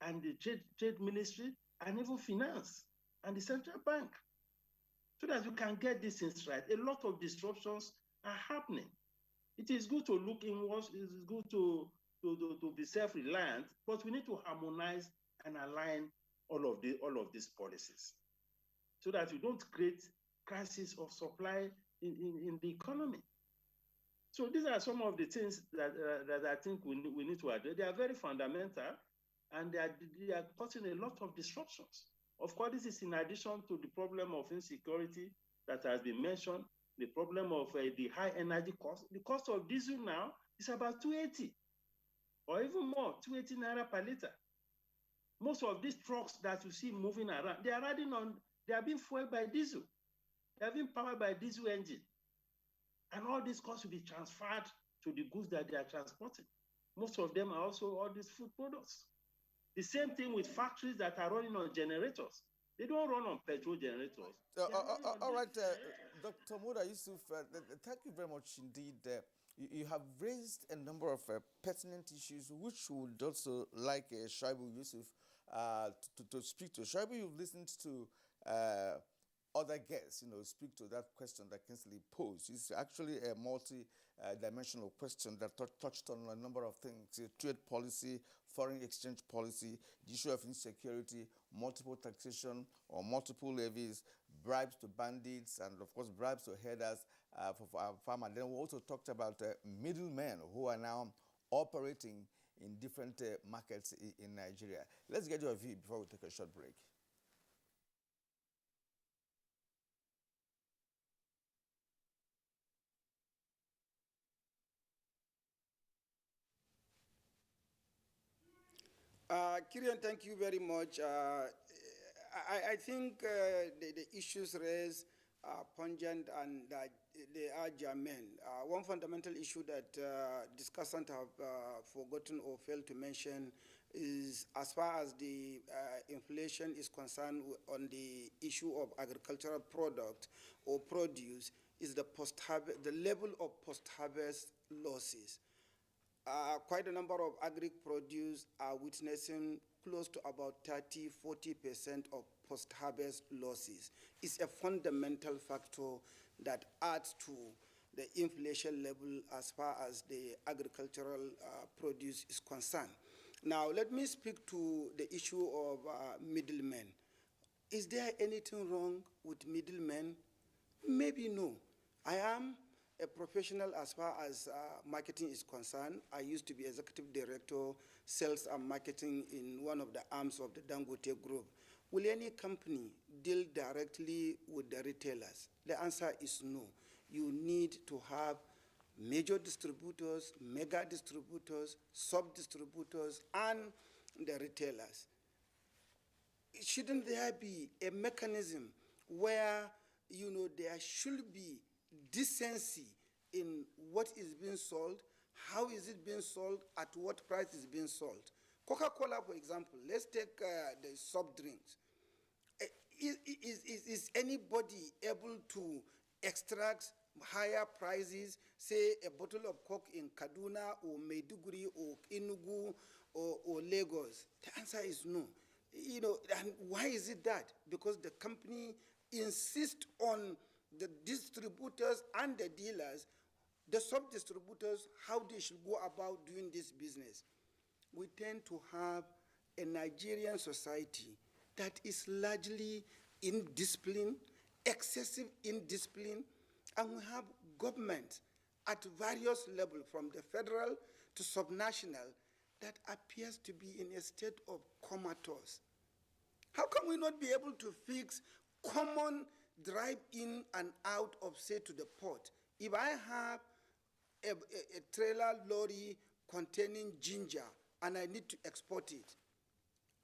and the trade ministry, and even finance, and the central bank, so that you can get these things right. A lot of disruptions are happening. It is good to look inwards, it is good to be self-reliant, but we need to harmonize and align all of these policies so that we don't create crisis of supply in the economy. So these are some of the things that I think we need to address. They are very fundamental, and they are causing a lot of disruptions. Of course, this is in addition to the problem of insecurity that has been mentioned, the problem of the high energy cost. The cost of diesel now is about 280, or even more, 280 naira per liter. Most of these trucks that you see moving around, they are being fueled by diesel. They are being powered by diesel engine. And all these costs will be transferred to the goods that they are transporting. Most of them are also all these food products. The same thing with factories that are running on generators. They don't run on petrol generators. All right, Dr. Muda Yusuf, thank you very much indeed. You have raised a number of pertinent issues, which would also like Shaibu Yusuf to speak to. Shaibu, you've listened to other guests, speak to that question that Kinsley posed. It's actually a multi-dimensional question that touched on a number of things: trade policy, foreign exchange policy, the issue of insecurity, multiple taxation or multiple levies, bribes to bandits, and of course bribes to headers for our farmers. Then we also talked about middlemen who are now operating in different markets in Nigeria. Let's get your view before we take a short break. Kirian, thank you very much. I think the issues raised are pungent and they are germane. One fundamental issue that discussants have forgotten or failed to mention is, as far as the inflation is concerned on the issue of agricultural product or produce, is the level of post-harvest losses. Quite a number of agri-produce are witnessing close to about 30–40% of post-harvest losses. It's a fundamental factor that adds to the inflation level as far as the agricultural produce is concerned. Now, let me speak to the issue of middlemen. Is there anything wrong with middlemen? Maybe no. I am a professional as far as marketing is concerned. I used to be executive director, sales and marketing in one of the arms of the Dangote Group. Will any company deal directly with the retailers? The answer is no. You need to have major distributors, mega distributors, sub-distributors, and the retailers. Shouldn't there be a mechanism where, there should be decency in what is being sold, how is it being sold, at what price is being sold? Coca-Cola, for example, let's take the soft drinks. Is anybody able to extract higher prices, say a bottle of Coke in Kaduna or Maiduguri or Enugu or Lagos? The answer is no. And why is it that? Because the company insists on the distributors and the dealers, the sub-distributors, how they should go about doing this business. We tend to have a Nigerian society that is largely indisciplined, excessive indiscipline, and we have government at various levels, from the federal to subnational, that appears to be in a state of comatose. How can we not be able to fix common drive in and out of, say, to the port? If I have a trailer lorry containing ginger and I need to export it,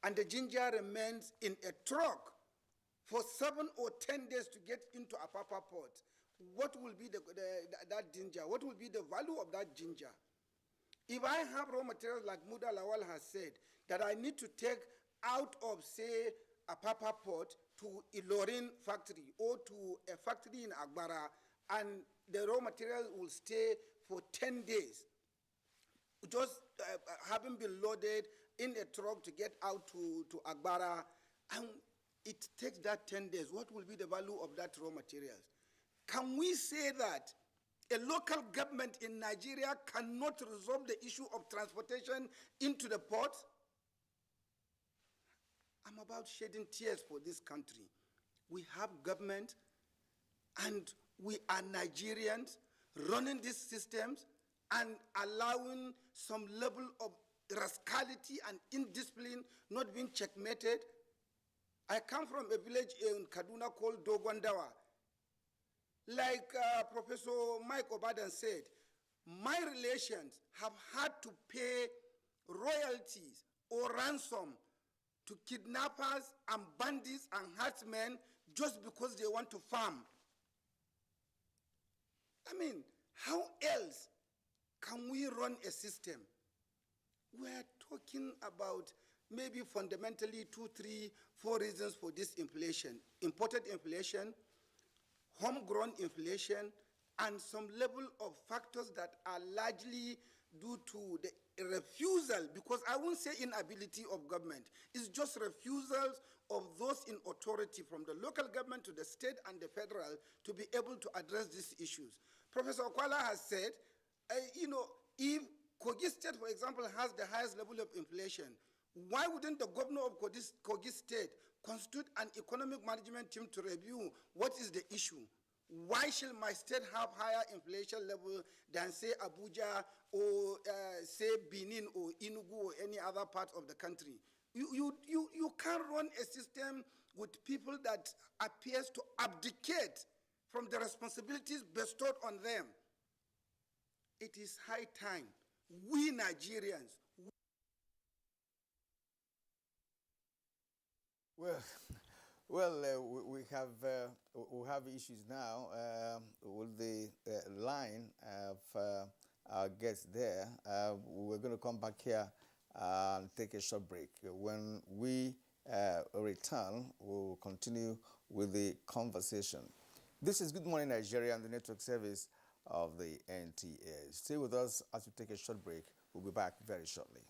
and the ginger remains in a truck for 7 or 10 days to get into Apapa port, what will be that ginger? What will be the value of that ginger? If I have raw materials, like Muda Lawal has said, that I need to take out of, say, Apapa port to Ilorin factory or to a factory in Agbara, and the raw materials will stay for 10 days, just having been loaded in a truck to get out to Agbara, and it takes that 10 days. What will be the value of that raw materials? Can we say that a local government in Nigeria cannot resolve the issue of transportation into the port? I'm about shedding tears for this country. We have government, and we are Nigerians running these systems and allowing some level of rascality and indiscipline not being checkmated. I come from a village in Kaduna called Dogwandawa. Like Professor Mike Obadan said, my relations have had to pay royalties or ransom to kidnappers and bandits and herdsmen just because they want to farm. I mean, how else can we run a system? We are talking about maybe fundamentally 2, 3, 4 reasons for this inflation. Imported inflation, homegrown inflation, and some level of factors that are largely due to the refusal, because I won't say inability of government, it's just refusals of those in authority from the local government to the state and the federal to be able to address these issues. Professor Okwala has said, if Kogi State, for example, has the highest level of inflation, why wouldn't the governor of Kogi State constitute an economic management team to review what is the issue? Why shall my state have higher inflation level than, say, Abuja or, say, Benin or Enugu or any other part of the country? You can't run a system with people that appears to abdicate from the responsibilities bestowed on them. It is high time we Nigerians. We have issues now with the line of our guests there. We're going to come back here and take a short break. When we return, we'll continue with the conversation. This is Good Morning Nigeria and the network service of the NTA. Stay with us as we take a short break. We'll be back very shortly.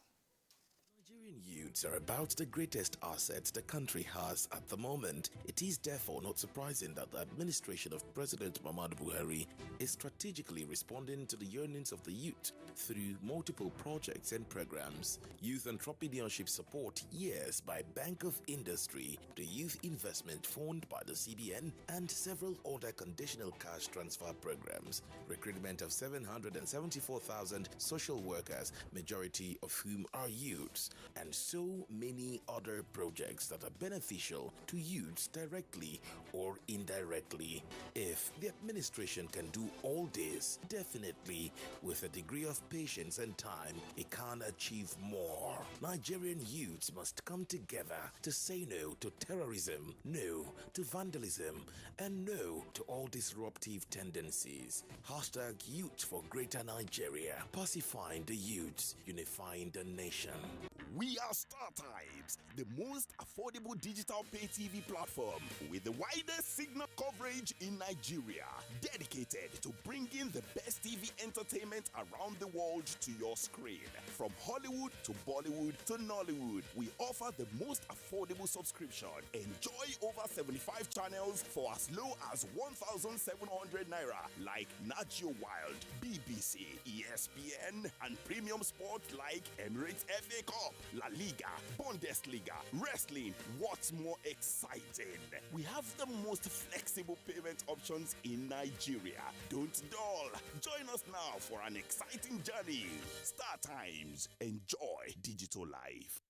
Nigerian youths are about the greatest assets the country has at the moment. It is therefore not surprising that the administration of President Muhammadu Buhari is strategically responding to the yearnings of the youth through multiple projects and programs. Youth entrepreneurship support years by Bank of Industry, the Youth Investment Fund by the CBN, and several other conditional cash transfer programs. Recruitment of 774,000 social workers, majority of whom are youths, and so many other projects that are beneficial to youths directly or indirectly. If the administration can do all this, definitely with a degree of patience and time, it can achieve more. Nigerian youths must come together to say no to terrorism, no to vandalism, and no to all disruptive tendencies. Hashtag Youth for Greater Nigeria. Pacifying the youths, unifying the nation. We are StarTimes, the most affordable digital pay TV platform with the widest signal coverage in Nigeria, dedicated to bringing the best TV entertainment around the world to your screen. From Hollywood to Bollywood to Nollywood, we offer the most affordable subscription. Enjoy over 75 channels for as low as 1,700 naira, like Nat Geo Wild, BBC, ESPN, and premium sport like Emirates FA Cup, La Liga, Bundesliga, wrestling. What's more exciting? We have the most flexible payment options in Nigeria. Don't dull. Join us now for an exciting journey. StarTimes. Enjoy digital life.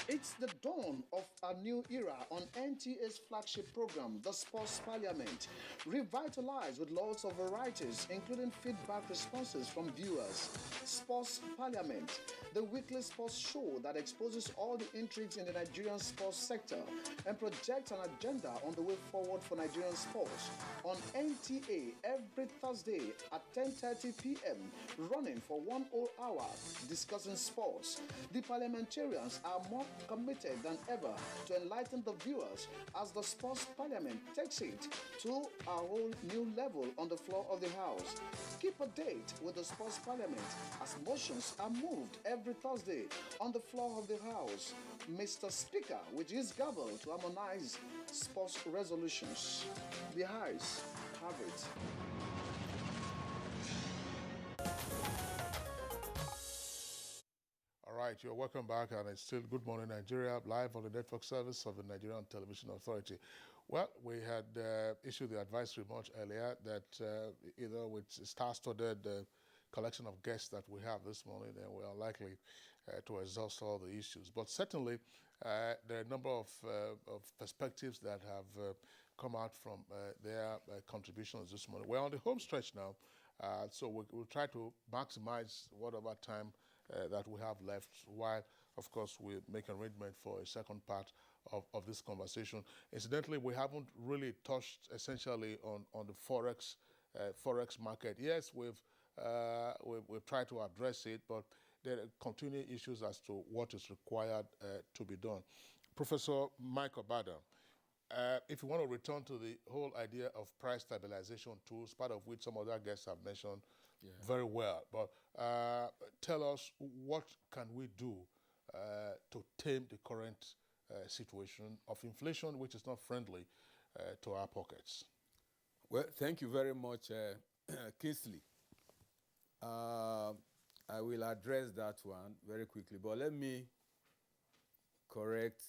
It's the dawn of a new era on NTA's flagship program, The Sports Parliament, revitalized with lots of varieties, including feedback responses from viewers. Sports Parliament, the weekly sports show that exposes all the intrigues in the Nigerian sports sector and projects an agenda on the way forward for Nigerian sports. On NTA every Thursday at 10:30 p.m., running for 1 whole hour, discussing sports. The parliamentarians are more committed than ever to enlighten the viewers as the Sports Parliament takes it to a whole new level on the floor of the House. Keep a date with the Sports Parliament as motions are moved every Thursday on the floor of the House. Mr. Speaker, with his gavel to harmonize sports resolutions. The House have it. All right, you're welcome back, and it's still Good Morning Nigeria, live on the network service of the Nigerian Television Authority. Well, we had issued the advisory much earlier that, with star-studded collection of guests that we have this morning, then we are likely to exhaust all the issues. But certainly, there are a number of perspectives that have come out from their contributions this morning. We're on the home stretch now, so we'll try to maximize whatever time that we have left, while, of course, we make arrangement for a second part of this conversation. Incidentally, we haven't really touched essentially on the Forex market. Yes, we've tried to address it, but there are continuing issues as to what is required to be done. Professor Michael Bader, if you want to return to the whole idea of price stabilization tools, part of which some other guests have mentioned very well, but tell us, what can we do to tame the current situation of inflation, which is not friendly to our pockets? Well, thank you very much, Kingsley. I will address that one very quickly, but let me correct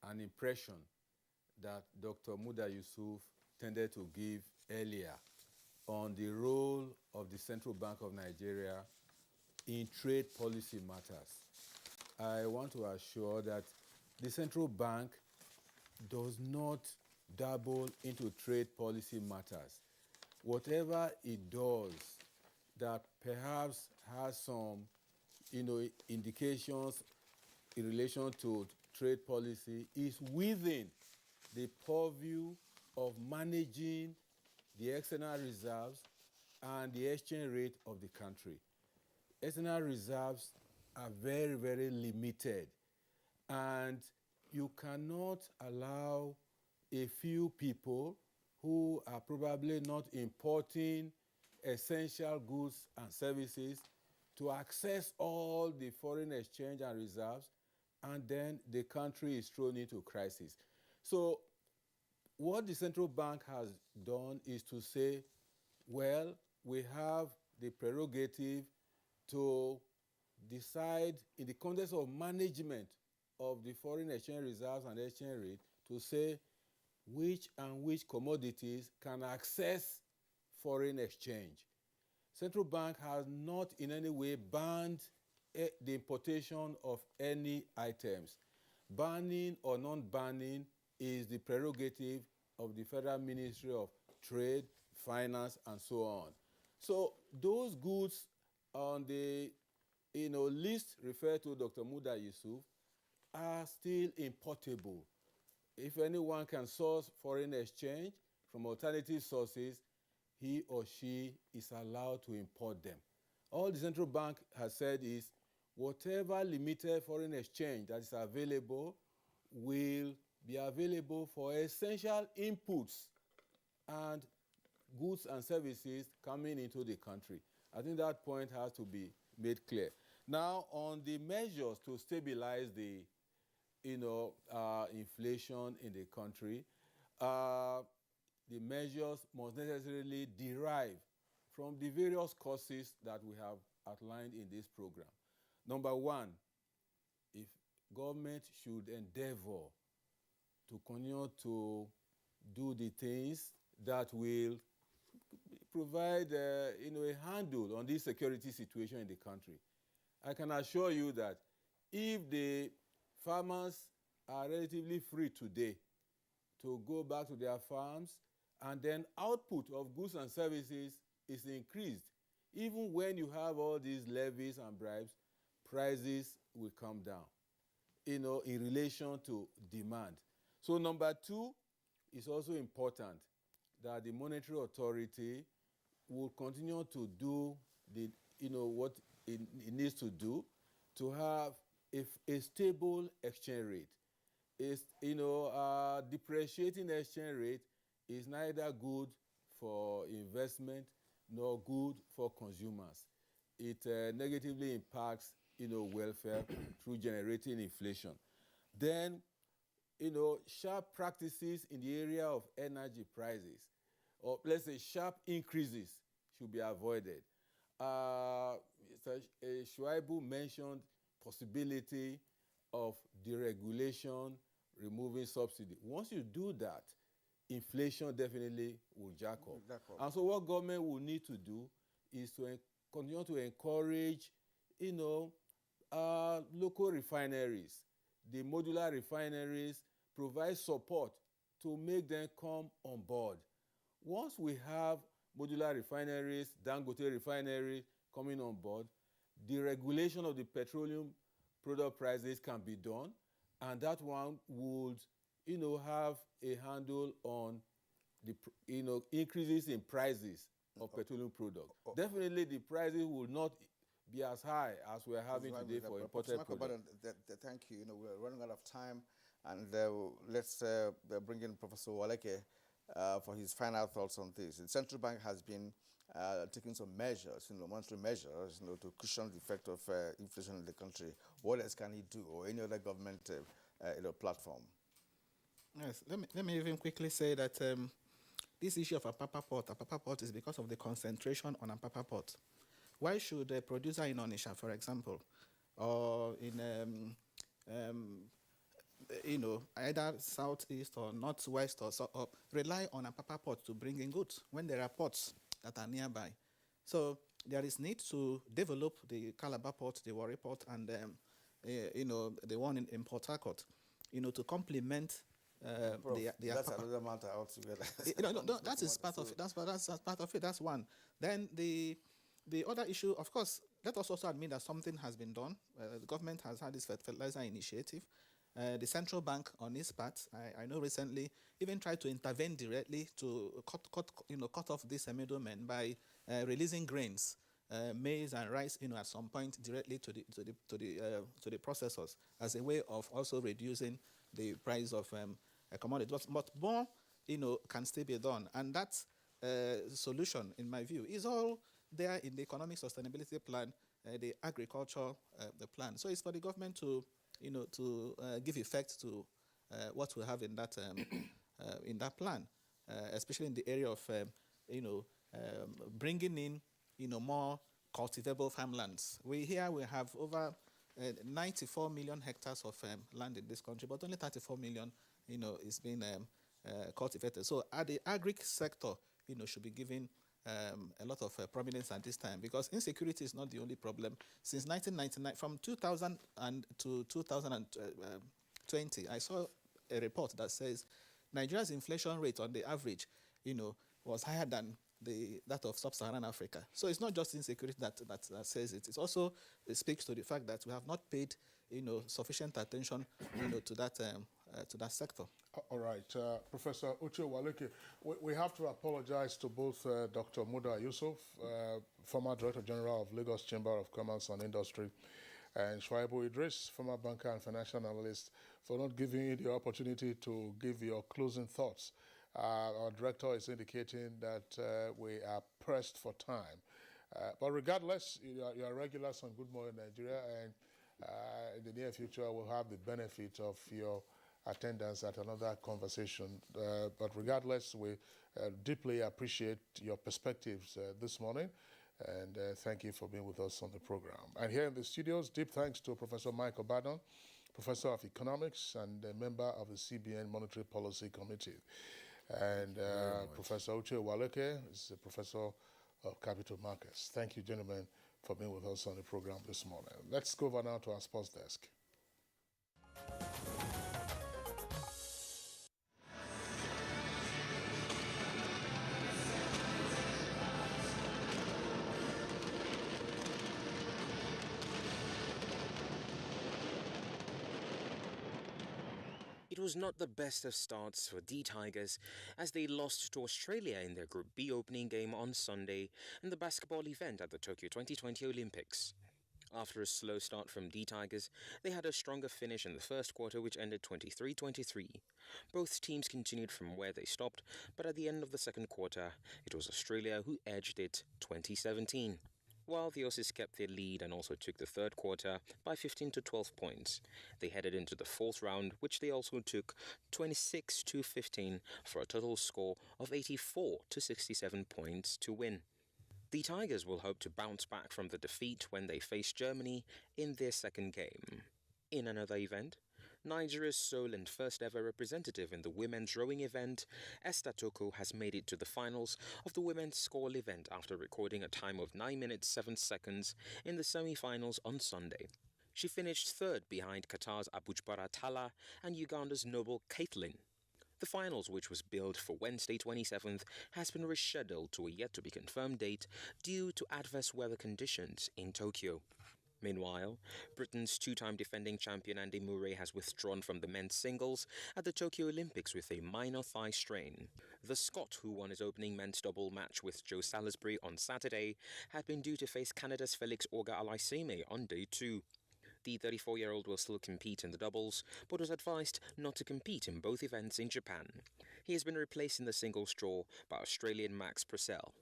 an impression that Dr. Muda Yusuf tended to give earlier on the role of the Central Bank of Nigeria in trade policy matters. I want to assure that the Central Bank does not dabble into trade policy matters. Whatever it does that perhaps has some, indications in relation to trade policy is within the purview of managing the external reserves and the exchange rate of the country. External reserves are very, very limited, and you cannot allow a few people who are probably not importing essential goods and services to access all the foreign exchange and reserves, and then the country is thrown into crisis. So what the central bank has done is to say, well, we have the prerogative to decide in the context of management of the foreign exchange reserves and exchange rate to say which and which commodities can access foreign exchange. Central bank has not in any way banned the importation of any items. Banning or non-banning is the prerogative of the Federal Ministry of Trade, Finance, and so on. So those goods on the list referred to Dr. Muda Yusuf are still importable. If anyone can source foreign exchange from alternative sources, he or she is allowed to import them. All the central bank has said is whatever limited foreign exchange that is available will be available for essential inputs and goods and services coming into the country. I think that point has to be made clear. Now, on the measures to stabilize the inflation in the country, the measures must necessarily derive from the various causes that we have outlined in this program. Number one, if government should endeavor to continue to do the things that will provide a handle on this security situation in the country. I can assure you that if the farmers are relatively free today to go back to their farms, and then output of goods and services is increased, even when you have all these levies and bribes, prices will come down, in relation to demand. So number two, is also important that the monetary authority will continue to do what it needs to do to have a stable exchange rate. Depreciating exchange rate is neither good for investment nor good for consumers. It negatively impacts welfare through generating inflation. Then sharp practices in the area of energy prices, or let's say sharp increases, should be avoided. Shuaibu mentioned possibility of deregulation, removing subsidy. Once you do that, inflation definitely will jack up. And so what government will need to do is to continue to encourage, local refineries, the modular refineries, provide support to make them come on board. Once we have modular refineries, Dangote refinery coming on board, deregulation of the petroleum product prices can be done, and that one would, have a handle on the, increases in prices of petroleum products. Definitely, the prices will not be as high as we're having today for imported products. Thank you. We're running out of time, and let's bring in Professor Waleke for his final thoughts on this. The central bank has been taking some measures, monetary measures, to cushion the effect of inflation in the country. What else can he do, or any other government platform? Yes, let me even quickly say that this issue of Apapa Port is because of the concentration on Apapa Port. Why should a producer in Onitsha, for example, or in either southeast or northwest or rely on Apapa Port to bring in goods when there are ports that are nearby? So there is need to develop the Calabar Port, the Warri Port, and the one in Port Harcourt, to complement that's another matter altogether. That is part of it. That's part of it. That's one. Then the other issue, of course, let us also admit that something has been done. The government has had this fertilizer initiative. The central bank, on its part, I know recently, even tried to intervene directly to cut off this middleman by releasing grains, maize and rice, at some point directly to the processors as a way of also reducing the price of commodities. But more, can still be done, and that solution, in my view, is all there in the economic sustainability plan, the agriculture the plan. So it's for the government to give effect to what we have in that plan, especially in the area of bringing in more cultivable farmlands. We have over 94 million hectares of land in this country, but only 34 million is being cultivated. So the agri sector should be given a lot of prominence at this time, because insecurity is not the only problem. Since 1999, from 2000 to 2020, I saw a report that says Nigeria's inflation rate on the average, was higher than that of sub-Saharan Africa. So it's not just insecurity that says it. It also speaks to the fact that we have not paid, sufficient attention, to that sector. All right, Professor Uche Waleke, we have to apologize to both Dr. Muda Yusuf, former Director General of Lagos Chamber of Commerce and Industry, and Shuaibu Idris, former banker and financial analyst, for not giving you the opportunity to give your closing thoughts. Our director is indicating that we are pressed for time. But regardless, you are regulars on Good Morning Nigeria, and in the near future we'll have the benefit of your attendance at another conversation. But regardless, we deeply appreciate your perspectives this morning, and thank you for being with us on the program. And here in the studios, deep thanks to Professor Mike Obadan, Professor of Economics and a member of the CBN Monetary Policy Committee. And Professor Uche Waleke is a professor of capital markets. Thank you, gentlemen, for being with us on the program this morning. Let's go over now to our sports desk. It was not the best of starts for the Tigers as they lost to Australia in their Group B opening game on Sunday in the basketball event at the Tokyo 2020 Olympics. After a slow start from the Tigers, they had a stronger finish in the first quarter, which ended 23-23. Both teams continued from where they stopped, but at the end of the second quarter, it was Australia who edged it 20-17. While the Aussies kept their lead and also took the third quarter by 15 to 12 points. They headed into the fourth round, which they also took 26-15 for a total score of 84 to 67 points to win. The Tigers will hope to bounce back from the defeat when they face Germany in their second game. In another event, Nigeria's sole and first ever representative in the women's rowing event, Esther Toko, has made it to the finals of the women's scull event after recording a time of 9 minutes 7 seconds in the semi-finals on Sunday. She finished third behind Qatar's Abuja Tala and Uganda's Noble Caitlin. The finals, which was billed for Wednesday 27th, has been rescheduled to a yet-to-be-confirmed date due to adverse weather conditions in Tokyo. Meanwhile, Britain's two-time defending champion Andy Murray has withdrawn from the men's singles at the Tokyo Olympics with a minor thigh strain. The Scot, who won his opening men's double match with Joe Salisbury on Saturday, had been due to face Canada's Felix Auger-Aliassime on day 2. The 34-year-old will still compete in the doubles, but was advised not to compete in both events in Japan. He has been replaced in the singles draw by Australian Max Purcell.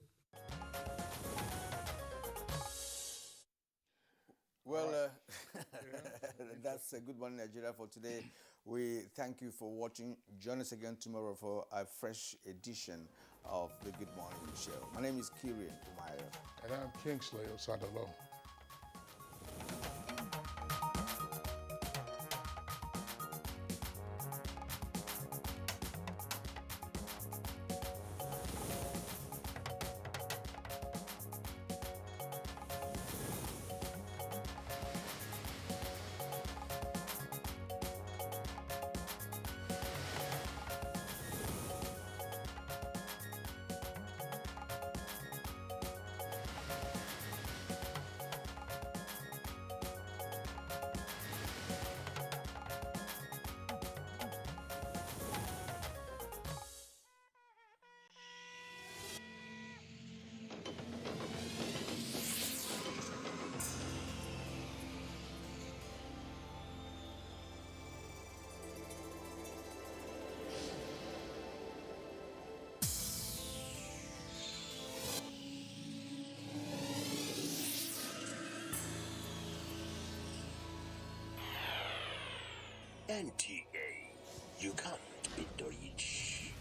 Well, that's a good one, Nigeria, for today. We thank you for watching. Join us again tomorrow for a fresh edition of the Good Morning Show. My name is Kirian Umayo. And I'm Kingsley Osandalo. NTA, you can't beat the rich.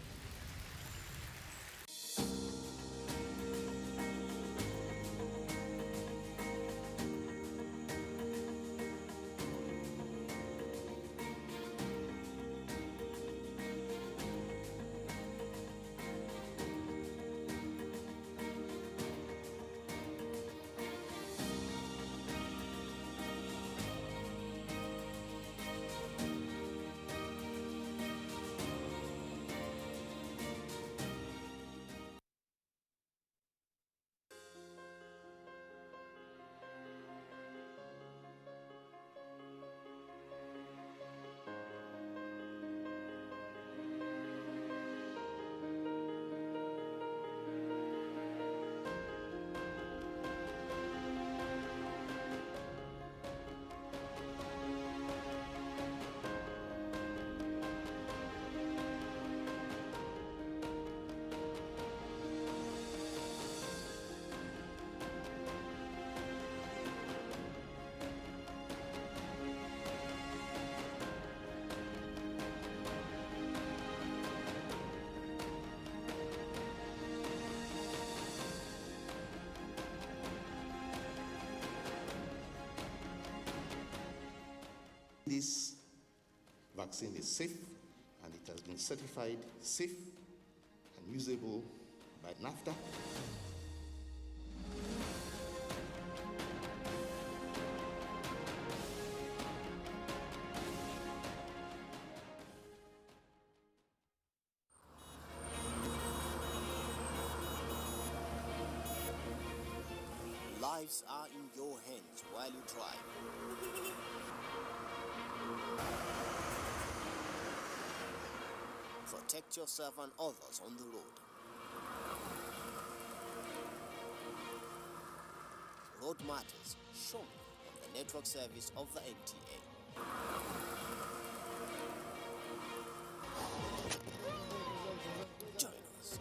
This vaccine is safe and it has been certified safe and usable by NAFTA. Lives are in your hands while you drive. Protect yourself and others on the road. Road Matters, shown on the network service of the NTA. Join us.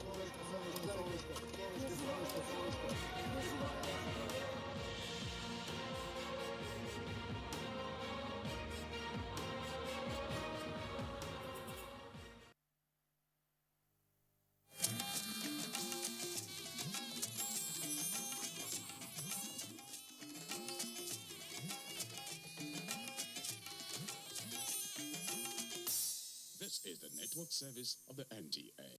This is the network service of the NTA.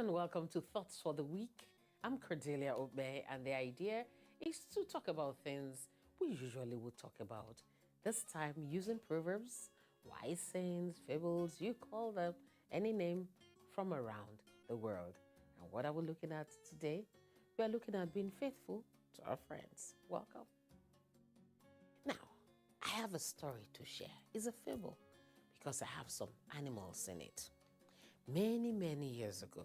and welcome to Thoughts for the Week. I'm Cordelia Obe, and the idea is to talk about things we usually would talk about. This time using proverbs, wise sayings, fables, you call them any name from around the world. And what are we looking at today? We are looking at being faithful to our friends. Welcome. Now, I have a story to share. It's a fable because I have some animals in it. Many years ago,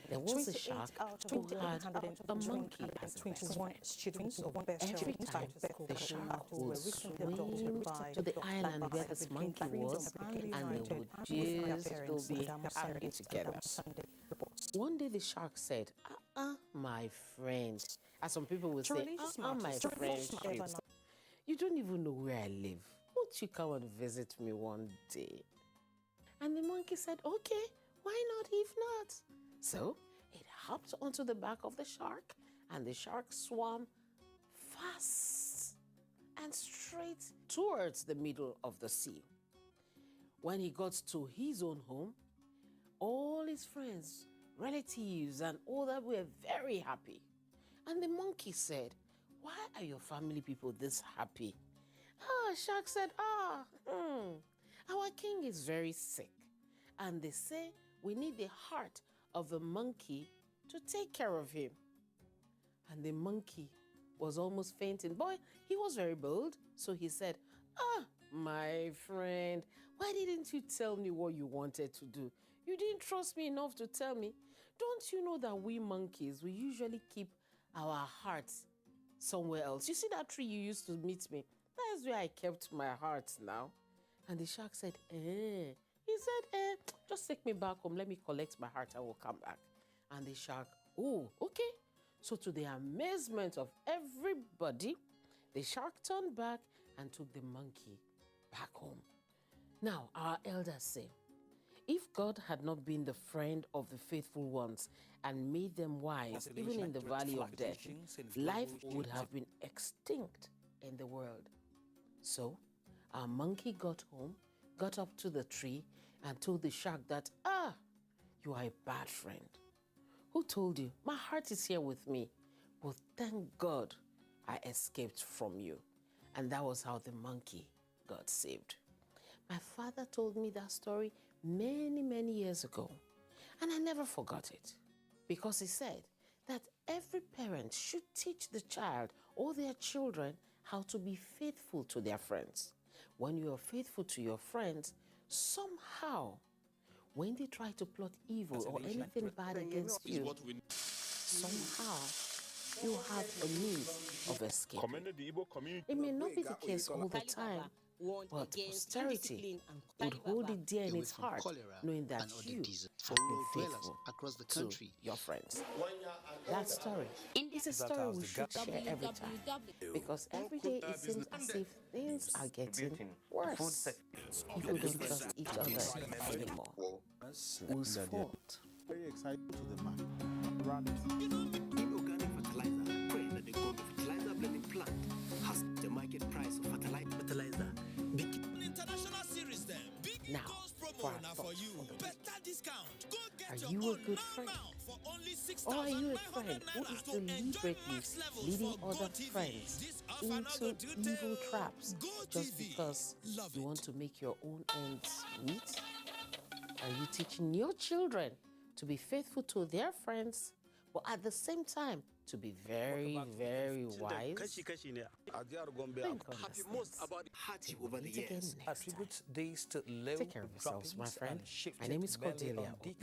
there was a shark who had a monkey as a best friend. Every time the shark would swim to the island where this monkey was, and they would just be happy together. One day the shark said, my friend. As some people would say, my friend. You don't even know where I live. Won't you come and visit me one day? And the monkey said, okay, why not if not? So it hopped onto the back of the shark, and the shark swam fast and straight towards the middle of the sea. When he got to his own home, all his friends, relatives, and all that were very happy. And the monkey said, why are your family people this happy? Shark said, our king is very sick. And they say we need the heart of a monkey to take care of him. And the monkey was almost fainting. Boy, he was very bold. So he said, my friend, why didn't you tell me what you wanted to do? You didn't trust me enough to tell me. Don't you know that we monkeys, we usually keep our hearts somewhere else? You see that tree you used to meet me? That is where I kept my heart now. And the shark said, He said, just take me back home. Let me collect my heart. I will come back. And the shark, okay. So to the amazement of everybody, the shark turned back and took the monkey back home. Now, our elders say, if God had not been the friend of the faithful ones and made them wise, even in the valley of death, life would have been extinct in the world. So, our monkey got home, got up to the tree, and told the shark that, you are a bad friend. Who told you? My heart is here with me. But thank God I escaped from you. And that was how the monkey got saved. My father told me that story many years ago. And I never forgot it. Because he said that every parent should teach the child or their children how to be faithful to their friends. When you are faithful to your friends, somehow, when they try to plot evil or anything bad against you, somehow you have a means of escape. It may not be the case all the time, but posterity would hold it dear in its heart, knowing that you have been faithful to your friends. That story is a story we should share every time, because every day it seems as if things are getting worse. People don't trust each other anymore. Whose fault? Very excited to the man. Inorganic fertilizer, pray that the Gombe fertilizer blending plant has the market price of fertilizer. International series them. Big goals promo now for you. Better discount. Go get your own good friend? For only Or are you a friend who is deliberately leading other friends into evil traps just because you want to make your own ends meet? Are you teaching your children to be faithful to their friends, but at the same time to be very wise? Think on Happy most about Haji over the years. Attribute these to low. Take care of yourselves, my friend. My name is Cordelia Obe.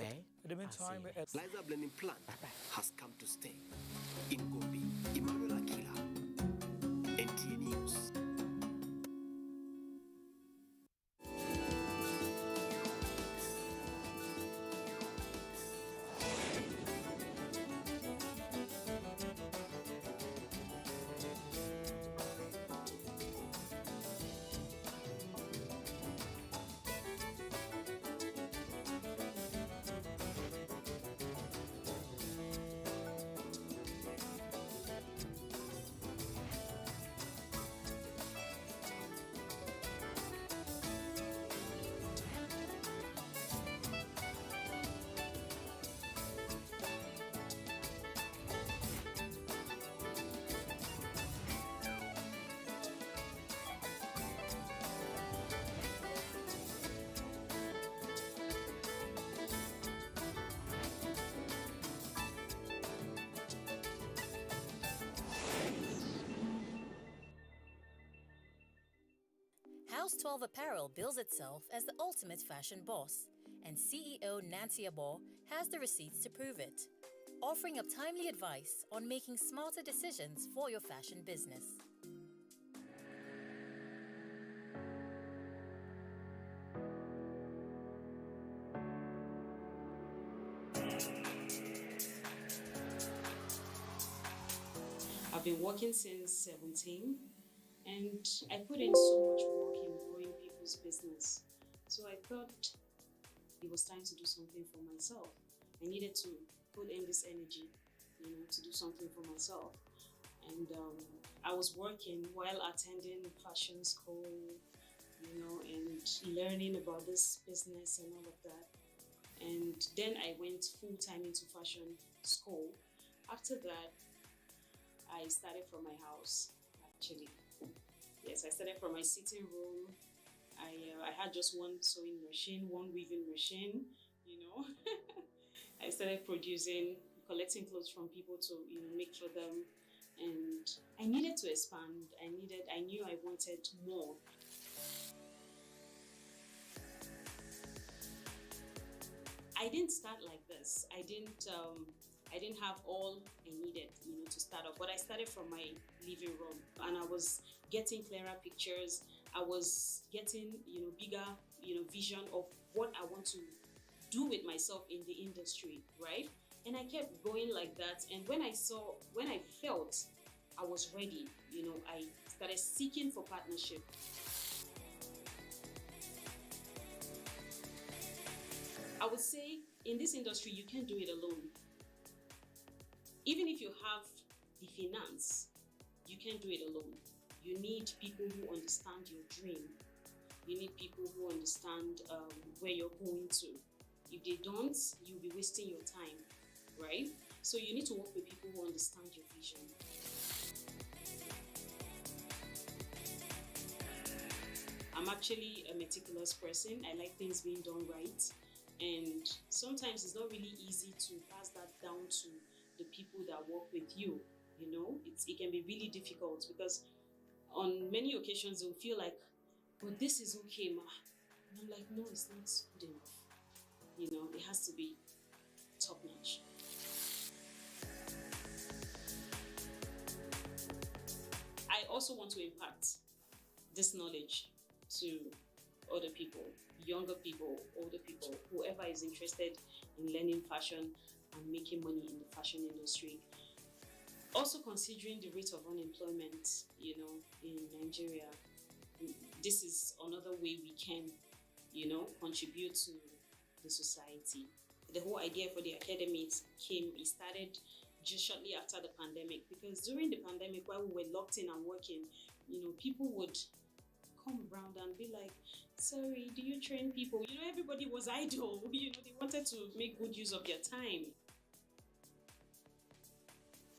In the meantime, fertilizer blending plant has come to stay. In Gombe, Emmanuel Akila, NTA News. S12 Apparel bills itself as the ultimate fashion boss, and CEO Nancy Abo has the receipts to prove it, offering up timely advice on making smarter decisions for your fashion business. I've been working since 17, and I put in so much work in growing people's business. So I thought it was time to do something for myself. I needed to put in this energy, to do something for myself. And I was working while attending fashion school, and learning about this business and all of that. And then I went full-time into fashion school. After that, I started from my house, actually. Yes, I started from my sitting room. I had just one sewing machine, one weaving machine, I started collecting clothes from people to, make for them. And I needed to expand. I knew I wanted more. I didn't start like this. I didn't have all I needed, to start off. But I started from my living room, and I was getting clearer pictures. I was getting, bigger, vision of what I want to do with myself in the industry, right? And I kept going like that. And when I felt I was ready, I started seeking for partnership. I would say in this industry, you can't do it alone. Even if you have the finance, you can't do it alone. You need people who understand your dream. You need people who understand where you're going to. If they don't, you'll be wasting your time, right? So you need to work with people who understand your vision. I'm actually a meticulous person. I like things being done right. And sometimes it's not really easy to pass that down to the people that work with you. It can be really difficult because on many occasions they'll feel like, but this is okay, ma. And I'm like, no, it's not good enough. It has to be top notch. I also want to impact this knowledge to other people, younger people, older people, whoever is interested in learning fashion and making money in the fashion industry. Also considering the rate of unemployment, in Nigeria, this is another way we can, contribute to the society. The whole idea for the academy it started just shortly after the pandemic, because during the pandemic, while we were locked in and working, people would come around and be like, sorry, do you train people? Everybody was idle. They wanted to make good use of their time.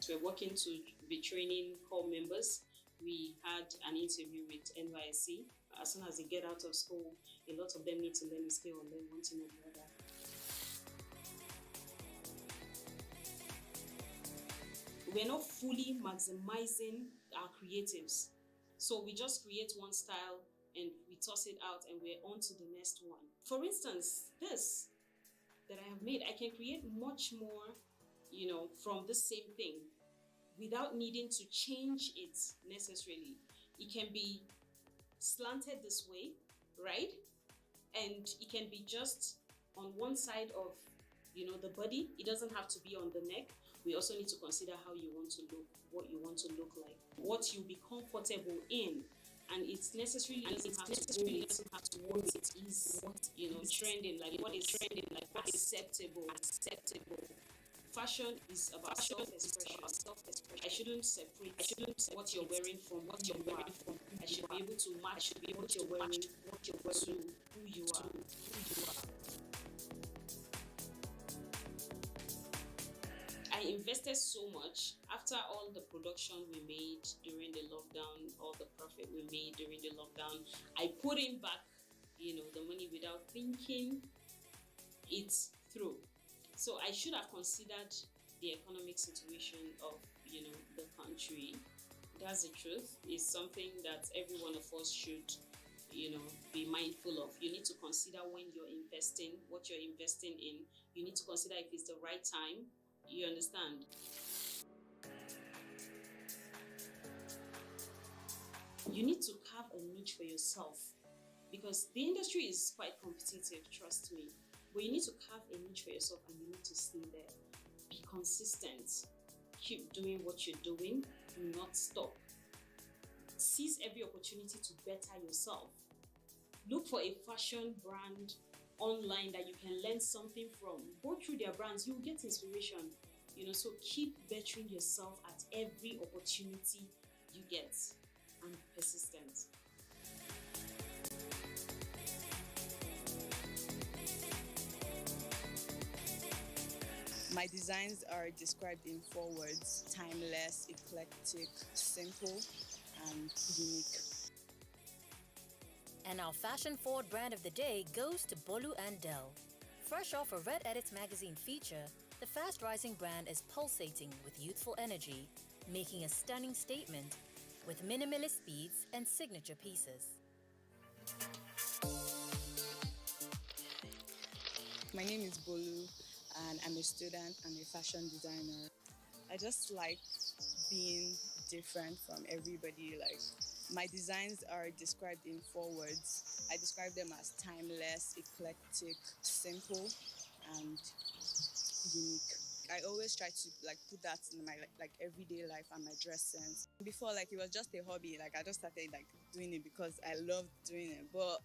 So we're working to be training core members. We had an interview with NYSC. As soon as they get out of school, a lot of them need to learn a skill and learn one thing or the other. We're not fully maximizing our creatives. So we just create one style and we toss it out and we're on to the next one. For instance, this that I have made, I can create much more, from the same thing without needing to change it necessarily. It can be slanted this way, right? And it can be just on one side of, the body. It doesn't have to be on the neck. We also need to consider how you want to look, what you want to look like, what you'll be comfortable in. And it's necessarily doesn't have to what it is, trending, like what is trending, like what is acceptable. Fashion is about self-expression. I shouldn't separate what you're wearing from what you are. I should be able to match what you're wearing to who you are. I invested so much after all the production we made during the lockdown, all the profit we made during the lockdown. I put in back, the money without thinking it through. So I should have considered the economic situation of, the country. That's the truth. It's something that every one of us should be mindful of. You need to consider when you're investing, what you're investing in. You need to consider if it's the right time. You understand? You need to carve a niche for yourself, because the industry is quite competitive, trust me. But you need to carve a niche for yourself and you need to stay there. Be consistent. Keep doing what you're doing. Do not stop. Seize every opportunity to better yourself. Look for a fashion brand online that you can learn something from. Go through their brands, you'll get inspiration. So keep bettering yourself at every opportunity you get, and persistent. My designs are described in 4 words: timeless, eclectic, simple, and unique. And our fashion forward brand of the day goes to Bolu and Del. Fresh off a Red Edit magazine feature, the fast-rising brand is pulsating with youthful energy, making a stunning statement with minimalist beads and signature pieces. My name is Bolu, and I'm a student and a fashion designer. I just like being different from everybody. Like, my designs are described in 4 words. I describe them as timeless, eclectic, simple, and unique. I always try to put that in my everyday life and my dress sense. Before, it was just a hobby. I just started doing it because I loved doing it. But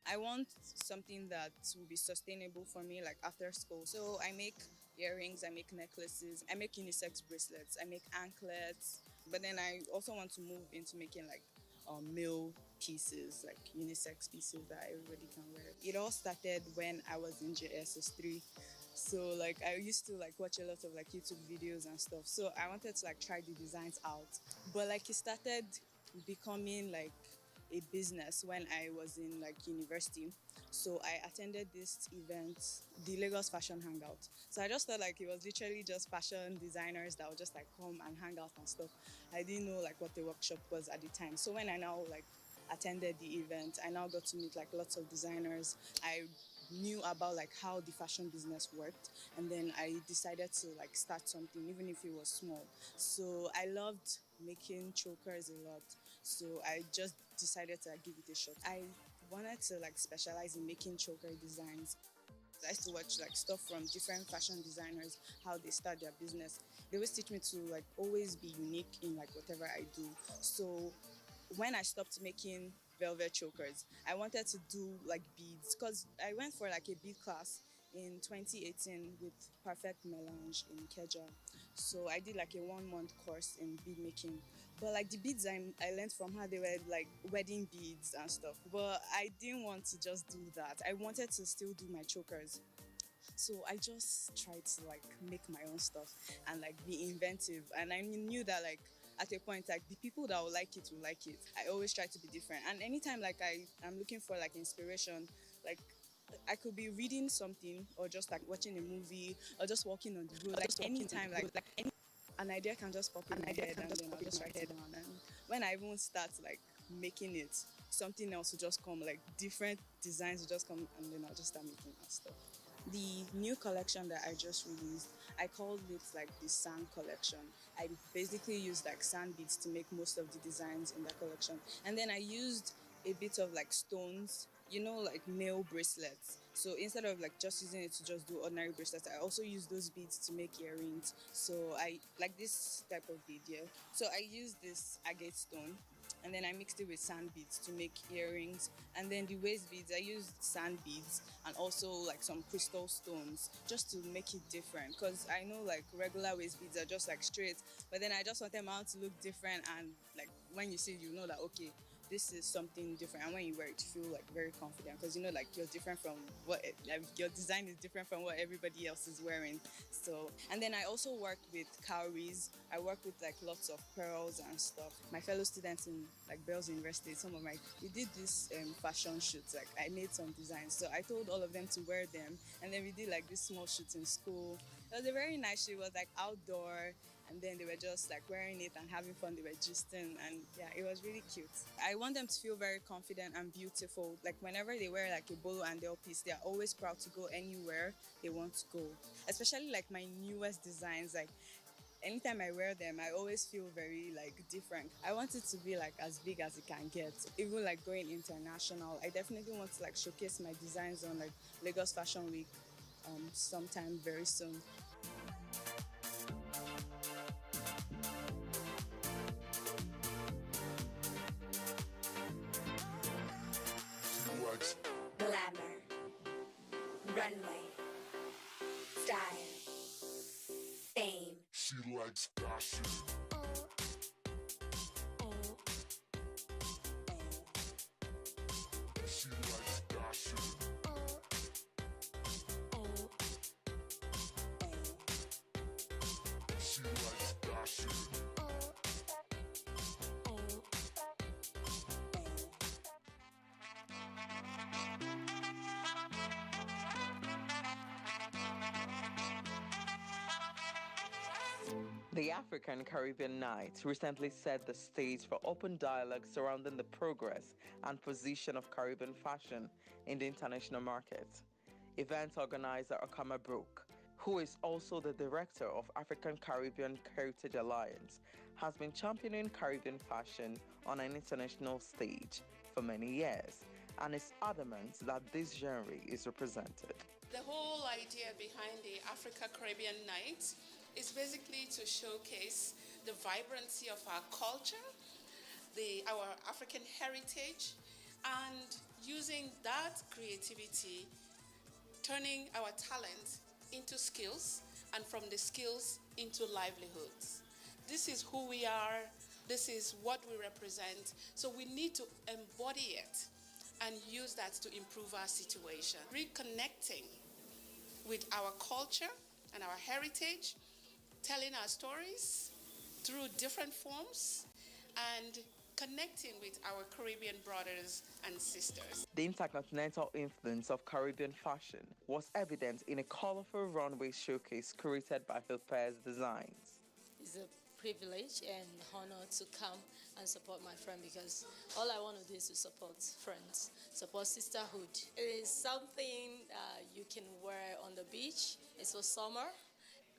I want something that will be sustainable for me after school. So I make earrings, I make necklaces, I make unisex bracelets, I make anklets. But then I also want to move into making male pieces, unisex pieces that everybody can wear. It all started when I was in JSS 3. So I used to watch a lot of YouTube videos and stuff. So I wanted to try the designs out. But it started becoming a business when I was in university. So I attended this event, the Lagos Fashion Hangout. So I just thought it was literally just fashion designers that would just come and hang out and stuff. I didn't know what the workshop was at the time. So when I now attended the event, I now got to meet lots of designers. I knew about how the fashion business worked, and then I decided to start something, even if it was small. So I loved making chokers a lot, so I just decided to give it a shot. I wanted to specialize in making choker designs. I used to watch stuff from different fashion designers, how they start their business. They always teach me to always be unique in whatever I do. So when I stopped making velvet chokers, I wanted to do beads, because I went for a bead class in 2018 with Perfect Melange in Keja. So I did a 1-month course in bead making. But the beads I learned from her, they were wedding beads and stuff. But I didn't want to just do that. I wanted to still do my chokers. So I just tried to make my own stuff and be inventive. And I knew that at a point, the people that will like it will like it. I always try to be different. And anytime I'm looking for inspiration, I could be reading something or just watching a movie or just walking on the road. Anytime an idea can just pop in my head, and then I'll just write it down. And when I even start making it, something else will just come, different designs will just come, and then I'll just start making that stuff. The new collection that I just released, I called it the sand collection. I basically used sand beads to make most of the designs in that collection. And then I used a bit of stones, nail bracelets. So instead of just using it to just do ordinary bracelets, I also use those beads to make earrings. So I like this type of bead here. So I used this agate stone, and then I mixed it with sand beads to make earrings. And then the waist beads, I used sand beads and also some crystal stones just to make it different, because I know regular waist beads are just straight, but then I just wanted mine to look different, and when you see it, you know that okay, this is something different. And when you wear it, you feel very confident, because you're different from what your design is different from what everybody else is wearing. So, and then I also work with cowries. I work with lots of pearls and stuff. My fellow students in Bells University, we did this fashion shoots. I made some designs, so I told all of them to wear them, and then we did this small shoot in school. It was a very nice shoot. It was outdoor, and then they were just like wearing it and having fun. They were gisting, and yeah, it was really cute. I want them to feel very confident and beautiful. Like whenever they wear like a bolo and their piece, they are always proud to go anywhere they want to go. Especially like my newest designs, like anytime I wear them, I always feel very like different. I want it to be like as big as it can get. Even like going international, I definitely want to like showcase my designs on like Lagos Fashion Week sometime very soon. Glamour, runway, style, fame. She likes fashion. She likes fashion. She likes fashion. The African Caribbean Night recently set the stage for open dialogue surrounding the progress and position of Caribbean fashion in the international market. Event organizer Okama Brook, who is also the director of African Caribbean Heritage Alliance, has been championing Caribbean fashion on an international stage for many years and is adamant that this genre is represented. The whole idea behind the Africa Caribbean Night is basically to showcase the vibrancy of our culture, our African heritage, and using that creativity, turning our talent into skills, and from the skills into livelihoods. This is who we are, this is what we represent, so we need to embody it and use that to improve our situation. Reconnecting with our culture and our heritage, telling our stories through different forms, and connecting with our Caribbean brothers and sisters. The intercontinental influence of Caribbean fashion was evident in a colorful runway showcase curated by Hilper's Designs. It's a privilege and honor to come and support my friend, because all I want to do is to support friends, support sisterhood. It is something you can wear on the beach. It's for summer.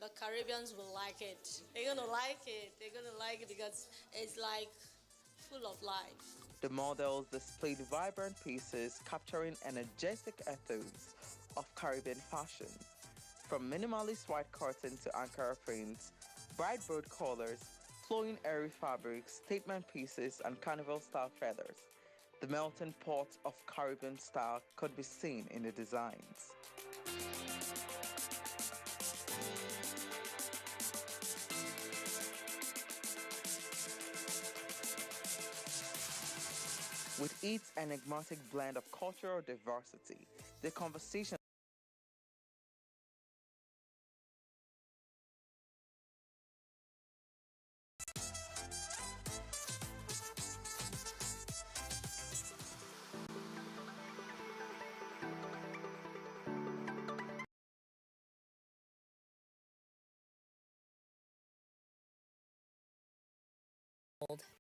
The Caribbeans will like it. They're gonna like it. They're gonna like it because it's like full of life. The models displayed vibrant pieces capturing energetic ethos of Caribbean fashion, from minimalist white cotton to Ankara prints, bright bold colors, flowing airy fabrics, statement pieces, and carnival-style feathers. The melting pot of Caribbean style could be seen in the designs. With its enigmatic blend of cultural diversity, the conversation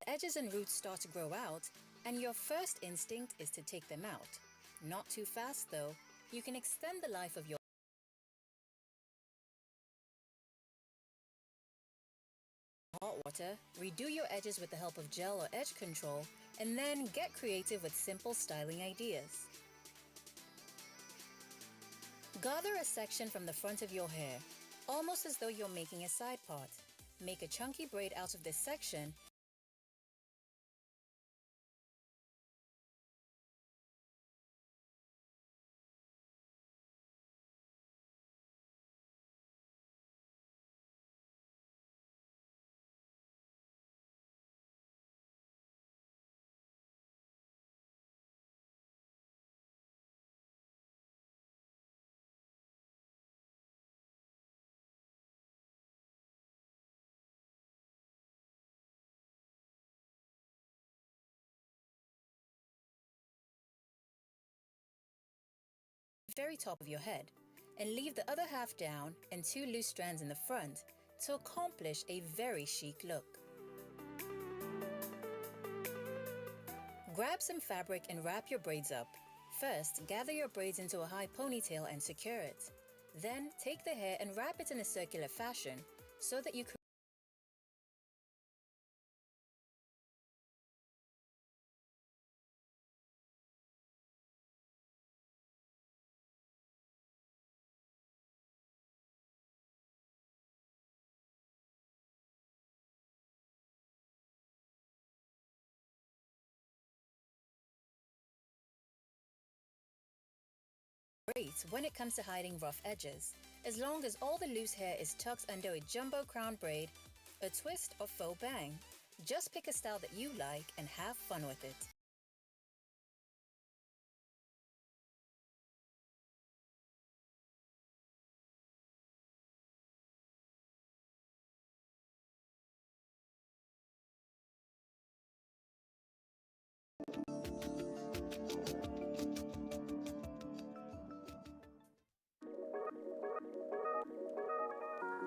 the edges and roots start to grow out, and your first instinct is to take them out. Not too fast though. You can extend the life of your hot water, redo your edges with the help of gel or edge control, and then get creative with simple styling ideas. Gather a section from the front of your hair, almost as though you're making a side part. Make a chunky braid out of this section very top of your head, and leave the other half down and two loose strands in the front. to accomplish a very chic look. Grab some fabric and wrap your braids up. First, gather your braids into a high ponytail and secure it. Then, take the hair and wrap it in a circular fashion so that you can great when it comes to hiding rough edges, as long as all the loose hair is tucked under a jumbo crown braid, a twist, or faux bang. Just pick a style that you like and have fun with it.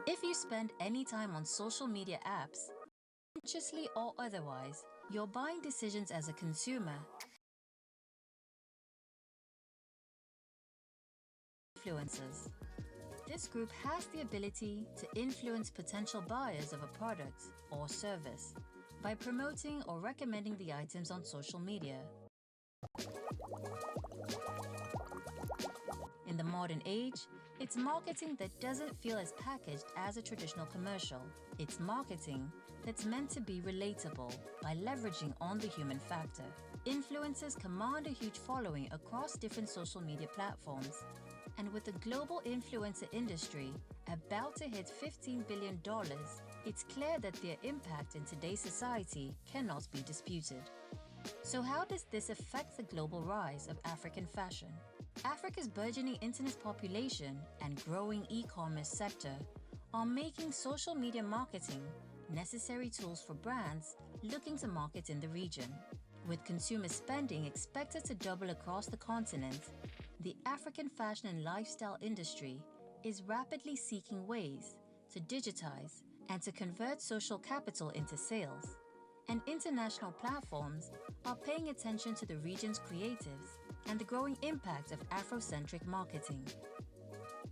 If you spend any time on social media apps, consciously or otherwise, your buying decisions as a consumer, influencers. This group has the ability to influence potential buyers of a product or service by promoting or recommending the items on social media. In the modern age, it's marketing that doesn't feel as packaged as a traditional commercial. It's marketing that's meant to be relatable by leveraging on the human factor. Influencers command a huge following across different social media platforms. And with the global influencer industry about to hit $15 billion, it's clear that their impact in today's society cannot be disputed. So how does this affect the global rise of African fashion? Africa's burgeoning internet population and growing e-commerce sector are making social media marketing necessary tools for brands looking to market in the region. With consumer spending expected to double across the continent, the African fashion and lifestyle industry is rapidly seeking ways to digitize and to convert social capital into sales. And international platforms are paying attention to the region's creatives and the growing impact of Afrocentric marketing.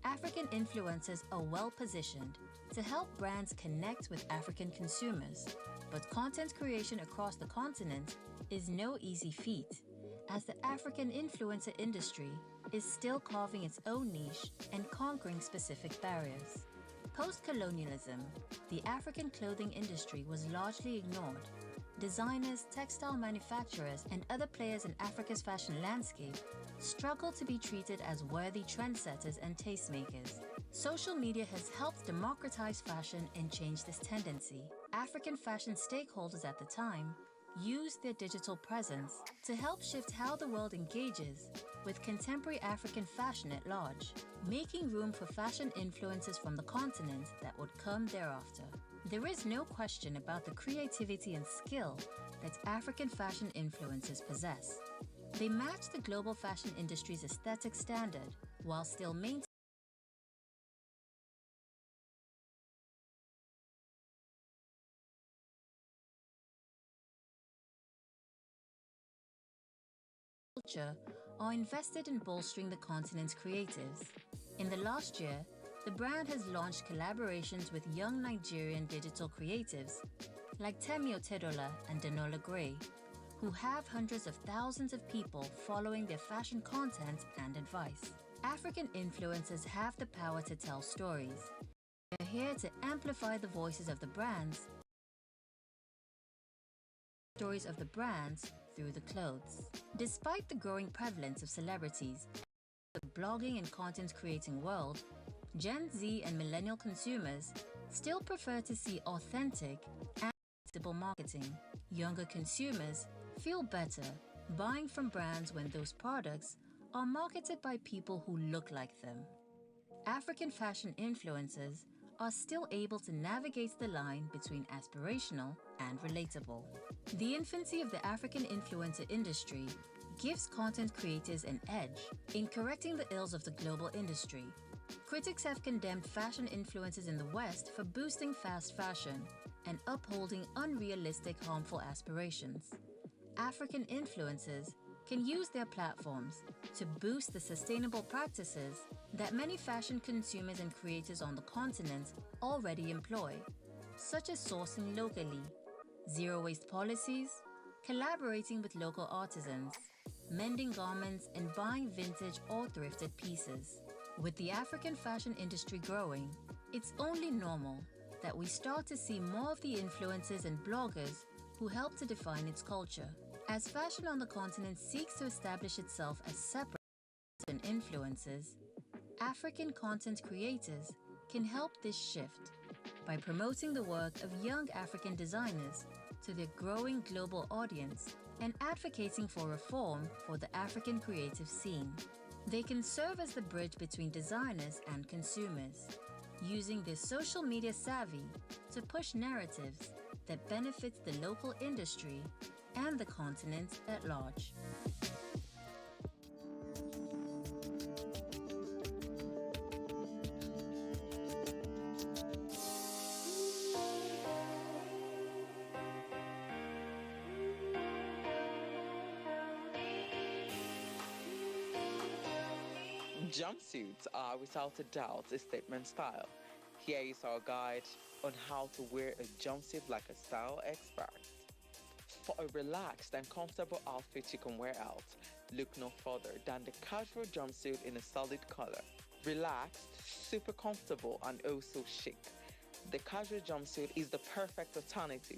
African influencers are well positioned to help brands connect with African consumers, but content creation across the continent is no easy feat, as the African influencer industry is still carving its own niche and conquering specific barriers. Post-colonialism, the African clothing industry was largely ignored. Designers, textile manufacturers, and other players in Africa's fashion landscape struggle to be treated as worthy trendsetters and tastemakers. Social media has helped democratize fashion and change this tendency. African fashion stakeholders at the time used their digital presence to help shift how the world engages with contemporary African fashion at large, making room for fashion influences from the continent that would come thereafter. There is no question about the creativity and skill that African fashion influencers possess. They match the global fashion industry's aesthetic standard while still maintaining culture are invested in bolstering the continent's creatives. In the last year, the brand has launched collaborations with young Nigerian digital creatives like Temi Otedola and Danola Gray, who have hundreds of thousands of people following their fashion content and advice. African influencers have the power to tell stories. They're here to amplify the voices of the brands, stories of the brands through the clothes. Despite the growing prevalence of celebrities in the blogging and content creating world, Gen Z and millennial consumers still prefer to see authentic and predictable marketing. Younger consumers feel better buying from brands when those products are marketed by people who look like them. African fashion influencers are still able to navigate the line between aspirational and relatable. The infancy of the African influencer industry gives content creators an edge in correcting the ills of the global industry. Critics have condemned fashion influencers in the West for boosting fast fashion and upholding unrealistic, harmful aspirations. African influencers can use their platforms to boost the sustainable practices that many fashion consumers and creators on the continent already employ, such as sourcing locally, zero-waste policies, collaborating with local artisans, mending garments, and buying vintage or thrifted pieces. With the African fashion industry growing, it's only normal that we start to see more of the influencers and bloggers who help to define its culture. As fashion on the continent seeks to establish itself as separate than influencers, African content creators can help this shift by promoting the work of young African designers to their growing global audience and advocating for reform for the African creative scene. They can serve as the bridge between designers and consumers, using their social media savvy to push narratives that benefits the local industry and the continent at large. Jumpsuits are without a doubt a statement style. Here is our guide on how to wear a jumpsuit like a style expert. For a relaxed and comfortable outfit you can wear out, look no further than the casual jumpsuit in a solid color. Relaxed, super comfortable, and also chic. The casual jumpsuit is the perfect alternative